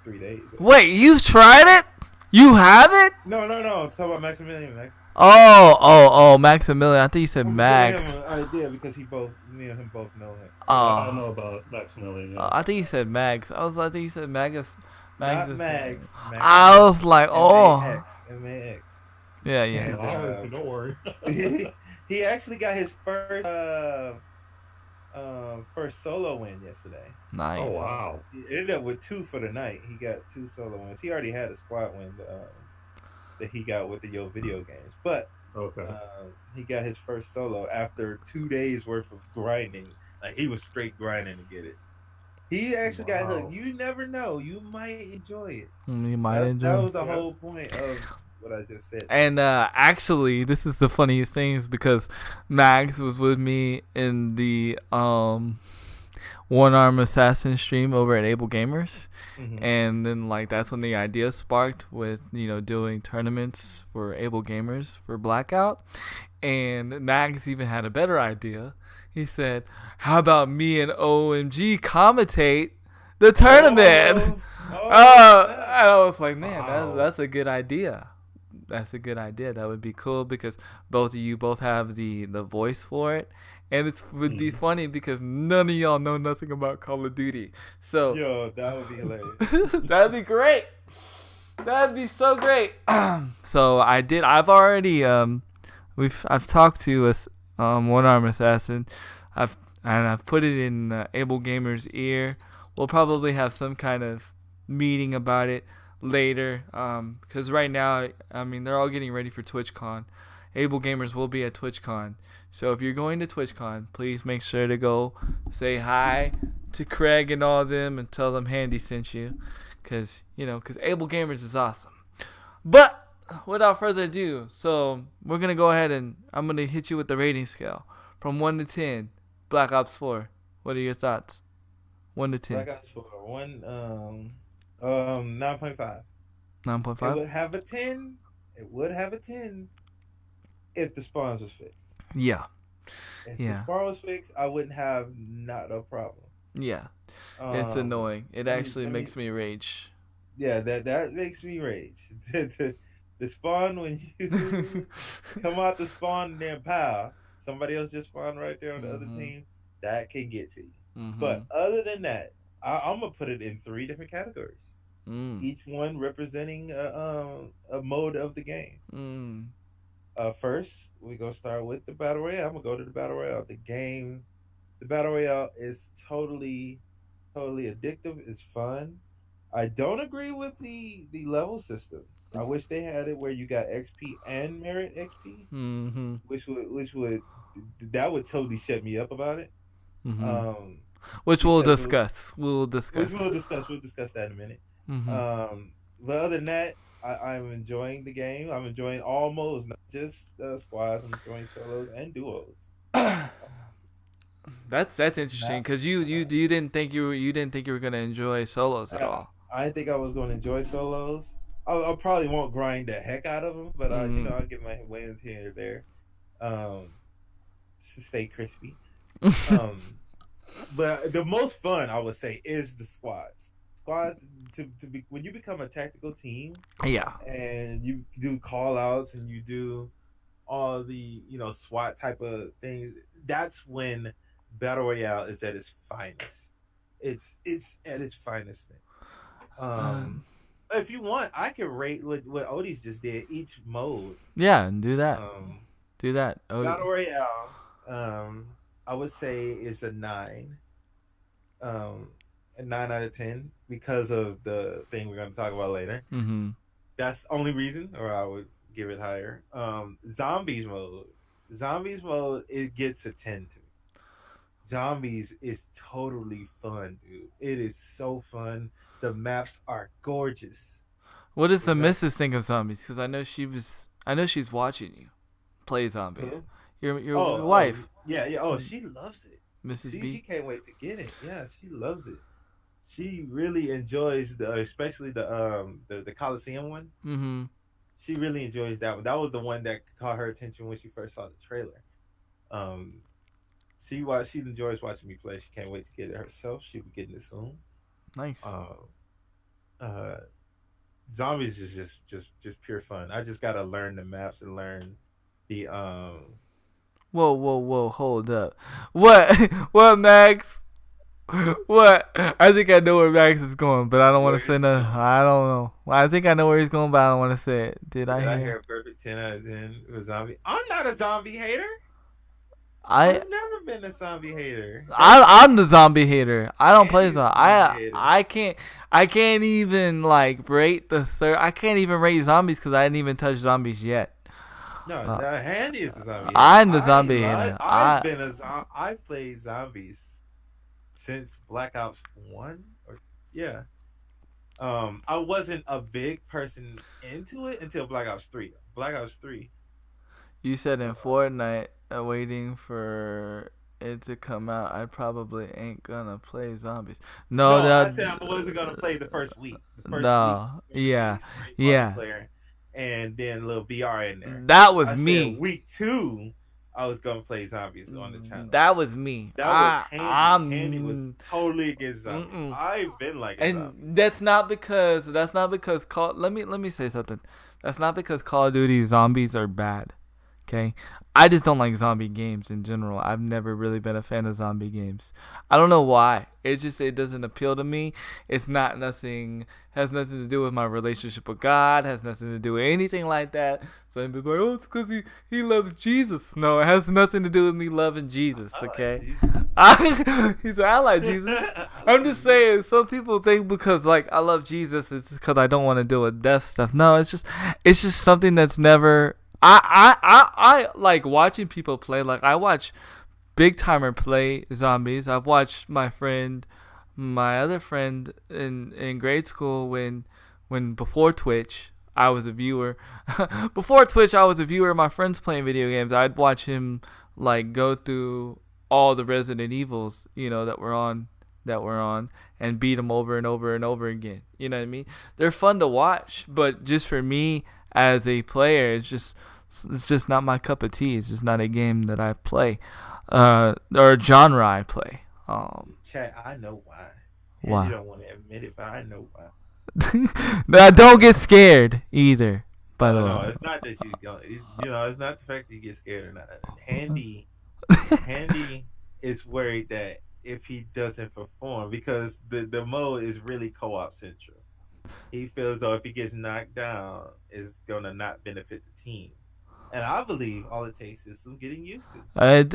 three days. Wait, you tried it? You have it? No. Talk about Maximilian. Oh, Maximilian. I think you said Max. Give him an idea because me and him both know him. I know about Maximilian. Yeah. I think you said Max. I think you said Magus. Not Max. I was like, oh. M-A-X. Yeah. And, don't worry. He actually got his first solo win yesterday. Nice. Oh wow! He ended up with 2 for the night. He got 2 solo wins. He already had a squad win that he got with the video games, but he got his first solo after 2 days worth of grinding. Like, he was straight grinding to get it. He actually got hooked. Wow. You never know. You might enjoy it. You might That enjoy. was the Yeah. whole point of what I just said. And actually, this is the funniest thing is because Max was with me in the One Arm Assassin stream over at Able Gamers, Mm-hmm. and then like that's when the idea sparked with doing tournaments for Able Gamers for Blackout, and Max even had a better idea. He said, "How about me and OMG commentate the tournament?" Oh, And snap. I was like, man, Wow. that's a good idea. That's a good idea. That would be cool because both of you both have the voice for it, and it would be Mhm. funny because none of y'all know nothing about Call of Duty. So Yo, that would be hilarious. that'd be great. That'd be so great. So I did. I've already I've talked to us One Arm Assassin. I've put it in Able Gamer's ear. We'll probably have some kind of meeting about it later. Because right now, I mean, they're all getting ready for TwitchCon. Able Gamers will be at TwitchCon. So if you're going to TwitchCon, please make sure to go say hi to Craig and all them and tell them Handy sent you. Because Able Gamers is awesome. But without further ado, so we're going to go ahead and I'm going to hit you with the rating scale. From 1 to 10, Black Ops 4. What are your thoughts? 1 to 10. Black Ops 4, 9.5. It 9.5? would have a 10. It would have a 10 if the spawns was fixed. Yeah. If Yeah. the spawn was fixed, I wouldn't have not a problem. Yeah. It's annoying. It actually makes me rage. Yeah, that makes me rage. The spawn when you come out the spawn and then pow, somebody else just spawned right there on the other team. That can get to you. But other than that, I'm gonna put it in 3 different categories. Each one representing a mode of the game. First, we're gonna start with the battle royale. I'm gonna go to the battle royale. The battle royale is totally addictive. It's fun. I don't agree with the level system. I wish they had it where you got XP and merit XP, which would that would totally shut me up about it. Which we'll because discuss. We'll discuss. We'll discuss that in a minute. But other than that, I'm enjoying the game. I'm enjoying all modes, not just squads. I'm enjoying solos and duos. That's interesting because you didn't think you were gonna enjoy solos at all. I think I was going to enjoy solos. I probably won't grind the heck out of them, but I'll get my wins here and there, to stay crispy. But the most fun I would say is the squads. Squads to be when you become a tactical team. Yeah. And you do call outs and you do all the SWAT type of things. That's when battle royale is at its finest. It's at its finest. If you want, I can rate what Odie's just did each mode. Yeah, do that. Do that. Battle royale. I would say is a 9. A 9 out of 10 because of the thing we're going to talk about later. That's the only reason, or I would give it higher. Zombies mode, it gets a 10 to me. Zombies is totally fun, dude. It is so fun. The maps are gorgeous. What does the missus think of zombies? Because I know she's watching you play zombies. Your wife. Yeah. Oh, she loves it. Mrs. B. She can't wait to get it. Yeah, she loves it. She really enjoys especially the Coliseum one. She really enjoys that one. That was the one that caught her attention when she first saw the trailer. She enjoys watching me play. She can't wait to get it herself. She'll be getting it soon. Nice. Zombies is just pure fun. I just gotta learn the maps and learn the Whoa, hold up. What, Max? What? I think I know where Max is going, but I don't want to say nothing. I don't know. I think I know where he's going, but I don't want to say it. Did I hear a perfect 10 out of 10 with zombie? I'm not a zombie hater. I've never been a zombie hater. I'm the zombie hater. I don't play zombie. I can't even rate the third. I can't even rate zombies because I didn't even touch zombies yet. No, Handy is the zombie. I'm the zombie hater. I've played zombies since Black Ops 1 or yeah. I wasn't a big person into it until Black Ops 3. Black Ops 3. You said in Fortnite, waiting for it to come out, I probably ain't gonna play zombies. No, No, I that said I wasn't gonna play the first week. The first week no, was gonna yeah, be straight yeah. multiplayer, and then a little BR in there. That was I said me. week 2, I was gonna play zombies on the channel. That was me. That was Handy. Handy was I'm totally against zombies. mm-mm. I've been like a zombie. And that's not because Call. Let me say something. That's not because Call of Duty zombies are bad. Okay, I just don't like zombie games in general. I've never really been a fan of zombie games. I don't know why. It doesn't appeal to me. It's not nothing. Has nothing to do with my relationship with God. Has nothing to do with anything like that. So I'm like, oh, it's because he loves Jesus. No, it has nothing to do with me loving Jesus. Okay. He said I like Jesus. I'm just saying. Some people think because like I love Jesus, it's because I don't want to deal with death stuff. No, it's just something that's never. I like watching people play. Like I watch Big Timer play zombies. I've watched my other friend in grade school when before Twitch I was a viewer. Before Twitch I was a viewer of my friends playing video games. I'd watch him like go through all the Resident Evils, that were on and beat them over and over and over again. You know what I mean? They're fun to watch, but just for me as a player, it's just not my cup of tea. It's just not a game that I play, or a genre I play. Chat, I know why. Why? And you don't want to admit it, but I know why. Now, don't get scared either. By the way, No, it's not that you don't. It's not the fact that you get scared or not. Handy is worried that if he doesn't perform, because the mode is really co-op central. He feels though if he gets knocked down, it's gonna not benefit the team. And I believe all it takes is some getting used to.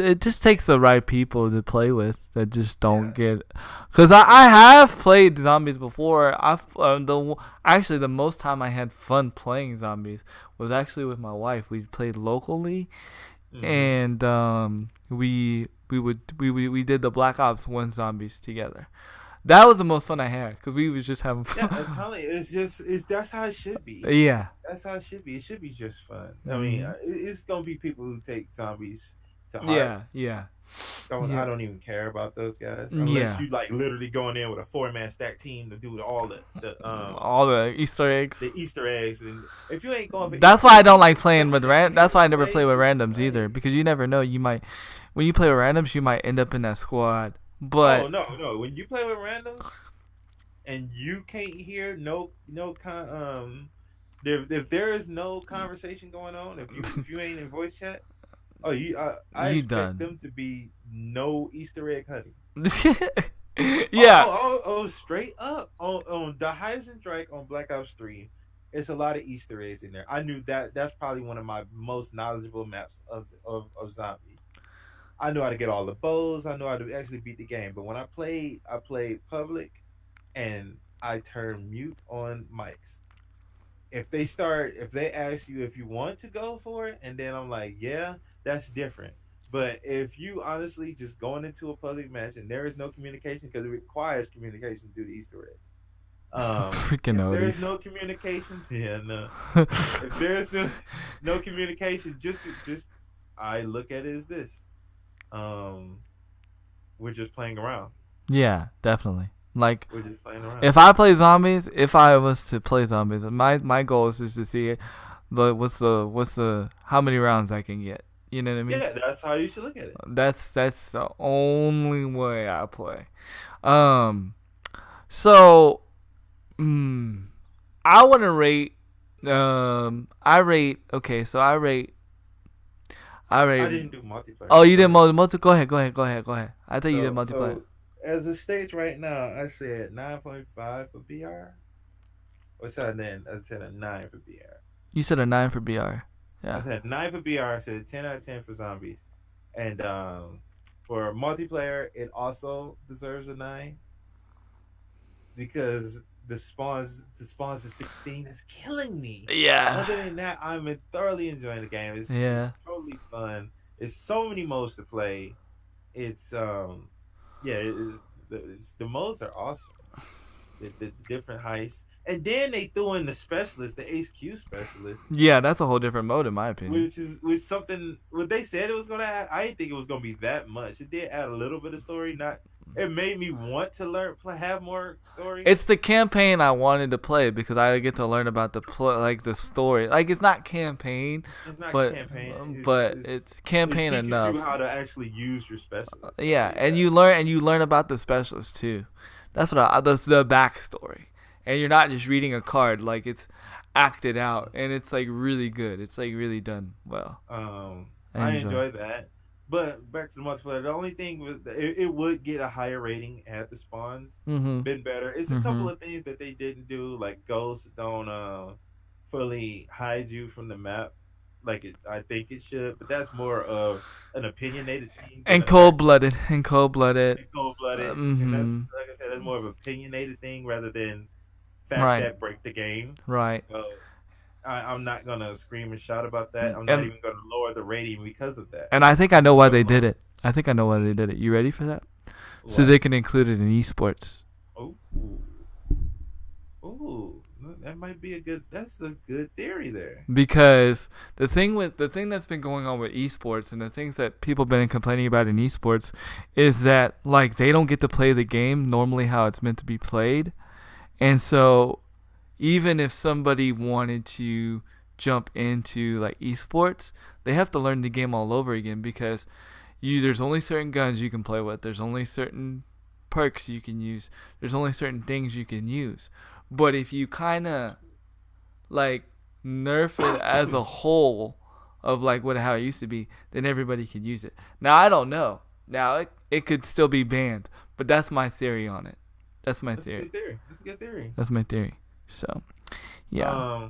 it just takes the right people to play with that just don't get. Because I have played zombies before. Actually the most time I had fun playing zombies was actually with my wife. We played locally, and we did the Black Ops 1 zombies together. That was the most fun I had because we was just having fun. Yeah, I'm telling you, that's how it should be. Yeah. That's how it should be. It should be just fun. I mean, it's gonna be people who take zombies to heart. Yeah. I don't even care about those guys unless you like literally going in with a 4-man stack team to do all all the Easter eggs. The Easter eggs, and if you ain't going, That's why I don't like playing with That's why I never play with randoms either, because you never know. When you play with randoms, you might end up in that squad. But no. When you play with randoms and you can't hear if there is no conversation going on, if you ain't in voice chat, I expect done. them to be no Easter egg hunting. Yeah. Straight up on the Heisenstrike on Black Ops 3, it's a lot of Easter eggs in there. I knew that's probably one of my most knowledgeable maps of zombies. I knew how to get all the bows. I knew how to actually beat the game. But when I played public, and I turned mute on mics. If they ask you if you want to go for it, and then I'm like, yeah, that's different. But if you honestly just going into a public match and there is no communication, because it requires communication to do the Easter eggs. Freaking if there's no communication, if there's no communication, just I look at it as this. We're just playing around. Yeah, definitely. Like, we're just playing around. If I was to play zombies, my goal is just to see what's the how many rounds I can get. You know what I mean? Yeah, that's how you should look at it. That's the only way I play. So, I want to rate. I didn't do multiplayer. Oh, you did multiplayer. Go ahead. I thought you did multiplayer. So, as it states right now, I said 9.5 for BR. What's that then? I said a 9 for BR. You said a 9 for BR. Yeah. I said 9 for BR. I said 10 out of 10 for zombies. And for multiplayer, it also deserves a 9 because the spawns is the thing that's killing me. Yeah. Other than that, I'm thoroughly enjoying the game. It's totally fun. It's so many modes to play. It's the modes are awesome. The different heists, and then they threw in the specialist, the HQ specialist, Yeah, that's a whole different mode in my opinion. which something what they said it was gonna add. I didn't think it was gonna be that much. It did add a little bit of story. Not it made me want to have more story. It's the campaign I wanted to play because I get to learn about the story. Like it's not campaign, It's not but campaign, it's campaign it teaches enough. you how to actually use your specialist. Yeah, and you learn about the specialist too. That's that's the backstory, and you're not just reading a card. Like it's acted out, and it's like really good. It's like really done well. I enjoy that. But back to the multiplayer, the only thing was that it would get a higher rating at the spawns. Mm-hmm. Been better. It's a couple of things that they didn't do, like ghosts don't fully hide you from the map, like I think it should. But that's more of an opinionated thing. And cold-blooded. And cold-blooded. Mm-hmm. And that's, like I said, that's more of an opinionated thing rather than facts Right. that break the game. Right. So I'm not gonna scream and shout about that. I'm not even gonna lower the rating because of that. And I think I know why they did it. You ready for that? What? So they can include it in esports. Ooh, that might be that's a good theory there. Because the thing that's been going on with esports and the things that people have been complaining about in esports is that like they don't get to play the game normally how it's meant to be played. And so even if somebody wanted to jump into like esports, they have to learn the game all over again because there's only certain guns you can play with. There's only certain perks you can use. There's only certain things you can use. But if you kind of like nerf it as a whole of like how it used to be, then everybody can use it. Now I don't know. Now it could still be banned, but that's my theory on it. That's my theory. That's a good theory. That's my theory. So, yeah.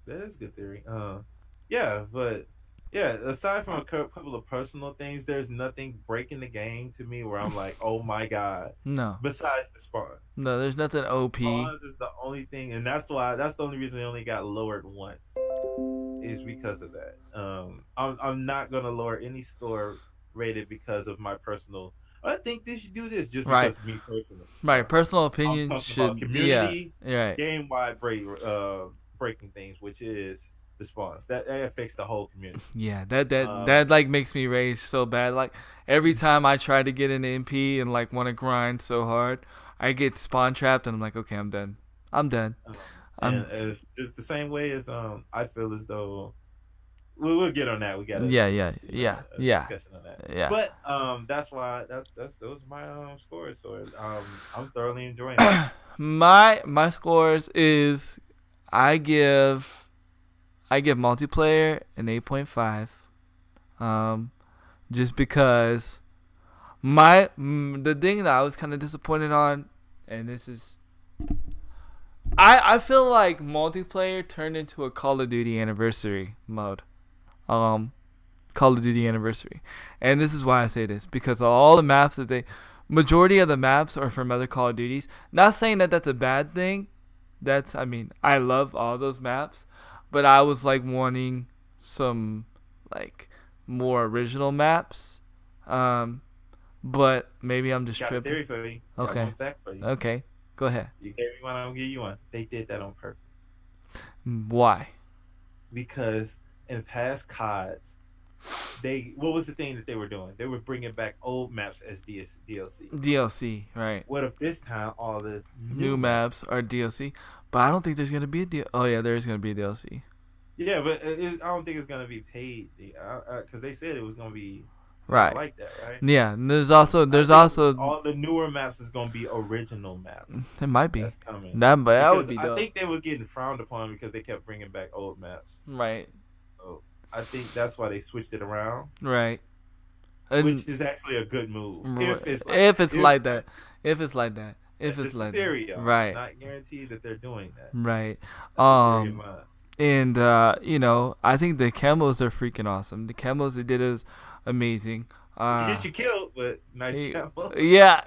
That is a good theory. Yeah, but yeah, aside from a couple of personal things, there's nothing breaking the game to me where I'm like, oh my god. No. Besides the spawn. No, there's nothing OP. Spawns is the only thing, and that's the only reason they only got lowered once. Is because of that. I'm not gonna lower any score rated because of my personal. I think they should do this just because of me personally. Right, personal opinion should community, right. Game wide breaking things, which is the spawns. That affects the whole community. Yeah, that like makes me rage so bad. Like every time I try to get an MP and like want to grind so hard, I get spawn trapped and I'm like, okay, I'm done. And it's the same way as I feel as though. We'll get on that. We got yeah. Discussion on that. Yeah. But that's why those are my scores. So I'm thoroughly enjoying it. My scores is I give multiplayer an 8.5. Just because the thing that I was kind of disappointed on, and this is. I feel like multiplayer turned into a Call of Duty Anniversary mode. Call of Duty Anniversary. And this is why I say this. Because all the maps majority of the maps are from other Call of Duties. Not saying that that's a bad thing. I love all those maps. But I was like wanting some like more original maps. But maybe I'm just tripping. Got a theory for you. Okay. Got one fact for you. Okay. Go ahead. You gave me one, I'll give you one. They did that on purpose. Why? Because in past CODs, what was the thing that they were doing? They were bringing back old maps as DLC. DLC, right. What if this time all the new maps are DLC? But I don't think there's going to be a DLC. Oh, yeah, there is going to be a DLC. Yeah, but I don't think it's going to be paid. Because they said it was going to be right. like that, right? Yeah, and there's also all the newer maps is going to be original maps. It might be. That's coming. That would be dope. I think they were getting frowned upon because they kept bringing back old maps. Right. So I think that's why they switched it around. Right. Which is actually a good move. Right. If it's like that. Theory, right. It's not guaranteed that they're doing that. Right. And I think the camos are freaking awesome. The camos they did is amazing. Get you killed, but nice camo. Yeah.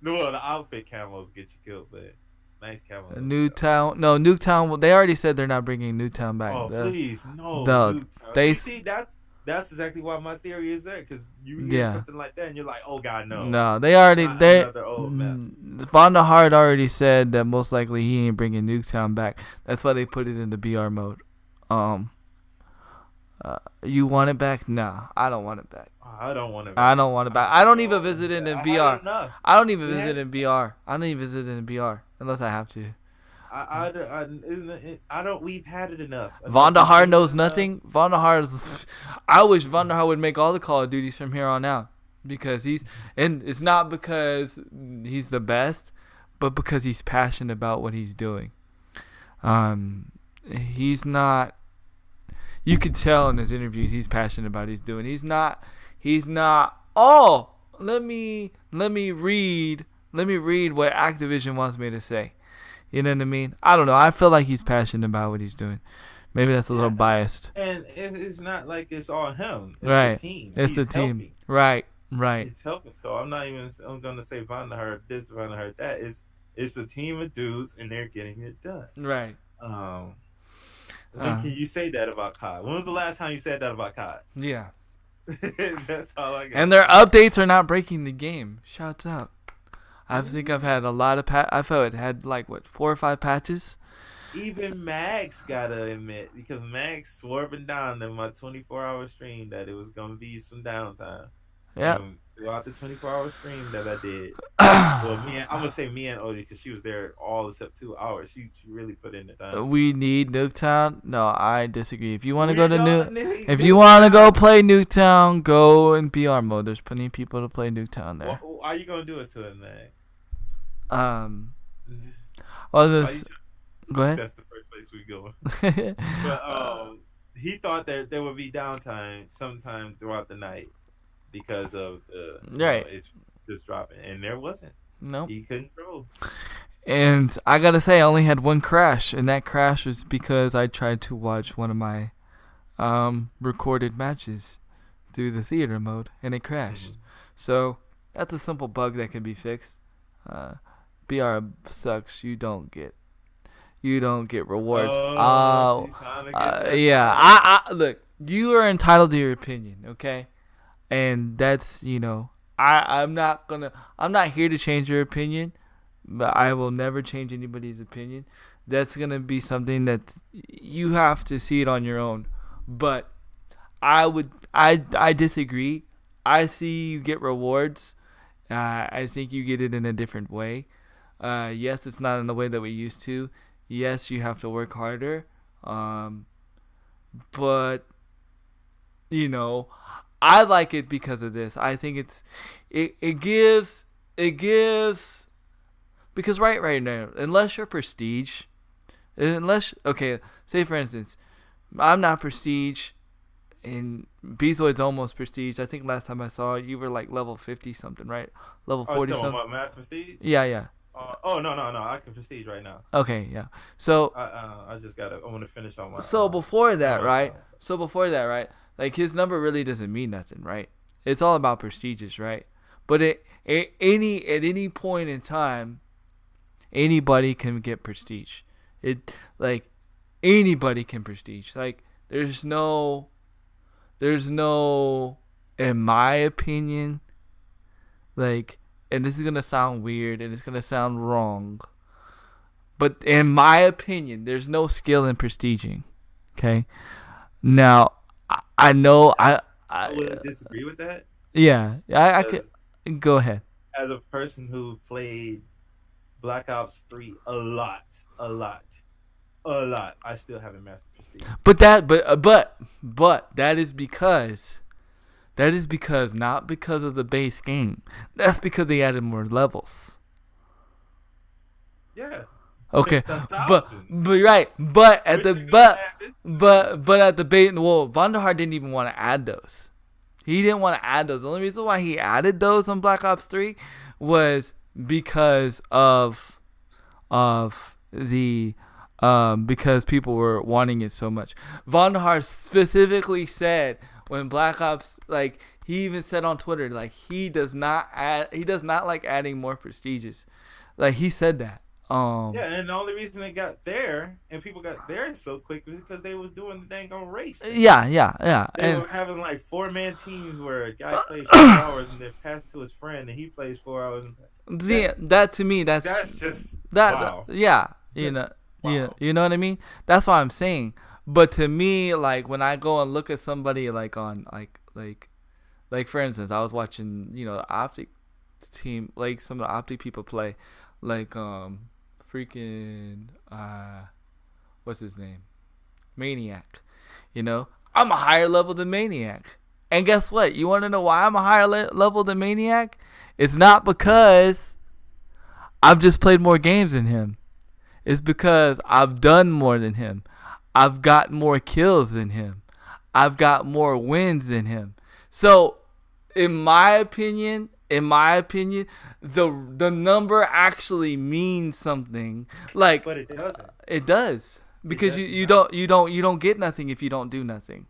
Well, the outfit camos get you killed, but nice camo. Nuketown. They already said they're not bringing Nuketown back. Oh, please, no. They see, that's That's exactly why my theory is there, because you hear Yeah. something like that and you're like, oh God, no. No, Not they another old map. Vonda Hard already said that most likely he ain't bringing Nuketown back. That's why they put it in the BR mode. You want it back? No, I don't want it back. I don't want it I back. don't want it back. I don't even visit it in I BR. had enough. I don't even We visit had- in BR. I don't even visit in BR unless I have to. We've had it enough. Vonda Hard knows nothing. Vonda Hard is. I wish Vonda Hard would make all the Call of Duties from here on out, because and it's not because he's the best, but because he's passionate about what he's doing. He's not. You could tell in his interviews he's passionate about what he's doing. He's not. Oh, let me read what Activision wants me to say. You know what I mean? I don't know. I feel like he's passionate about what he's doing. Maybe that's a little biased. And it's not like it's all him. It's Right. the team. It's the He's team. helping. Right. He's helping. So I'm gonna say Vonda Hard this, Vonda Hard that. It's a team of dudes and they're getting it done. Right. When can you say that about COD? When was the last time you said that about COD? Yeah. That's all I got. And their updates are not breaking the game. Shouts out. I think I've had a lot of I felt it had like 4 or 5 patches. Even Max gotta admit, because Max swerving down in my 24-hour stream that it was gonna be some downtime. Yeah. Throughout the 24-hour stream that I did. Well, I'm gonna say me and Odie, because she was there all except 2 hours. She really put in the time. We need Nuketown. No, I disagree. If you want to go to if Nuketown. you want to go play Nuketown, go in BR mode. There's plenty of people to play Nuketown there. What are you gonna do it to it, Max? Go ahead. That's the first place we go. But he thought that there would be downtime sometime throughout the night because of it's just dropping, and there wasn't. No. He couldn't throw. And I gotta say, I only had one crash, and that crash was because I tried to watch one of my recorded matches through the theater mode, and it crashed. Mm-hmm. So that's a simple bug that can be fixed. BR sucks. You don't get rewards. Yeah. I look. You are entitled to your opinion, okay? And that's I'm not here to change your opinion, but I will never change anybody's opinion. That's gonna be something that you have to see it on your own. But I disagree. I see you get rewards. I think you get it in a different way. Yes, it's not in the way that we used to. Yes, you have to work harder. But I like it because of this. I think it gives because right now, unless you're prestige, say for instance, I'm not prestige and Bezoid's almost prestige. I think last time I saw you were like level 50 something, right? Level 40 something. About mass prestige? Yeah. No. I can prestige right now. Okay, yeah. So I want to finish on my. So before that, right? Like his number really doesn't mean nothing, right? It's all about prestiges, right? But at any point in time, anybody can get prestige. Anybody can prestige. Like there's no, in my opinion, and this is gonna sound weird and it's gonna sound wrong, but in my opinion, there's no skill in prestiging. Okay, now I know I would disagree with that. Yeah, I could go ahead. As a person who played Black Ops 3 a lot, I still haven't mastered prestige. But that is because not because of the base game. That's because they added more levels. Yeah. Okay. But at the base, Vonderhaar didn't even want to add those. He didn't want to add those. The only reason why he added those on Black Ops 3 was because of the because people were wanting it so much. Vonderhaar specifically said when Black Ops, he even said on Twitter, he does not like adding more prestiges. He said that. Yeah, and the only reason they got there and people got there so quick was because they was doing the dang on race thing. Yeah. They And were having like 4-man teams where a guy plays 4 hours and then passes to his friend and he plays 4 hours. see, that to me, That's just that wow. yeah, Wow. you know what I mean. That's what I'm saying. But to me, like when I go and look at somebody like on like for instance, I was watching the Optic team, like some of the Optic people play, like freaking what's his name, Maniac. I'm a higher level than Maniac. And guess what? You want to know why I'm a higher level than Maniac? It's not because I've just played more games than him. It's because I've done more than him. I've got more kills than him. I've got more wins than him. So, in my opinion, the number actually means something. Like, But it doesn't. it does. Because does you not. don't get nothing if you don't do nothing.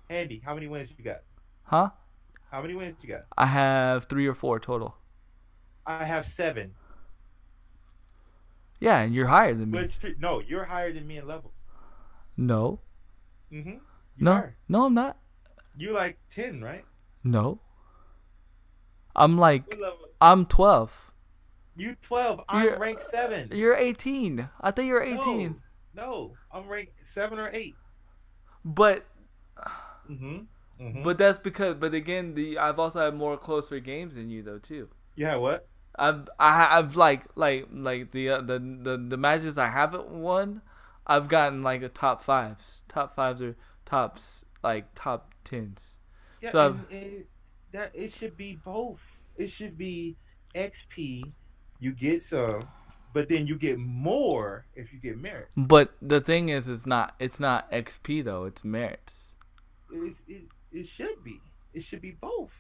Andy, how many wins you got? Huh? How many wins you got? I have 3 or 4 total. I have 7. Yeah, and you're higher than me. But no, you're higher than me in levels. No. You No. are. No, I'm not. You like 10, right? No. I'm like What level? I'm 12. You 12. I'm You're- ranked 7. You're 18. I thought you were 18. No, I'm ranked 7 or 8. But Mm-hmm. but that's because again I've also had more closer games than you though too. Yeah, what? I've like the matches I haven't won, I've gotten like a top fives or tops like top 10s. Yeah, So that it should be both. It should be XP. You get some, but then you get more if you get merit. but the thing is, it's not XP though. It's merits. It should be. It should be both.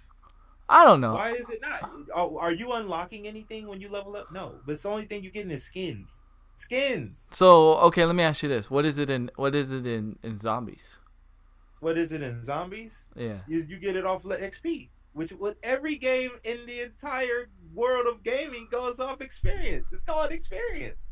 I don't know. Why is it not? Are you unlocking anything when you level up? No, but it's the only thing you're getting is skins. Skins. So okay, let me ask you this: what is it in zombies? What is it in zombies? Yeah. You get it off XP, which what every game in the entire world of gaming goes off experience. It's called experience.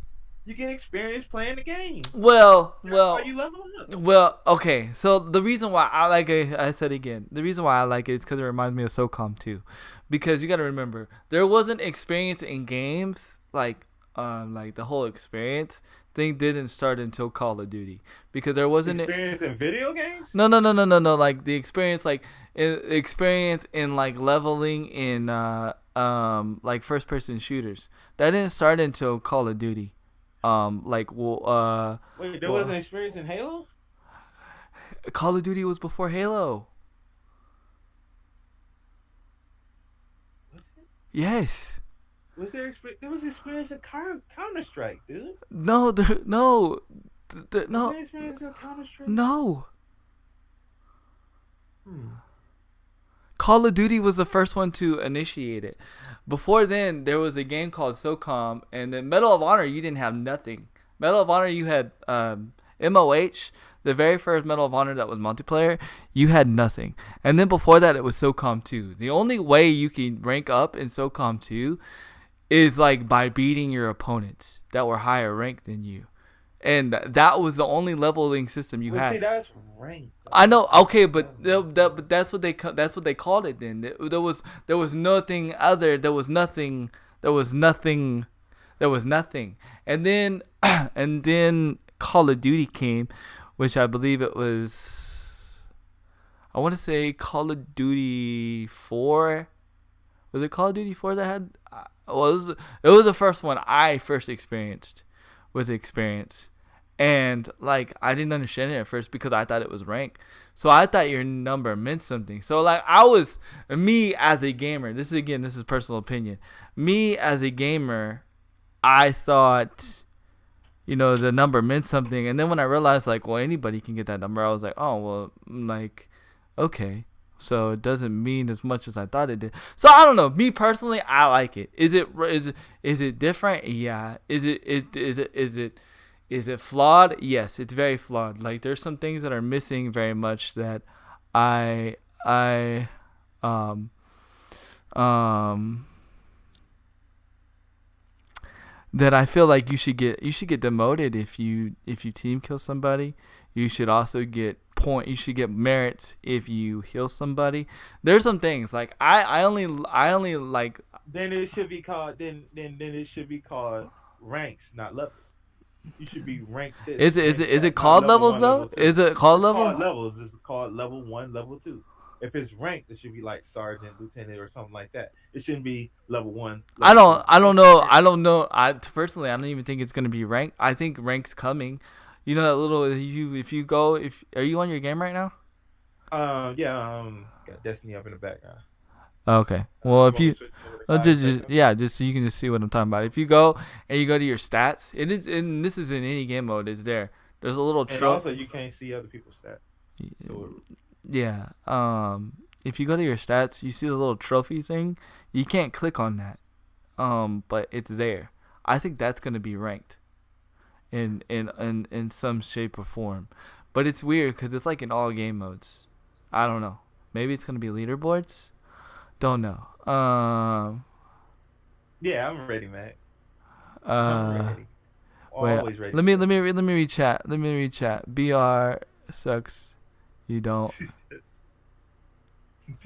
You get experience playing the game. Well, That's why you level up. Well, okay. So the reason why I like it, I said again, the reason why I like it is because it reminds me of SOCOM too, because you got to remember there wasn't experience in games like the whole experience thing didn't start until Call of Duty, because there wasn't Experience in video games. no, like the experience experience in like leveling in like first person shooters that didn't start until Call of Duty. Wait, there wasn't experience in Halo? Call of Duty was before Halo. Was it? Yes. Was there experience? There was experience in Counter Strike, dude. No, no, Was there no, experience in Counter Strike? no. Call of Duty was the first one to initiate it. Before then, there was a game called SOCOM, and then Medal of Honor, you didn't have nothing. Medal of Honor, you had MOH, the very first Medal of Honor that was multiplayer, you had nothing. And then before that, it was SOCOM 2. The only way you can rank up in SOCOM 2 is like by beating your opponents that were higher ranked than you. And that was the only leveling system you had. See, that's ranked. I know, okay, but that's what they called it. Then there was nothing other. There was nothing. And then and then Call of Duty came, which I believe it was. I want to say Call of Duty 4. Was it Call of Duty 4 that had? Well, it was the first one I first experienced with experience. And like I didn't understand it at first because I thought it was rank. So I thought your number meant something. So like me as a gamer, this is personal opinion. Me as a gamer, I thought the number meant something. And then when I realized like, well, anybody can get that number, I was like, oh well, like okay. So it doesn't mean as much as I thought it did. So I don't know. Me personally, I like it. Is it different? Yeah. Is it flawed? Yes, it's very flawed. Like there's some things that are missing very much that I that I feel like you should get demoted if you team kill somebody. You should also get point. You should get merits if you heal somebody. There's some things like I only like. Then it should be called then it should be called ranks, not levels. You should be ranked this, ranked Is that, it not called level levels one, though? level two. Is it called It's called level? levels. It's called level 1, level 2. If it's ranked, it should be like sergeant, lieutenant, or something like that. It shouldn't be level 1, I level don't 2. I don't know. I don't know. I personally I don't even think it's gonna be ranked. I think rank's coming. You know that little if you go if are you on your game right now? Yeah, got Destiny up in the background. Okay. Well, if Want me you to switch over to guys second? yeah, just so you can just see what I'm talking about. If you go and you go to your stats, and this is in any game mode, it's there. There's a little And trophy. also, you can't see other people's stats. So Yeah. If you go to your stats, you see the little trophy thing. You can't click on that. But it's there. I think that's gonna be ranked, in some shape or form. But it's weird because it's like in all game modes. I don't know. Maybe it's gonna be leaderboards. Don't know. yeah, I'm ready, Max. I'm Uh. ready. Wait. Always ready. Let me read chat. Let me read chat. BR sucks. You don't.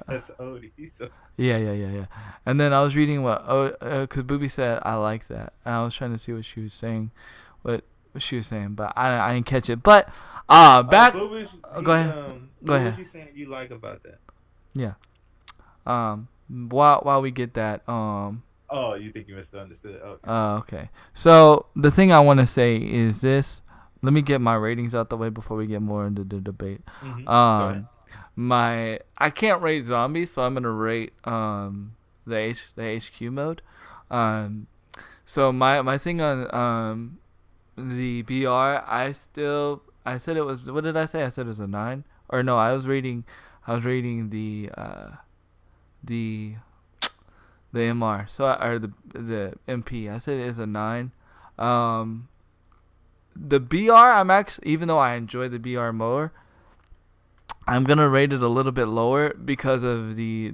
That's Odie. So Yeah. And then I was reading what cause Booby said I like that, and I was trying to see what she was saying, what she was saying, but I didn't catch it. But back. what was, Go ahead. Go what ahead. was you saying you like about that? Yeah. While we get that Oh, you think you misunderstood? Okay. okay. So the thing I want to say is this. Let me get my ratings out the way before we get more into the debate. Mm-hmm. Go ahead. I can't rate zombies, so I'm gonna rate the HQ mode. So my thing on the BR, I said it was, what did I say? I said it was a 9, or no, I was rating the MR, or the MP. I said it is a 9. The BR, I'm actually, even though I enjoy the BR more, I'm gonna rate it a little bit lower because of the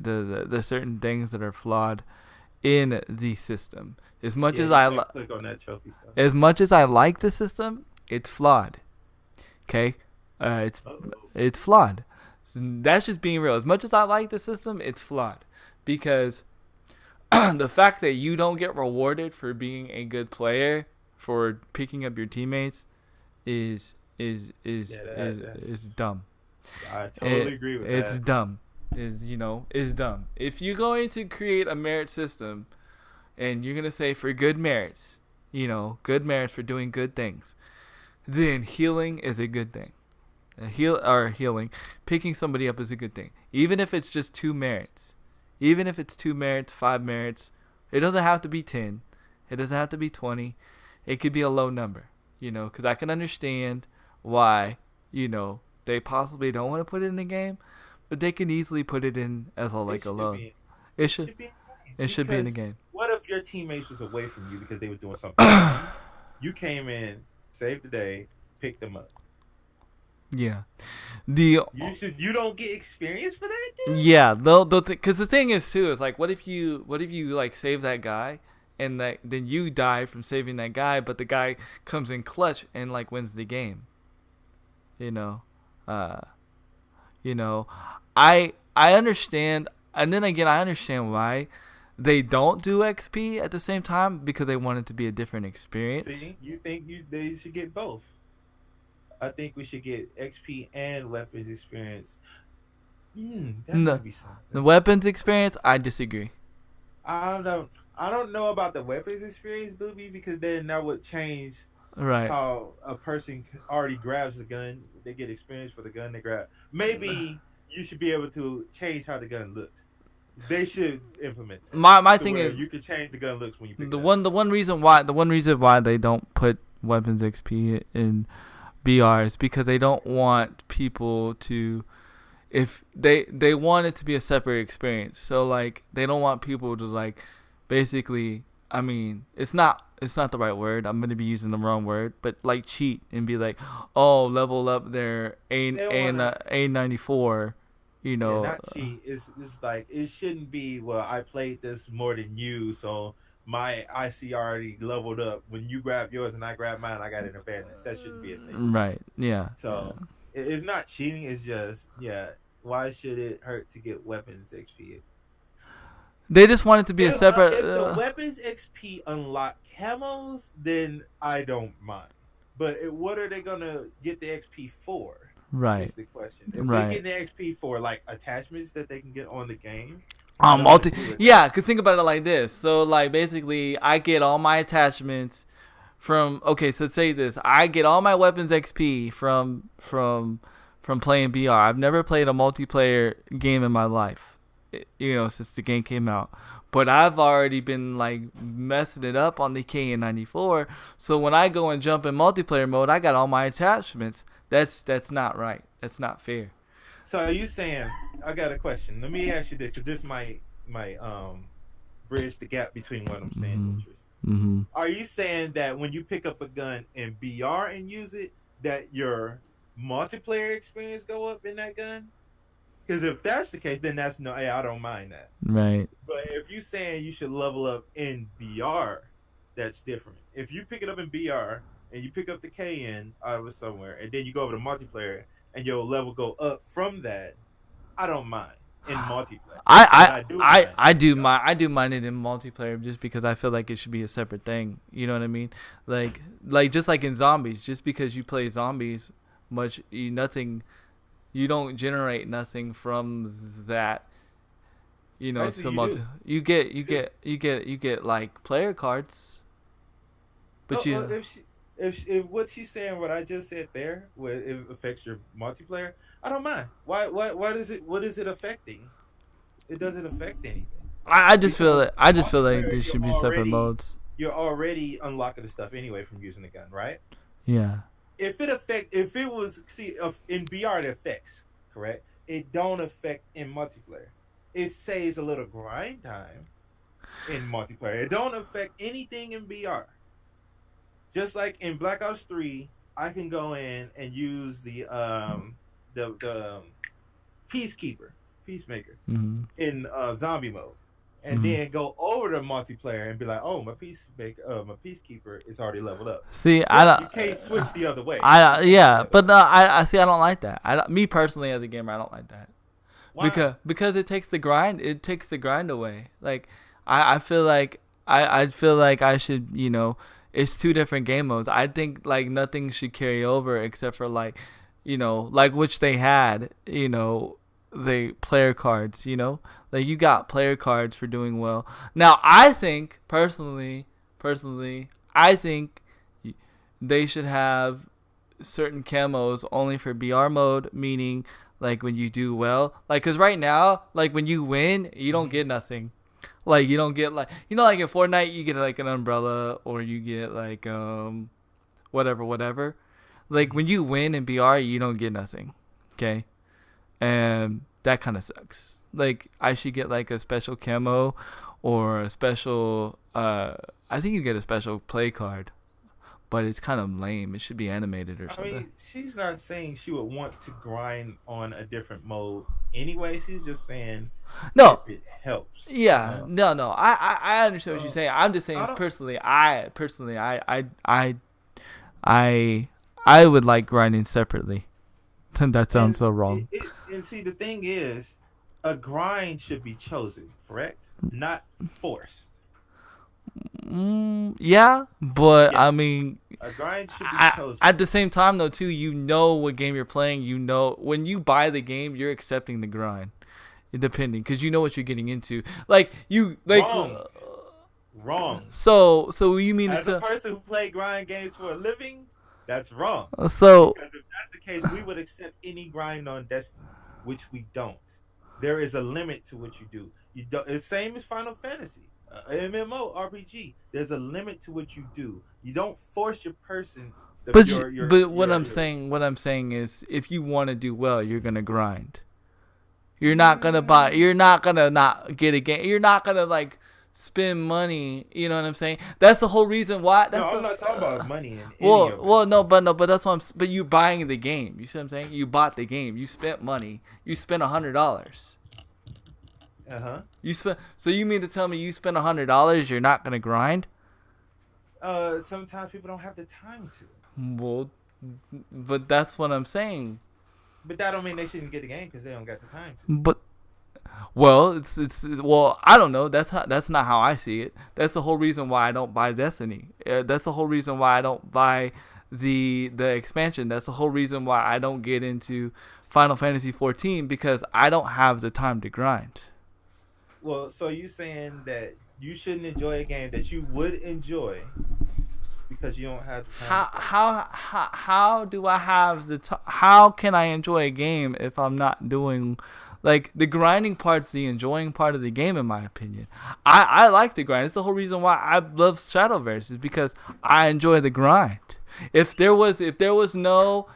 certain things that are flawed in the system. As much as I click on that trophy stuff. as much as I like the system, it's flawed. Okay, it's flawed. So that's just being real. As much as I like the system, it's flawed because the fact that you don't get rewarded for being a good player, for picking up your teammates, is dumb. I totally agree with that. It's dumb. It's dumb. If you're going to create a merit system, and you're gonna say for good merits, good merits for doing good things, then healing is a good thing. Healing, picking somebody up is a good thing. Even if it's just 2 merits, even if it's 2 merits, 5 merits, it doesn't have to be 10. It doesn't have to be 20. It could be a low number, because I can understand why, they possibly don't want to put it in the game, but they can easily put it in as a low. It should be in the game. What if your teammates was away from you because they were doing something wrong? You came in, saved the day, picked them up. Yeah. You don't get experience for that, dude? Yeah, because the thing is too is like, what if you like save that guy, and then you die from saving that guy, but the guy comes in clutch and like wins the game. I understand, and then again I understand why they don't do XP at the same time, because they want it to be a different experience. See, you think they should get both? I think we should get XP and weapons experience. That would be something. The weapons experience, I disagree. I don't know about the weapons experience, Booby, because then that would change Right. how a person already grabs the gun. They get experience for the gun they grab. Maybe you should be able to change how the gun looks. They should implement that. My thing is, you can change the gun looks when you pick the it one reason why they don't put weapons XP in BR is because they don't want people to, if they want it to be a separate experience. So like they don't want people to like, basically, I mean, it's not the right word. I'm gonna be using the wrong word, but like cheat and be like, oh, level up their A94. Not cheat. It's like, it shouldn't be, well, I played this more than you, so my IC already leveled up. When you grab yours and I grab mine, I got an advantage. That shouldn't be a thing. Right. Yeah. So it's not cheating. It's just Why should it hurt to get weapons XP? They just want it to be a separate. If the weapons XP unlock camos, then I don't mind. But what are they gonna get the XP for? Right. Is the question. If Right. they get the XP for like attachments that they can get on the game. Yeah, cause think about it like this. So like basically, I get all my attachments from. Okay, so say this: I get all my weapons XP from playing BR. I've never played a multiplayer game in my life, since the game came out. But I've already been like messing it up on the KN94. So when I go and jump in multiplayer mode, I got all my attachments. That's not right. That's not fair. So are you saying? I got a question. Let me ask you this, because this might bridge the gap between what I'm saying. Mm-hmm. Are you saying that when you pick up a gun in BR and use it, that your multiplayer experience go up in that gun? Because if that's the case, then that's I don't mind that. Right. But if you're saying you should level up in BR, that's different. If you pick it up in BR and you pick up the KN out of somewhere, and then you go over to multiplayer and your level go up from that, I don't mind in multiplayer. I do mind it in multiplayer just because I feel like it should be a separate thing. You know what I mean? Like just like in zombies, just because you play zombies, you don't generate nothing from that. You get like player cards, but if what she's saying, what I just said there, where it affects your multiplayer, I don't mind. What is it? What is it affecting? It doesn't affect anything. I just feel like there should be separate modes. You're already unlocking the stuff anyway from using the gun, right? Yeah. If in BR it affects, correct? It don't affect in multiplayer. It saves a little grind time in multiplayer. It don't affect anything in BR. Just like in Black Ops 3, I can go in and use the peacemaker in zombie mode, and then go over to multiplayer and be like, oh, my peacekeeper is already leveled up. See, you can't switch the other way. I don't like that. Me personally, as a gamer, I don't like that. Why? Because it takes the grind. It takes the grind away. Like I feel like I feel like I should, it's two different game modes. I think like nothing should carry over except for like which they had, the player cards, like you got player cards for doing well. Now I think personally, I think they should have certain camos only for BR mode, meaning like when you do well, like because right now, like when you win, you don't get nothing. Like you don't get like like in Fortnite you get like an umbrella or you get like whatever. Like when you win in BR you don't get nothing. Okay? And that kind of sucks. Like I should get like a special camo or a special I think you get a special play card. But it's kind of lame. It should be animated or something. I mean, she's not saying she would want to grind on a different mode anyway. She's just saying if it helps. Yeah, no. I understand what you're saying. I'm just saying I would like grinding separately. That sounds so wrong. And see, the thing is, a grind should be chosen, correct? Not forced. Yeah, but I mean, a grind should be chosen. At the same time, though, too, what game you're playing. When you buy the game, you're accepting the grind, depending, because you know what you're getting into. Wrong. So you mean as a person who play grind games for a living, that's wrong. So because if that's the case, we would accept any grind on Destiny, which we don't. There is a limit to what you do. It's the same as Final Fantasy. MMO RPG, there's a limit to what you do. You don't force your person. What I'm saying is, if you want to do well, you're gonna grind. You're not gonna buy. You're not gonna not get a game. You're not gonna like spend money. You know what I'm saying? That's the whole reason why. I'm not talking about money. But that's what But you buying the game. You see what I'm saying? You bought the game. You spent money. You spent $100. Uh You spend. So you mean to tell me you spend $100, you're not gonna grind? huh. Sometimes people don't have the time to, Well, but that's what I'm saying. but that don't mean they shouldn't get the game because they don't got the time to. But well, well, I don't know. That's not how I see it. That's the whole reason why I don't buy Destiny. That's the whole reason why I don't buy the expansion. That's the whole reason why I don't get into Final Fantasy 14 because I don't have the time to grind. Well, so you saying that you shouldn't enjoy a game that you would enjoy because you don't have the time to play. How do I have how can I enjoy a game if I'm not doing like the grinding part's the enjoying part of the game in my opinion. I like the grind. It's the whole reason why I love Shadowverse is because I enjoy the grind. If there was no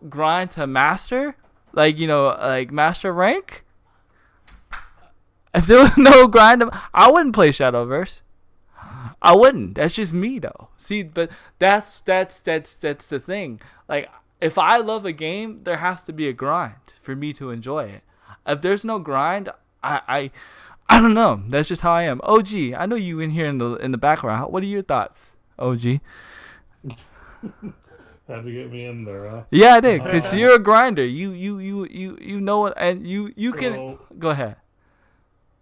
grind to master, like like master rank, if there was no grind, I wouldn't play Shadowverse. I wouldn't. That's just me though. See, but that's the thing. Like if I love a game, there has to be a grind for me to enjoy it. If there's no grind, I don't know. That's just how I am. OG, I know you in here in the background. What are your thoughts, OG? Had to get me in there, huh? Yeah, I did, cause you're a grinder. You know it, and you can So go ahead.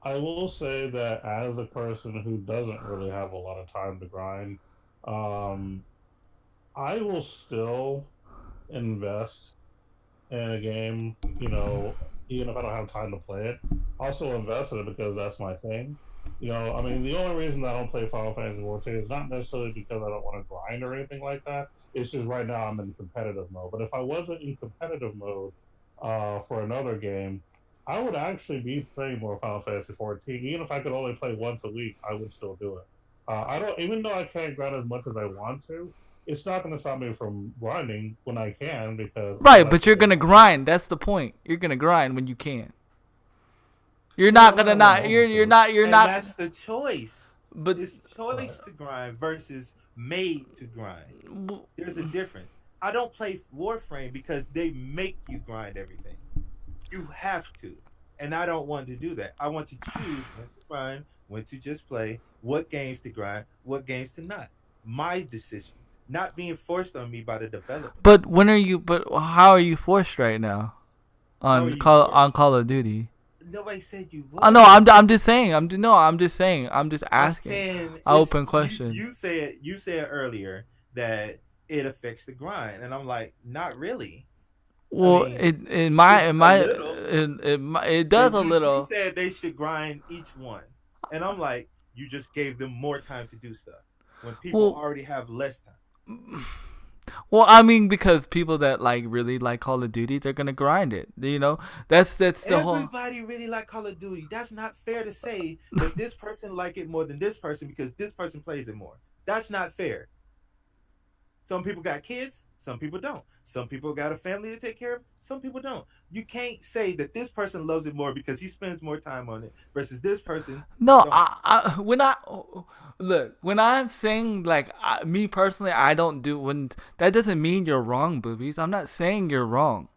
I will say that as a person who doesn't really have a lot of time to grind, um, I will still invest in a game, even if I don't have time to play it. Also invest in it because that's my thing. I mean, the only reason I don't play Final Fantasy 14 is not necessarily because I don't want to grind or anything like that. It's just right now I'm in competitive mode. But if I wasn't in competitive mode for another game, I would actually be playing more Final Fantasy 14. Even if I could only play once a week, I would still do it. I don't, even though I can't grind as much as I want to, it's not going to stop me from grinding when I can because I Right, like but the you're game. gonna grind. That's the point. You're gonna grind when you can. You're Yeah, not when gonna I have a not. moment to. You're And not. that's the choice. But It's Right. choice to grind versus made to grind. There's a difference. I don't play Warframe because they make you grind everything. You have to. And I don't want to do that. I want to choose when to grind, when to just play, what games to grind, what games to not. My decision, not being forced on me by the developer. but when are you? But how are you forced right now How are on you forced? Call of Duty? Nobody said you Oh no, was. I'm just saying. I'm just saying. I'm just I'm asking. saying I it's open question. you said earlier that it affects the grind, and I'm like, not really. I Well, mean, it in my a little. it does And a you little. said they should grind each one, and I'm like, you just gave them more time to do stuff when people Well, already have less time. well, I mean, because people that like really like Call of Duty, they're gonna grind it. That's the whole. Everybody really like Call of Duty. That's not fair to say that this person like it more than this person because this person plays it more. That's not fair. Some people got kids, some people don't. Some people got a family to take care of, some people don't. You can't say that this person loves it more because he spends more time on it versus this person No, don't. when I look when I'm saying like me personally, I don't do when that doesn't mean you're wrong, boobies. I'm not saying you're wrong.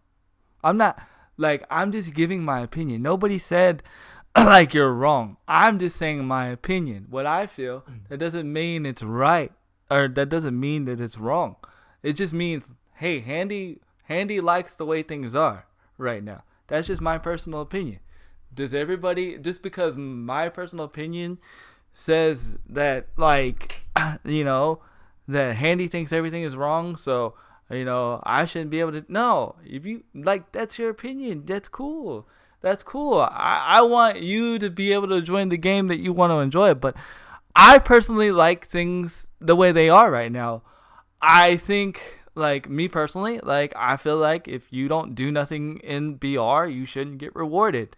I'm not like I'm just giving my opinion. Nobody said like you're wrong. I'm just saying my opinion. What I feel. That doesn't mean it's right, or that doesn't mean that it's wrong. It just means hey, Handy likes the way things are right now. That's just my personal opinion. Does everybody just because my personal opinion says that like you know that Handy thinks everything is wrong, so I shouldn't be able to. No, if you like, that's your opinion. That's cool. That's cool. I want you to be able to join the game that you want to enjoy. But I personally like things the way they are right now. I think, like, me personally, like, I feel like if you don't do nothing in BR, you shouldn't get rewarded.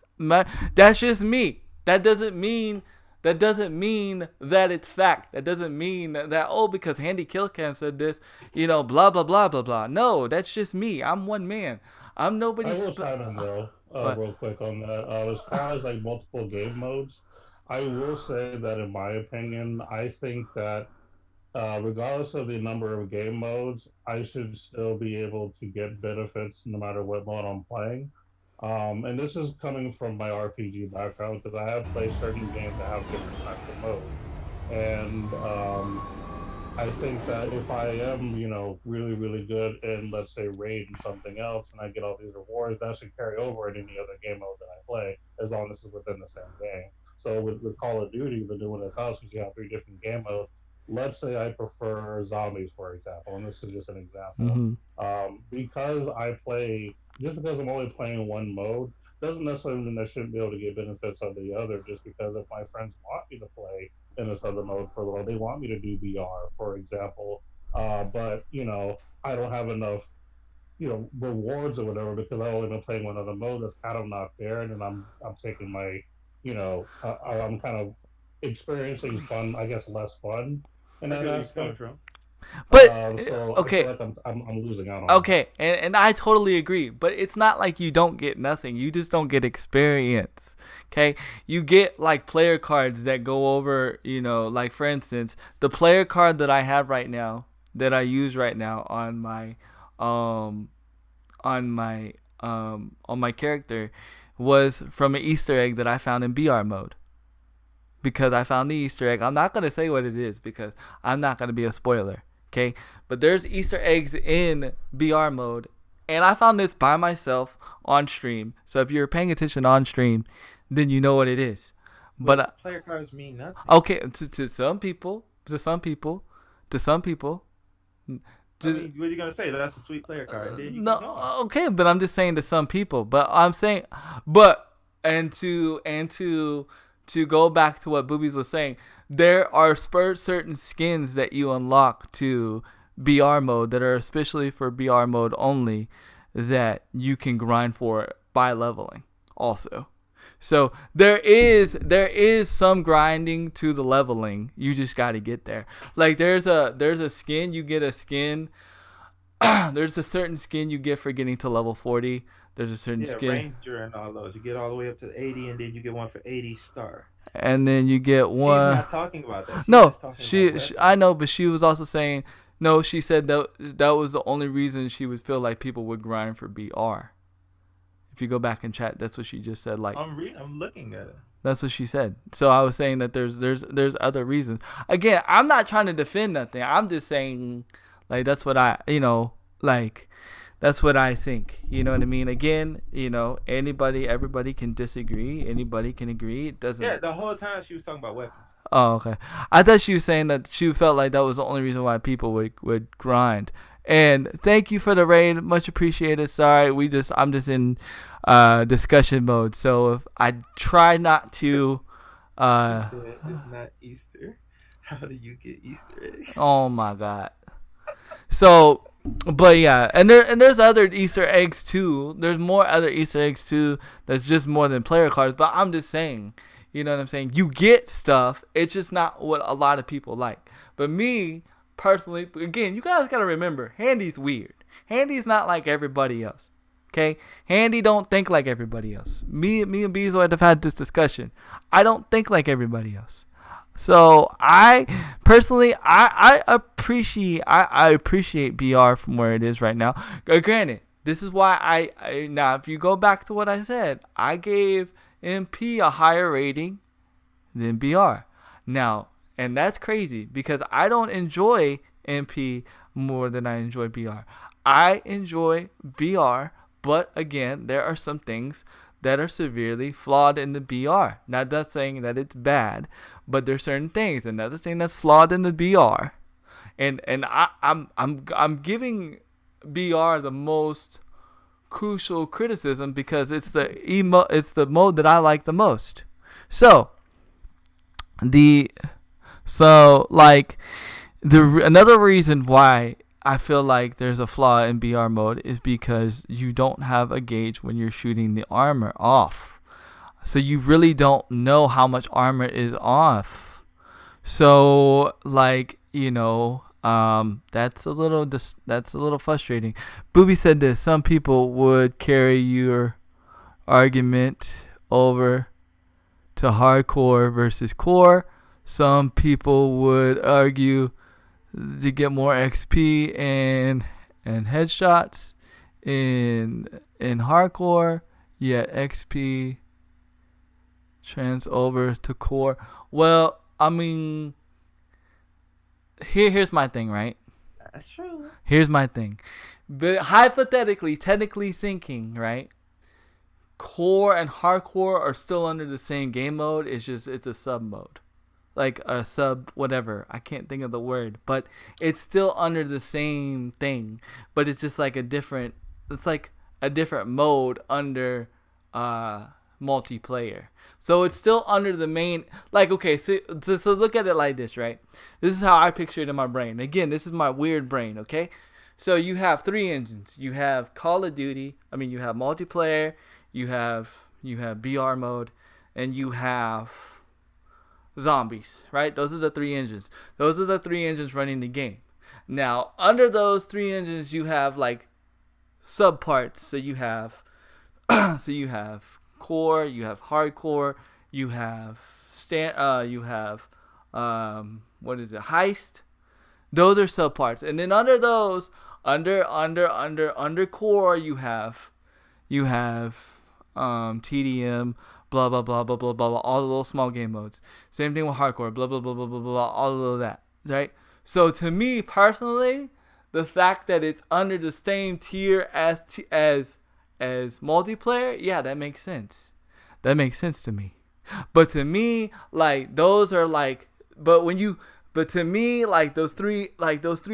That's just me. That doesn't mean that it's fact. That doesn't mean that because Handy Killcam said this, blah blah blah blah blah. No, that's just me. I'm one man. I'm I nobody's. will chime in though, But real quick on that. As far as like multiple game modes, I will say that in my opinion, I think that regardless of the number of game modes, I should still be able to get benefits no matter what mode I'm playing. And this is coming from my RPG background because I have played certain games that have different types of modes, and I think that if I am, really, really good in, let's say, raid and something else, and I get all these rewards, that should carry over in any other game mode that I play, as long as it's within the same game. So with Call of Duty, the new one that's out, since you have three different game modes, let's say I prefer zombies, for example, and this is just an example. Mm-hmm. Because I play, just because I'm only playing one mode, doesn't necessarily mean I shouldn't be able to get benefits of the other, just because if my friends want me to play in this other mode for a little. They want me to do VR, for example, but I don't have enough rewards or whatever because I only been playing one other mode. That's kind of not fair, and then I'm taking my I'm kind of experiencing fun, I guess less fun in I that get where you're coming aspect. from. But So I feel okay, like I'm losing out on that. okay, and I totally agree. But it's not like you don't get nothing. You just don't get experience. Okay, you get like player cards that go over. Like for instance, the player card that I have right now, that I use right now um, on my character, was from an Easter egg that I found in BR mode. Because I found the Easter egg. I'm not gonna say what it is because I'm not gonna be a spoiler. Okay, but there's Easter eggs in BR mode, and I found this by myself on stream. So if you're paying attention on stream, then you know what it is. But player cards mean nothing. okay, to some people, to some people, to some people. I mean, what are you gonna say? That's a sweet player card. Then you No, keep going. okay, but I'm just saying to some people. But I'm saying, but to go back to what Boobies was saying, there are certain skins that you unlock to BR mode that are especially for BR mode only that you can grind for by leveling also. So there is some grinding to the leveling. You just got to get there. Like there's a skin, you get a skin. There's a certain skin you get for getting to level 40. There's a certain skin. Ranger and all those. You get all the way up to 80, and then you get one for 80 star. And then you get one. She's not talking about that. She's No, just talking she I know, but she was also saying no. She said that was the only reason she would feel like people would grind for BR. If you go back and chat, that's what she just said. Like I'm looking at it. that's what she said. So I was saying that there's other reasons. Again, I'm not trying to defend nothing. I'm just saying like that's what that's what I think. You know what I mean? Again, everybody can disagree. Anybody can agree. It doesn't. Yeah, the whole time she was talking about weapons. Oh, okay. I thought she was saying that she felt like that was the only reason why people would grind. And thank you for the raid. Much appreciated. Sorry, I'm just in discussion mode. So if I try not to She said it's not Easter. How do you get Easter eggs? oh my god. So but yeah, and there's other Easter eggs too. There's more other Easter eggs too. That's just more than player cards. But I'm just saying, you know what I'm saying? You get stuff. It's just not what a lot of people like. But me personally, again, you guys gotta remember, Handy's weird. Handy's not like everybody else. Okay, Handy don't think like everybody else. Me and Bezoid have had this discussion. I don't think like everybody else. So I personally, I appreciate BR from where it is right now. Granted, this is why I now if you go back to what I said, I gave MP a higher rating than BR. Now, and that's crazy because I don't enjoy MP more than I enjoy BR. I enjoy BR, but again, there are some things that are severely flawed in the BR. Not that saying that it's bad, but there's certain things. Another thing that's flawed in the BR, and I'm giving BR the most crucial criticism because it's the mode that I like the most. So another reason why I feel like there's a flaw in BR mode is because you don't have a gauge when you're shooting the armor off. So you really don't know how much armor is off. So that's a little frustrating. Booby said this: some people would carry your argument over to hardcore versus core. Some people would argue to get more XP and headshots in hardcore. Yeah, XP trans over to core. Well, I mean, here's my thing, right? That's true. Here's my thing. But hypothetically, technically thinking, right? Core and hardcore are still under the same game mode. It's a sub mode. Like a sub whatever. I can't think of the word, but it's still under the same thing. But it's just like it's like a different mode under multiplayer. So it's still under the main, like, okay, so look at it like this, right? This is how I picture it in my brain. Again, this is my weird brain, okay? So you have 3 engines. You have Call of Duty. You have multiplayer. You have BR mode, and you have zombies, right? Those are the 3 engines. Those are the 3 engines running the game. Now, under those 3 engines, you have like subparts. So you have core, you have hardcore, you have heist. Those are subparts, and then under those, under core, you have TDM, blah blah blah blah blah blah, all the little small game modes. Same thing with hardcore, blah blah blah blah blah blah, all of that, right? So to me personally, the fact that it's under the same tier as multiplayer, yeah, that makes sense. That makes sense to me. But to me, like, those are like, but to me, like, those three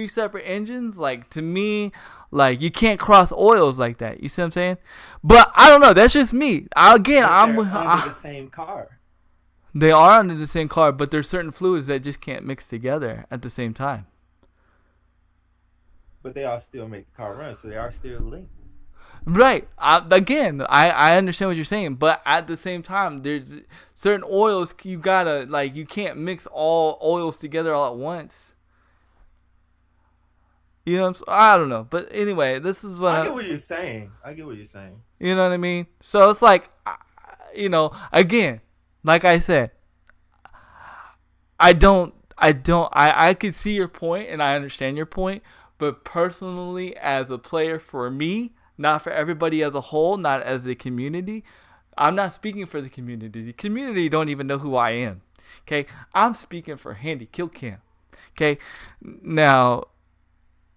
separate engines, like, to me, like, you can't cross oils like that. You see what I'm saying? But I don't know. That's just me. Under the same car. They are under the same car, but there's certain fluids that just can't mix together at the same time. But they all still make the car run, so they are still linked. Right. I understand what you're saying, but at the same time, there's certain oils you gotta, like, you can't mix all oils together all at once. You know what I'm saying? I don't know. But anyway, this is what I get what you're saying. You know what I mean? So it's like, again, like I said, I could see your point and I understand your point, but personally, as a player, for me, not for everybody as a whole, not as a community, I'm not speaking for the community. The community don't even know who I am. Okay? I'm speaking for Handy Kill Cam. Okay? Now,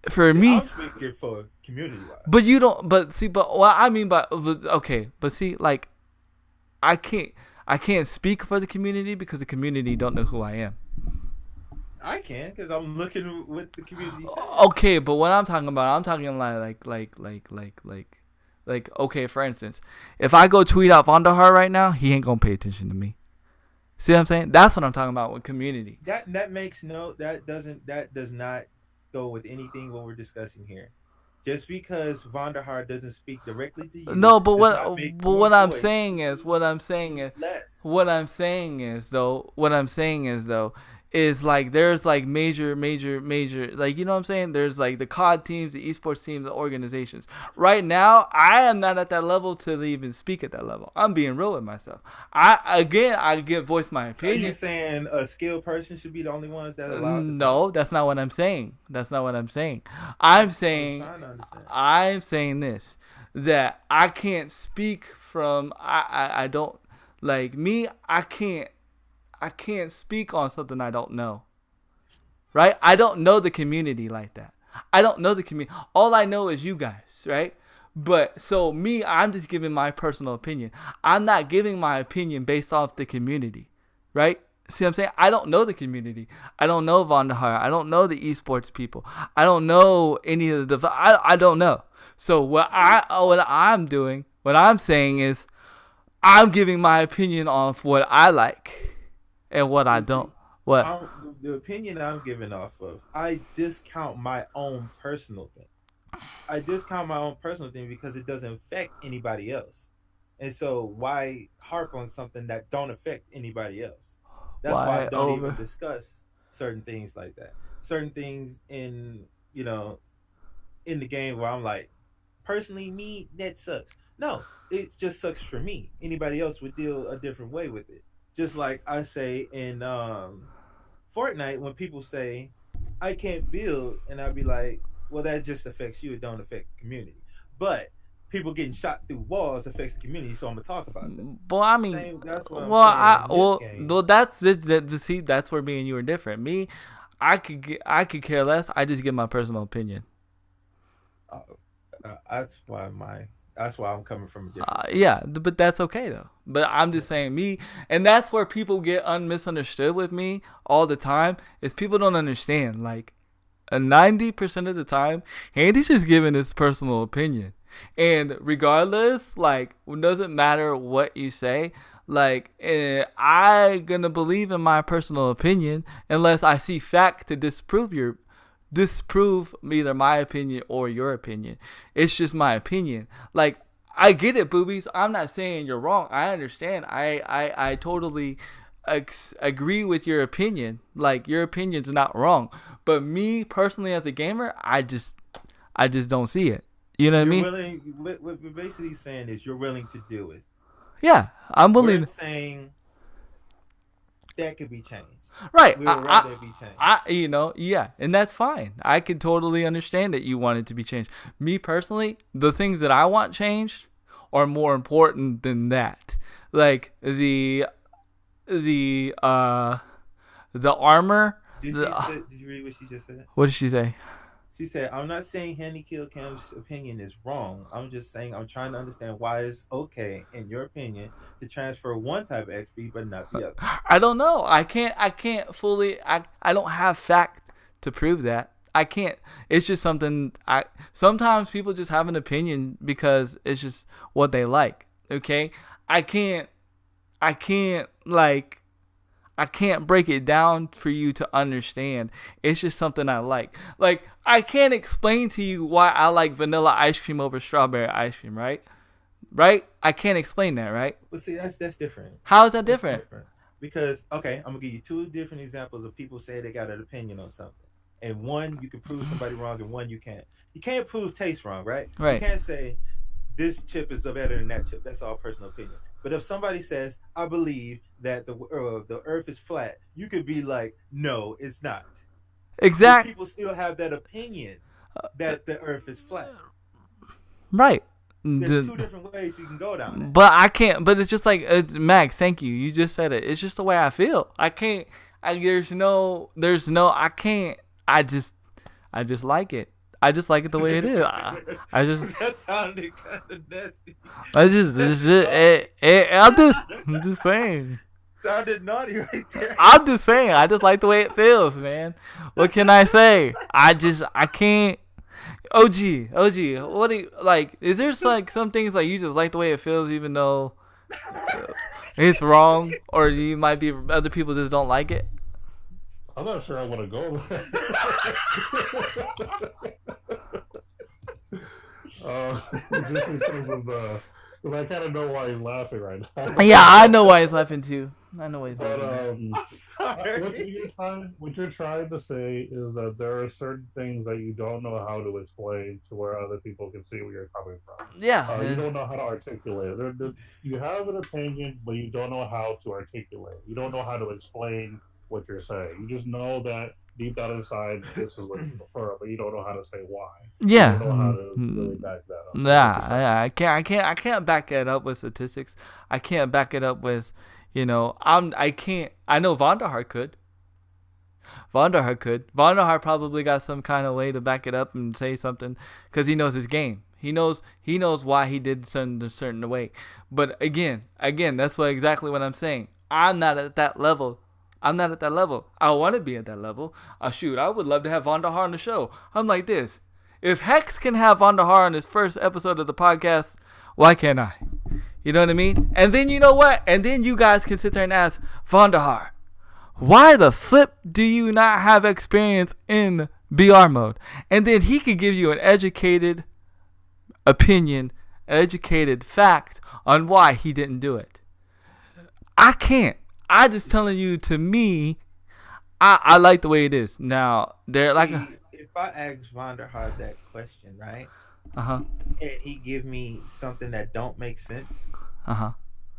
for me, I'm speaking for community wise. But you don't. But see. But what I mean by, okay. But see, like, I can't speak for the community because the community don't know who I am. I can, because I'm looking what the community says. Okay, but what I'm talking about, I'm talking like, okay, for instance, if I go tweet out Vondahar right now, he ain't gonna pay attention to me. See what I'm saying? That's what I'm talking about with community. That does not go with anything what we're discussing here. Just because Vondahar doesn't speak directly to you. No, but what I'm saying is is like, there's like major, like, you know what I'm saying? There's like the COD teams, the esports teams, the organizations. Right now, I am not at that level to even speak at that level. I'm being real with myself. I get voice my opinion. So you're saying a skilled person should be the only ones that allowed? No, that's not what I'm saying. I'm saying this, that I can't speak from, I don't, like, me, I can't speak on something I don't know. Right? I don't know the community like that. I don't know the community. All I know is you guys, right? But so me, I'm just giving my personal opinion. I'm not giving my opinion based off the community, right? See what I'm saying? I don't know the community. I don't know Vondahar. I don't know the esports people. I don't know any of the. I don't know. So what I'm saying is, I'm giving my opinion on what I like. And what I don't. What? The opinion I'm giving off of, I discount my own personal thing. Because it doesn't affect anybody else. And so why harp on something that don't affect anybody else? That's why I don't even discuss certain things like that. Certain things in the game where I'm like, personally, me, that sucks. No, it just sucks for me. Anybody else would deal a different way with it. Just like I say in Fortnite, when people say, I can't build, and I'd be like, well, that just affects you. It don't affect the community. But people getting shot through walls affects the community, so I'm gonna talk about that. Well, I mean, That's what well, I'm saying. In this game, well, that's see, that's where me and you are different. Me, I could care less. I just give my personal opinion. uh, that's why I'm coming from a different. Yeah, but that's okay though. But I'm just saying me, and that's where people get misunderstood with me all the time. Is people don't understand. Like, 90% of the time, Andy's just giving his personal opinion, and regardless, like, it doesn't matter what you say. Like, I gonna believe in my personal opinion unless I see fact to disprove either my opinion or your opinion. It's just my opinion. Like, I get it, boobies. I'm not saying you're wrong. I understand. I totally agree with your opinion. Like, your opinion's not wrong. But me personally as a gamer, I just don't see it. You know what I mean? What we're basically saying is you're willing to do it. Yeah, I'm willing. We're saying that could be changed. Right. We would rather it be changed. Yeah, and that's fine. I can totally understand that you want it to be changed. Me personally, the things that I want changed are more important than that. Like the armor. Did you read what she just said? What did she say? She said, "I'm not saying Handy Kill Cam's opinion is wrong. I'm just saying I'm trying to understand why it's okay, in your opinion, to transfer one type of XP but not the other." I don't know. I can't fully. I don't have fact to prove that. I can't. It's just something. Sometimes people just have an opinion because it's just what they like. Okay. I can't break it down for you to understand. It's just something I like. Like, I can't explain to you why I like vanilla ice cream over strawberry ice cream, right? Right? I can't explain that, right? But see, that's different. How is that different? Because, okay, I'm going to give you two different examples of people say they got an opinion on something. And one, you can prove somebody wrong, and one, you can't. You can't prove taste wrong, right? Right. You can't say this chip is better than that chip. That's all personal opinion. But if somebody says, I believe that the earth is flat, you could be like, no, it's not. Exactly. People still have that opinion that the earth is flat. Right. There's two different ways you can go down that. But I can't, but it's just like, Max, thank you. You just said it. It's just the way I feel. I can't, I can't, I just like it. I just like it the way it is. I just. That sounded kind of nasty. I'm just saying. Sounded naughty right there. I'm just saying. I just like the way it feels, man. What can I say? I can't. OG. What do you like? Is there like some things like you just like the way it feels, even though it's wrong, or you might be other people just don't like it? I'm not sure I want to go there. Just in terms of because I kind of know why he's laughing right now. Yeah, I know why he's laughing too. I know why he's laughing. I'm sorry. What you're trying to say is that there are certain things that you don't know how to explain to where other people can see where you're coming from. Yeah. You don't know how to articulate it. You have an opinion, but you don't know how to articulate. You don't know how to explain what you're saying. You just know that deep down inside, this is what you prefer, but you don't know how to say why. Yeah. You don't know how to really back that up. Yeah, I can't back it up with statistics. I can't back it up with, I know Vonderhaar could. Vonderhaar probably got some kind of way to back it up and say something because he knows his game. He knows why he did certain way. But again, that's exactly what I'm saying. I'm not at that level. I want to be at that level. Shoot, I would love to have Vonderhaar on the show. I'm like this. If Hex can have Vonderhaar on his first episode of the podcast, why can't I? You know what I mean? And then you know what? And then you guys can sit there and ask Vonderhaar, why the flip do you not have experience in BR mode? And then he could give you an educated opinion, educated fact on why he didn't do it. I can't. I just telling you, to me, I like the way it is. Now, they're like if I ask Vonderhaar that question, right? And he give me something that don't make sense.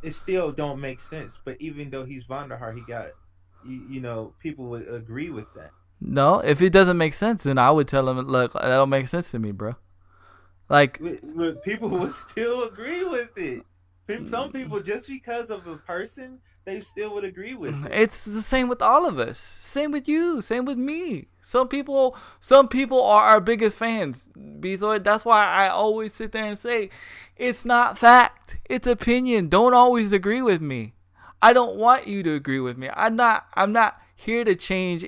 It still don't make sense. But even though he's Vonderhaar, he got, people would agree with that. No, if it doesn't make sense, then I would tell him, look, that don't make sense to me, bro. Like, Look, people would still agree with it. Some people, just because of a person, they still would agree with it. it's the same with all of us. Same with you. Same with me. Some people are our biggest fans. Bezoid. That's why I always sit there and say, it's not fact. It's opinion. Don't always agree with me. I don't want you to agree with me. I'm not here to change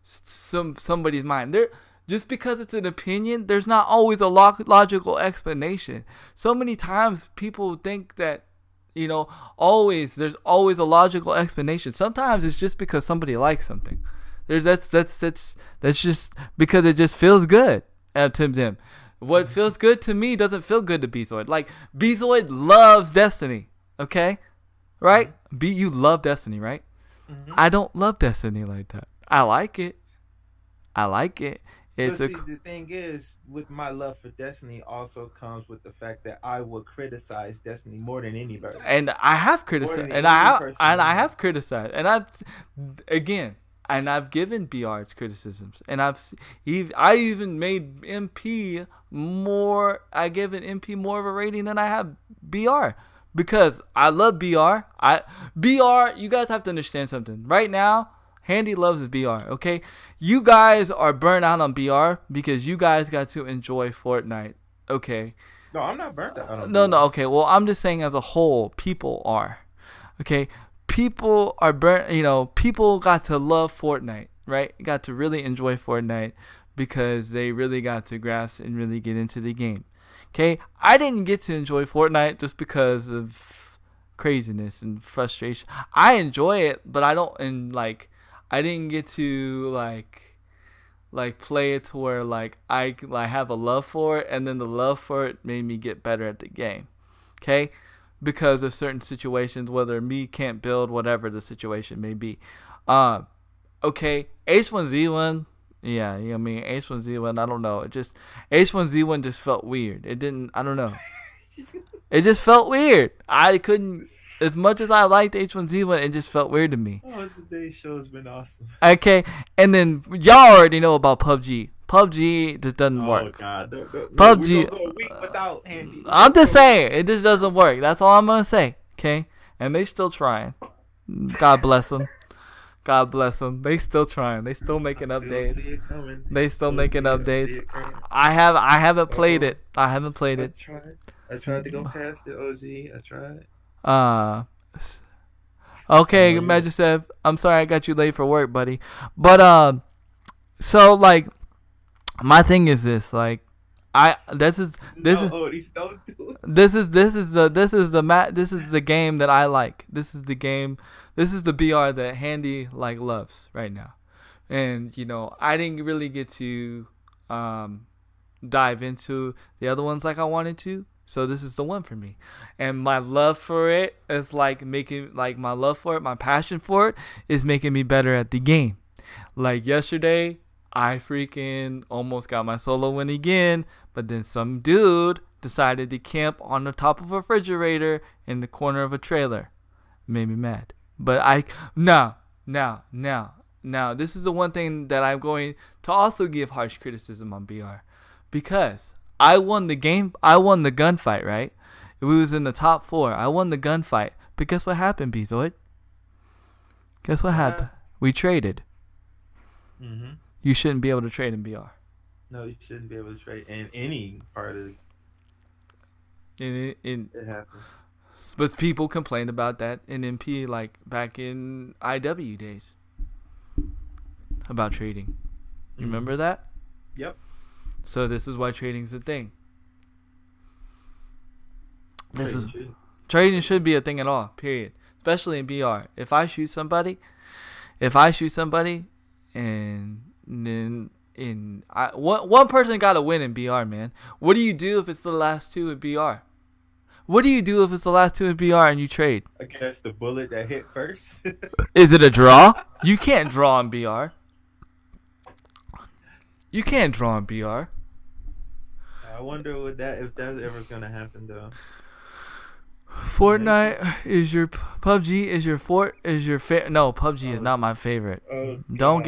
somebody's mind. Just because it's an opinion, there's not always a logical explanation. So many times people think that, there's always a logical explanation. Sometimes it's just because somebody likes something. That's just because it just feels good to them. What feels good to me doesn't feel good to Bezoid. Like, Bezoid loves Destiny, okay? Right? You love Destiny, right? Mm-hmm. I don't love Destiny like that. I like it. The thing is, with my love for Destiny also comes with the fact that I will criticize Destiny more than anybody. And I have criticized, I have criticized, and I've given BR's criticisms, and I even made MP more. I give an MP more of a rating than I have BR because I love BR. BR, you guys have to understand something right now. Handy loves BR, okay? You guys are burnt out on BR because you guys got to enjoy Fortnite, okay? No, I'm not burnt out on No, okay. Well, I'm just saying as a whole, people are, okay? People are burnt, people got to love Fortnite, right? Got to really enjoy Fortnite because they really got to grasp and really get into the game, okay? I didn't get to enjoy Fortnite just because of craziness and frustration. I enjoy it, but I didn't get to play it to where I have a love for it, and then the love for it made me get better at the game, okay? Because of certain situations, whether me can't build, whatever the situation may be. Okay, H1Z1, yeah, H1Z1, I don't know. H1Z1 just felt weird. I don't know. It just felt weird. I couldn't. As much as I liked H1Z1, it just felt weird to me. Oh, today's show has been awesome. Okay, and then y'all already know about PUBG. PUBG just doesn't work. Oh God, PUBG. We go a week without Handy. I'm just saying, it just doesn't work. That's all I'm gonna say. Okay, and they still trying. God bless them. God bless them. They still trying. They still making updates. They still making updates. I haven't played it. I haven't played it. I tried to go past the OG. I tried. Okay, Magisev, I'm sorry I got you late for work, buddy. But so my thing is this, this is the game that I like. This is the BR that Handy loves right now. And I didn't really get to dive into the other ones like I wanted to. So this is the one for me. And my love for it is my passion for it is making me better at the game. Like yesterday, I freaking almost got my solo win again, but then some dude decided to camp on the top of a refrigerator in the corner of a trailer. Made me mad. But now, this is the one thing that I'm going to also give harsh criticism on BR. Because I won the game. I won the gunfight, right? We was in the top 4. I won the gunfight. But guess what happened, Bezoid? Guess what happened? We traded. Mm-hmm. You shouldn't be able to trade in BR. No, you shouldn't be able to trade in any part of it. It happens. But people complained about that in MP, back in IW days. About trading. You remember that? Yep. So this is why trading's a thing. Trading should be a thing at all, period. Especially in BR. If I shoot somebody, and then one person got to win in BR, man. What do you do if it's the last two in BR? What do you do if it's the last two in BR and you trade? I guess the bullet that hit first. Is it a draw? You can't draw in BR. You can't draw in BR. I wonder if that's ever going to happen though. Fortnite is your PUBG is your no, PUBG is not my favorite. I don't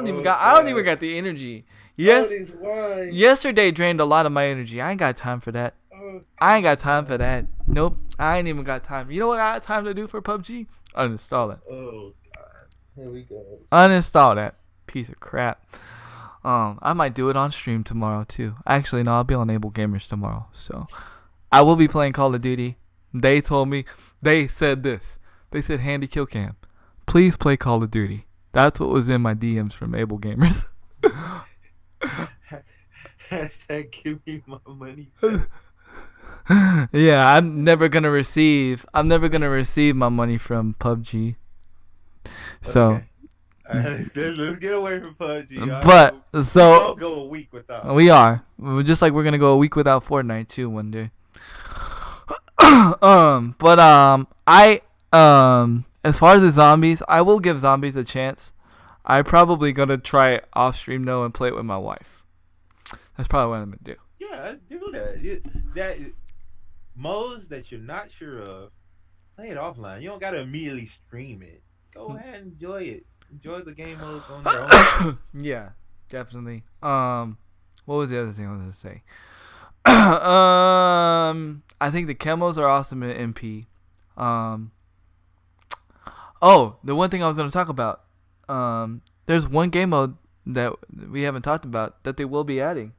even got the energy. Yes. Odie's, why? Yesterday drained a lot of my energy. I ain't got time for that. Oh, I ain't got time for that. Nope. I ain't even got time. You know what I got time to do for PUBG? Uninstall it. oh God. Here we go. Uninstall that piece of crap. I might do it on stream tomorrow too. Actually, no, I'll be on Able Gamers tomorrow. So I will be playing Call of Duty. They told me, they said this. They said, Handy Kill Cam, please play Call of Duty. That's what was in my DMs from Able Gamers. Hashtag give me my money. Yeah, I'm never gonna receive my money from PUBG. So, Okay. Let's get away from PUBG. but We'll go a week without. we are just like we're gonna go a week without Fortnite too one day. As far as the zombies, I will give zombies a chance. I probably gonna try it off stream though and play it with my wife. That's probably what I'm gonna do. Yeah, do that. That modes that you're not sure of, play it offline. You don't gotta immediately stream it. Go ahead and enjoy it. Enjoy the game modes on your own. Yeah, definitely. What was the other thing I was gonna say? I think the camos are awesome in MP. Oh, the one thing I was gonna talk about. There's one game mode that we haven't talked about that they will be adding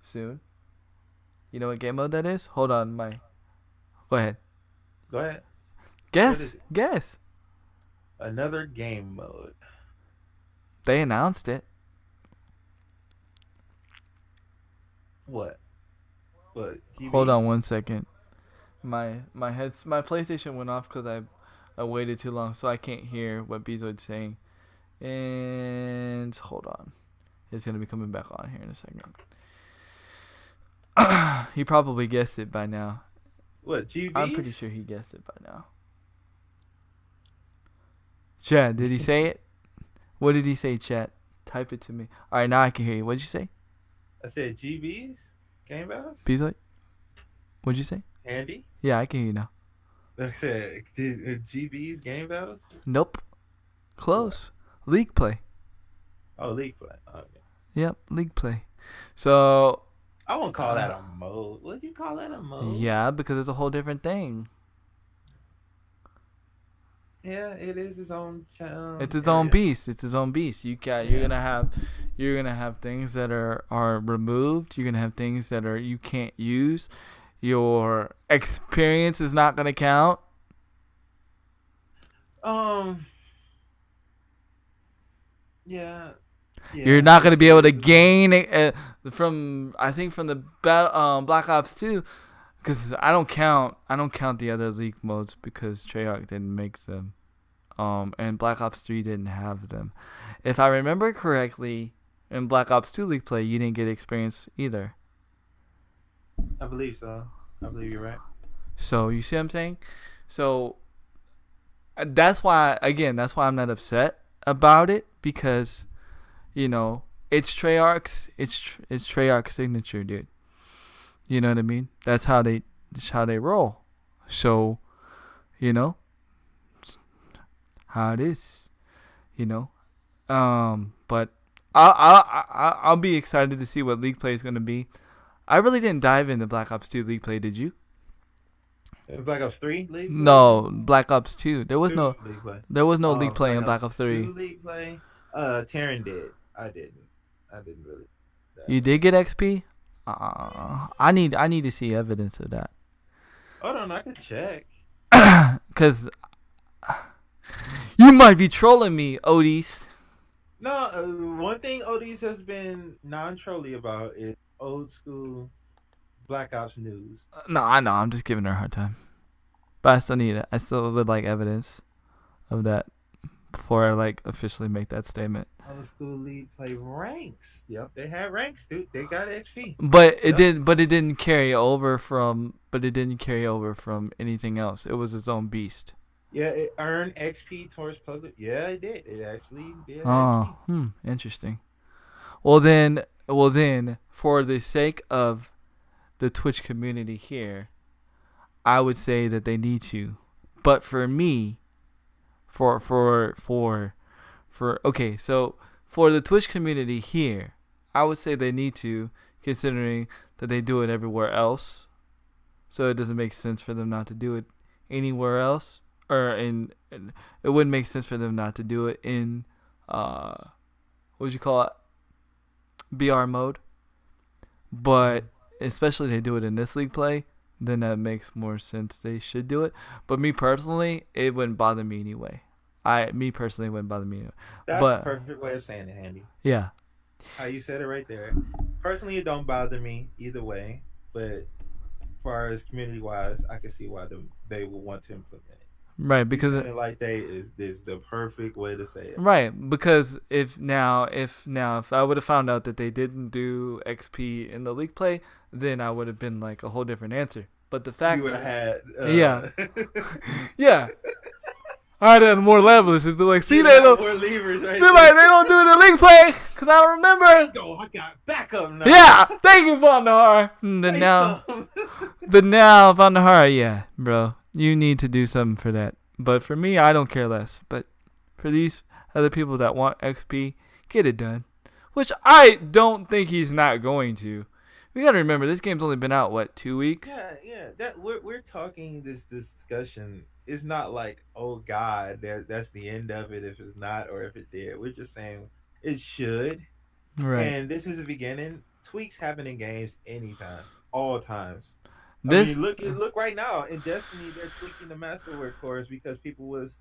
soon. You know what game mode that is? Hold on, go ahead. Go ahead. Guess. Another game mode. They announced it. What? TV? Hold on one second. My PlayStation went off because I waited too long, so I can't hear what Bezoid's saying. And hold on, it's gonna be coming back on here in a second. He probably guessed it by now. What, GBs? I'm pretty sure he guessed it by now. Chad, did he say it? What did he say, Chad? Type it to me. All right, now I can hear you. What'd you say? I said GBs? Game battles? Bezoid? What'd you say? Handy? Yeah, I can hear you now. I said GBs game battles? Nope. Close. League play. Oh, League play. Okay. Yep, league play. So I won't call that a mode. Would you call that a mode? yeah, because it's a whole different thing. Yeah, it is its own. It's its own beast. It's its own beast. You're gonna have things that are removed. You're gonna have things that you can't use. Your experience is not gonna count. Yeah. You're not gonna be able to gain from the Black Ops 2, because I don't count the other League modes because Treyarch didn't make them, and Black Ops 3 didn't have them. If I remember correctly, in Black Ops 2 League play, you didn't get experience either. I believe so. I believe you're right. So you see what I'm saying? So that's why I'm not upset about it, because it's Treyarch's signature, dude. You know what I mean? That's how they roll. So, how it is, but I'll be excited to see what League play is going to be. I really didn't dive into Black Ops 2 League play, did you? Black Ops 3 League play? No, Black Ops 2. There was no League play. League play in Black Ops 3. League play. Taryn did. I didn't really. You did get XP? I need to see evidence of that. Hold on, I can check. Cause you might be trolling me, Odis. No, one thing Odis has been non-trolly about is old school Black Ops news. No, I know. I'm just giving her a hard time, but I still need it. I still would like evidence of that before I officially make that statement. Old school League play ranks. Yep, they had ranks, dude. They got XP. But it didn't carry over from anything else. It was its own beast. Yeah, it earned XP towards public. Yeah, it did. It actually did. Oh, interesting. Well then, for the sake of the Twitch community here, I would say that they need to. But for me, for the Twitch community here, I would say they need to, considering that they do it everywhere else. So it doesn't make sense for them not to do it anywhere else, or it wouldn't make sense for them not to do it in what would you call it, BR mode. But especially they do it in this league play, then that makes more sense. They should do it. But me personally, it wouldn't bother me anyway. Me personally, it wouldn't bother me anyway. That's but, a perfect way of saying it, Andy. Yeah. How you said it right there. Personally, it don't bother me either way. But as far as community wise, I can see why they would want to implement it. Right, because like they is the perfect way to say it. Right, because if I would have found out that they didn't do XP in the league play, then I would have been like a whole different answer. But the fact you would have had yeah. I'd had more leverage. It'd be like, see, they don't. More levers, right? Be like, they don't do it in the league play because I don't remember. I got backup now. Yeah, thank you, Vandahar. But now, Vandahar, yeah, bro, you need to do something for that. But for me, I don't care less. But for these other people that want XP, get it done. Which I don't think he's not going to. We gotta remember, this game's only been out, what, 2 weeks? Yeah. That we're talking this discussion. It's not like, oh God, that's the end of it if it's not, or if it did. We're just saying it should. Right. And this is the beginning. Tweaks happen in games anytime, all times. I mean, look right now in Destiny, they're tweaking the Masterwork cores because people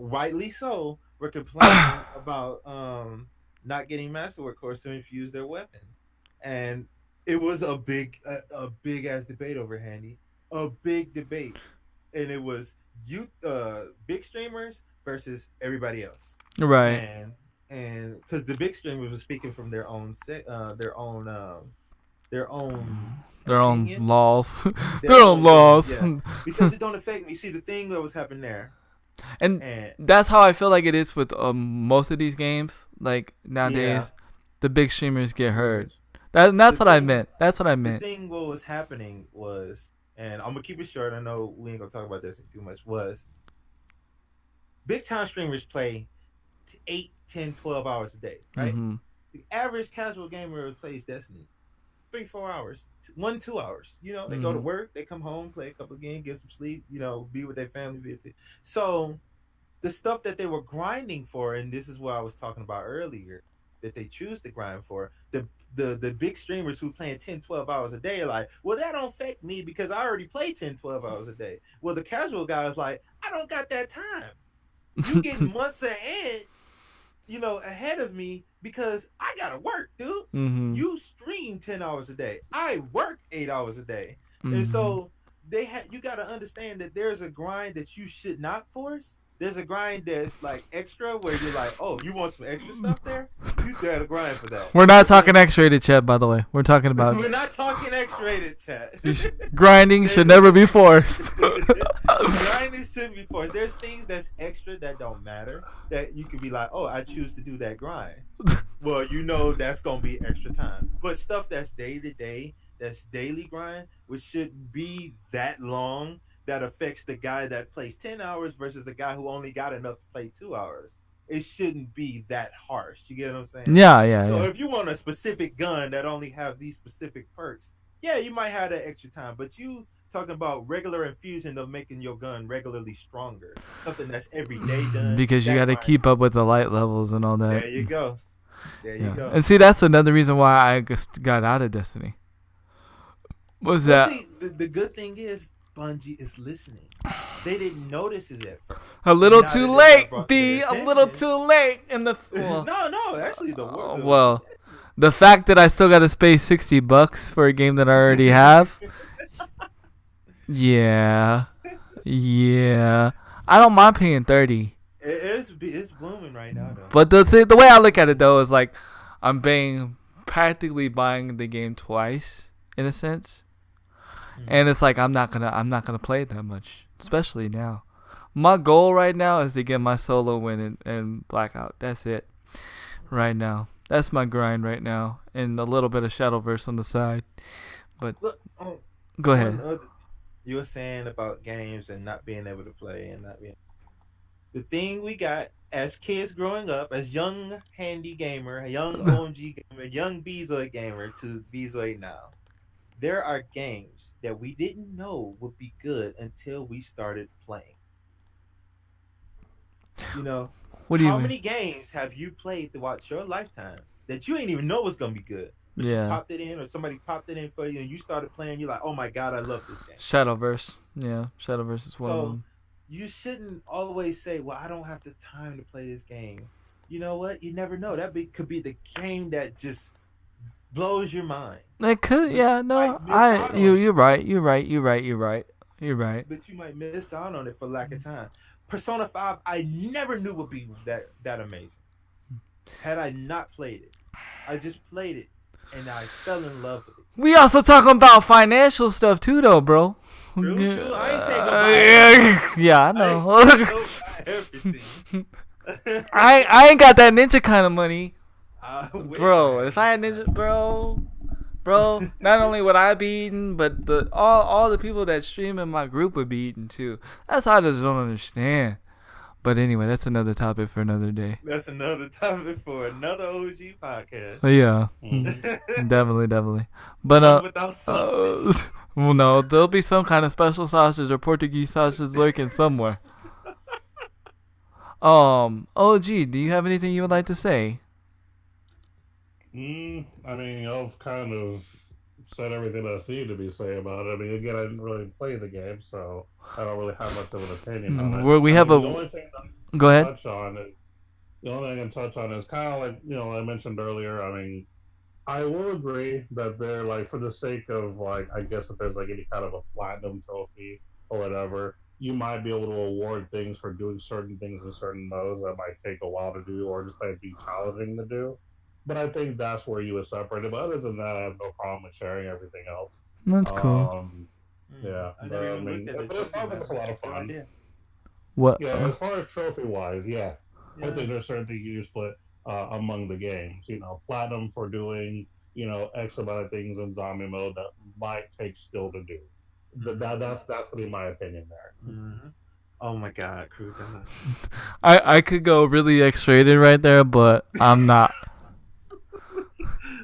rightly so were complaining about not getting Masterwork cores to infuse their weapon, and it was a big ass debate over Handy, a big debate, and it was big streamers versus everybody else, right? And because the big streamers were speaking from their own laws. Their own laws. Yeah. Because it don't affect me. See, the thing that was happening there. And that's how I feel like it is with most of these games. Like nowadays, the big streamers get hurt. That's what I meant. That's what I meant. The thing what was happening was, and I'm going to keep it short. I know we ain't going to talk about this too much, was big time streamers play 8, 10, 12 hours a day, right? Mm-hmm. The average casual gamer plays Destiny 3-4 hours, 1-2 hours. You know, they go to work, they come home, play a couple of games, get some sleep, you know, be with their family. So the stuff that they were grinding for, and this is what I was talking about earlier, that they choose to grind for, the big streamers who playing 10, 12 hours a day are like, well, that don't affect me because I already play 10, 12 hours a day. Well, the casual guy is like, I don't got that time. You getting months ahead, you know, ahead of me because I gotta work, dude. Mm-hmm. You stream 10 hours a day. I work 8 hours a day. Mm-hmm. And so you gotta understand that there's a grind that you should not force. There's a grind that's like extra where you're like, oh, you want some extra stuff there? You gotta grind for that. We're not talking X-rated, chat, by the way. We're talking about... We're not talking X-rated, chat. Grinding should never be forced. Grinding shouldn't be forced. There's things that's extra that don't matter that you can be like, oh, I choose to do that grind. Well, you know that's gonna be extra time. But stuff that's day to day, that's daily grind, which shouldn't be that long, that affects the guy that plays 10 hours versus the guy who only got enough to play 2 hours. It shouldn't be that harsh. You get what I'm saying? Yeah. So if you want a specific gun that only have these specific perks, yeah, you might have that extra time. But you talking about regular infusion of making your gun regularly stronger, something that's every day done. Because you got to keep up with the light levels and all that. There you go. And see, that's another reason why I got out of Destiny. See, the good thing is, Bungie is listening. They didn't notice it at first. A little too late, B. A little too late in the. Well, no. Actually, the fact that I still got to pay $60 for a game that I already have. Yeah. I don't mind paying $30. It's booming right now, though. But the way I look at it though is like, I'm practically buying the game twice in a sense. And it's like I'm not gonna play it that much, especially now. My goal right now is to get my solo win and Blackout. That's it. Right now, that's my grind right now, and a little bit of Shadowverse on the side. But go ahead. You were saying about games and not being able to play and not being. The thing we got as kids growing up, as young handy gamer, young OMG gamer, young Bezoid gamer to Bezoid now, there are games that we didn't know would be good until we started playing. You know, What do you how mean? many games have you played throughout your lifetime that you ain't even know was gonna be good, but you Yeah. popped it in or somebody popped it in for you and you started playing? You're like, oh my god, I love this game. Shadowverse. Yeah, Shadowverse is one of So them. you shouldn't always say, well, I don't have the time to play this game. You know what? You never know. Could be the game that just blows your mind, It could. but you Yeah. might No. miss out on it. You're right. You're right. You're right. You're right. You're right. But you might miss out on it for lack of time. Persona 5, I never knew would be that amazing. Had I not played it, I just played it and I fell in love with it. We also talking about financial stuff too, though, bro. True. I ain't saying go buy everything. Yeah, I I ain't know. saying go buy everything. I ain't got that ninja kind of money, I wish bro. I If I had ninja, bro, not only would I be eating, but all the people that stream in my group would be eating too. That's how I just don't understand. But anyway, that's another topic for another day. That's another topic for another OG podcast. Yeah, definitely. But Without sausage. well, no, there'll be some kind of special sausage or Portuguese sausage lurking somewhere. OG, do you have anything you would like to say? I mean, I've kind of said everything I need to be saying about it. I mean, again, I didn't really play the game, so I don't really have much of an opinion on it. We have the a. only thing that Go ahead. the only thing I can touch on is kind of like I mentioned earlier. I mean, I will agree that they're like for the sake of like I guess if there's like any kind of a platinum trophy or whatever, you might be able to award things for doing certain things in certain modes that might take a while to do or just might be challenging to do. But I think that's where you would separate it. But other than that, I have no problem with sharing everything else. That's cool. Yeah, I never even looked at but it sounds like it's a lot of fun. What? Yeah, as far as trophy wise, yeah. I think there's certain things you split among the games. Platinum for doing X amount of things in zombie mode that might take skill to do. That's gonna be my opinion there. Mm-hmm. Oh my god, crew. I could go really X-rated right there, but I'm not.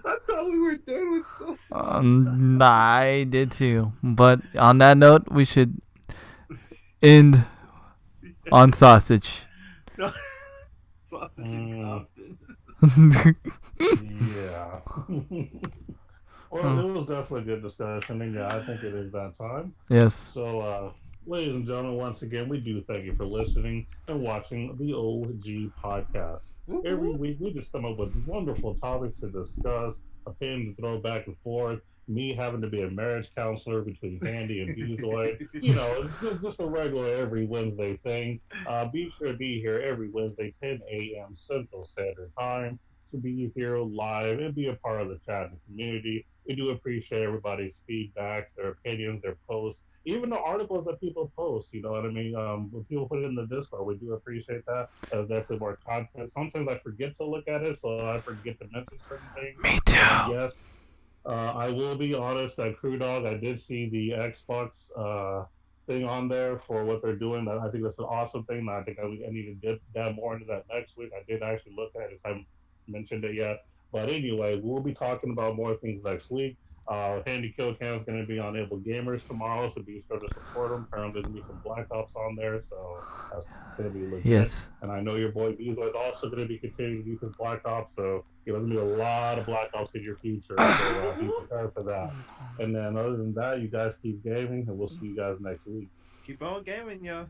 I thought we were done with sausage. I did too. But on that note, we should end on sausage. Sausage and Compton. Yeah. Well, it was definitely a good discussion, and yeah, I think it is that time. Yes. So, ladies and gentlemen, once again, we do thank you for listening and watching the OG podcast. Every week, we just come up with wonderful topics to discuss, opinions to throw back and forth. Me having to be a marriage counselor between Handy and Bezoid. It's just a regular every Wednesday thing. Be sure to be here every Wednesday, 10 a.m. Central Standard Time, to be here live and be a part of the chat and community. We do appreciate everybody's feedback, their opinions, their posts, even the articles that people post. You know what I mean? When people put it in the Discord, we do appreciate that. There's definitely more content. Sometimes I forget to look at it, so I forget to mention certain things. Me too. Yes. I will be honest that Crew Dog, I did see the Xbox thing on there for what they're doing. I think that's an awesome thing. I think I need to dive more into that next week. I did actually look at it. I haven't mentioned it yet. But anyway, we'll be talking about more things next week. Handy Kill Cam is going to be on Able Gamers tomorrow, so be sure to support them. Apparently, there's going to be some Black Ops on there, so that's going to be legit. Yes. And I know your boy Bezo is also going to be continuing to do his Black Ops, so there's going to be a lot of Black Ops in your future, so be prepared for that. And then other than that, you guys keep gaming, and we'll see you guys next week. Keep on gaming, y'all.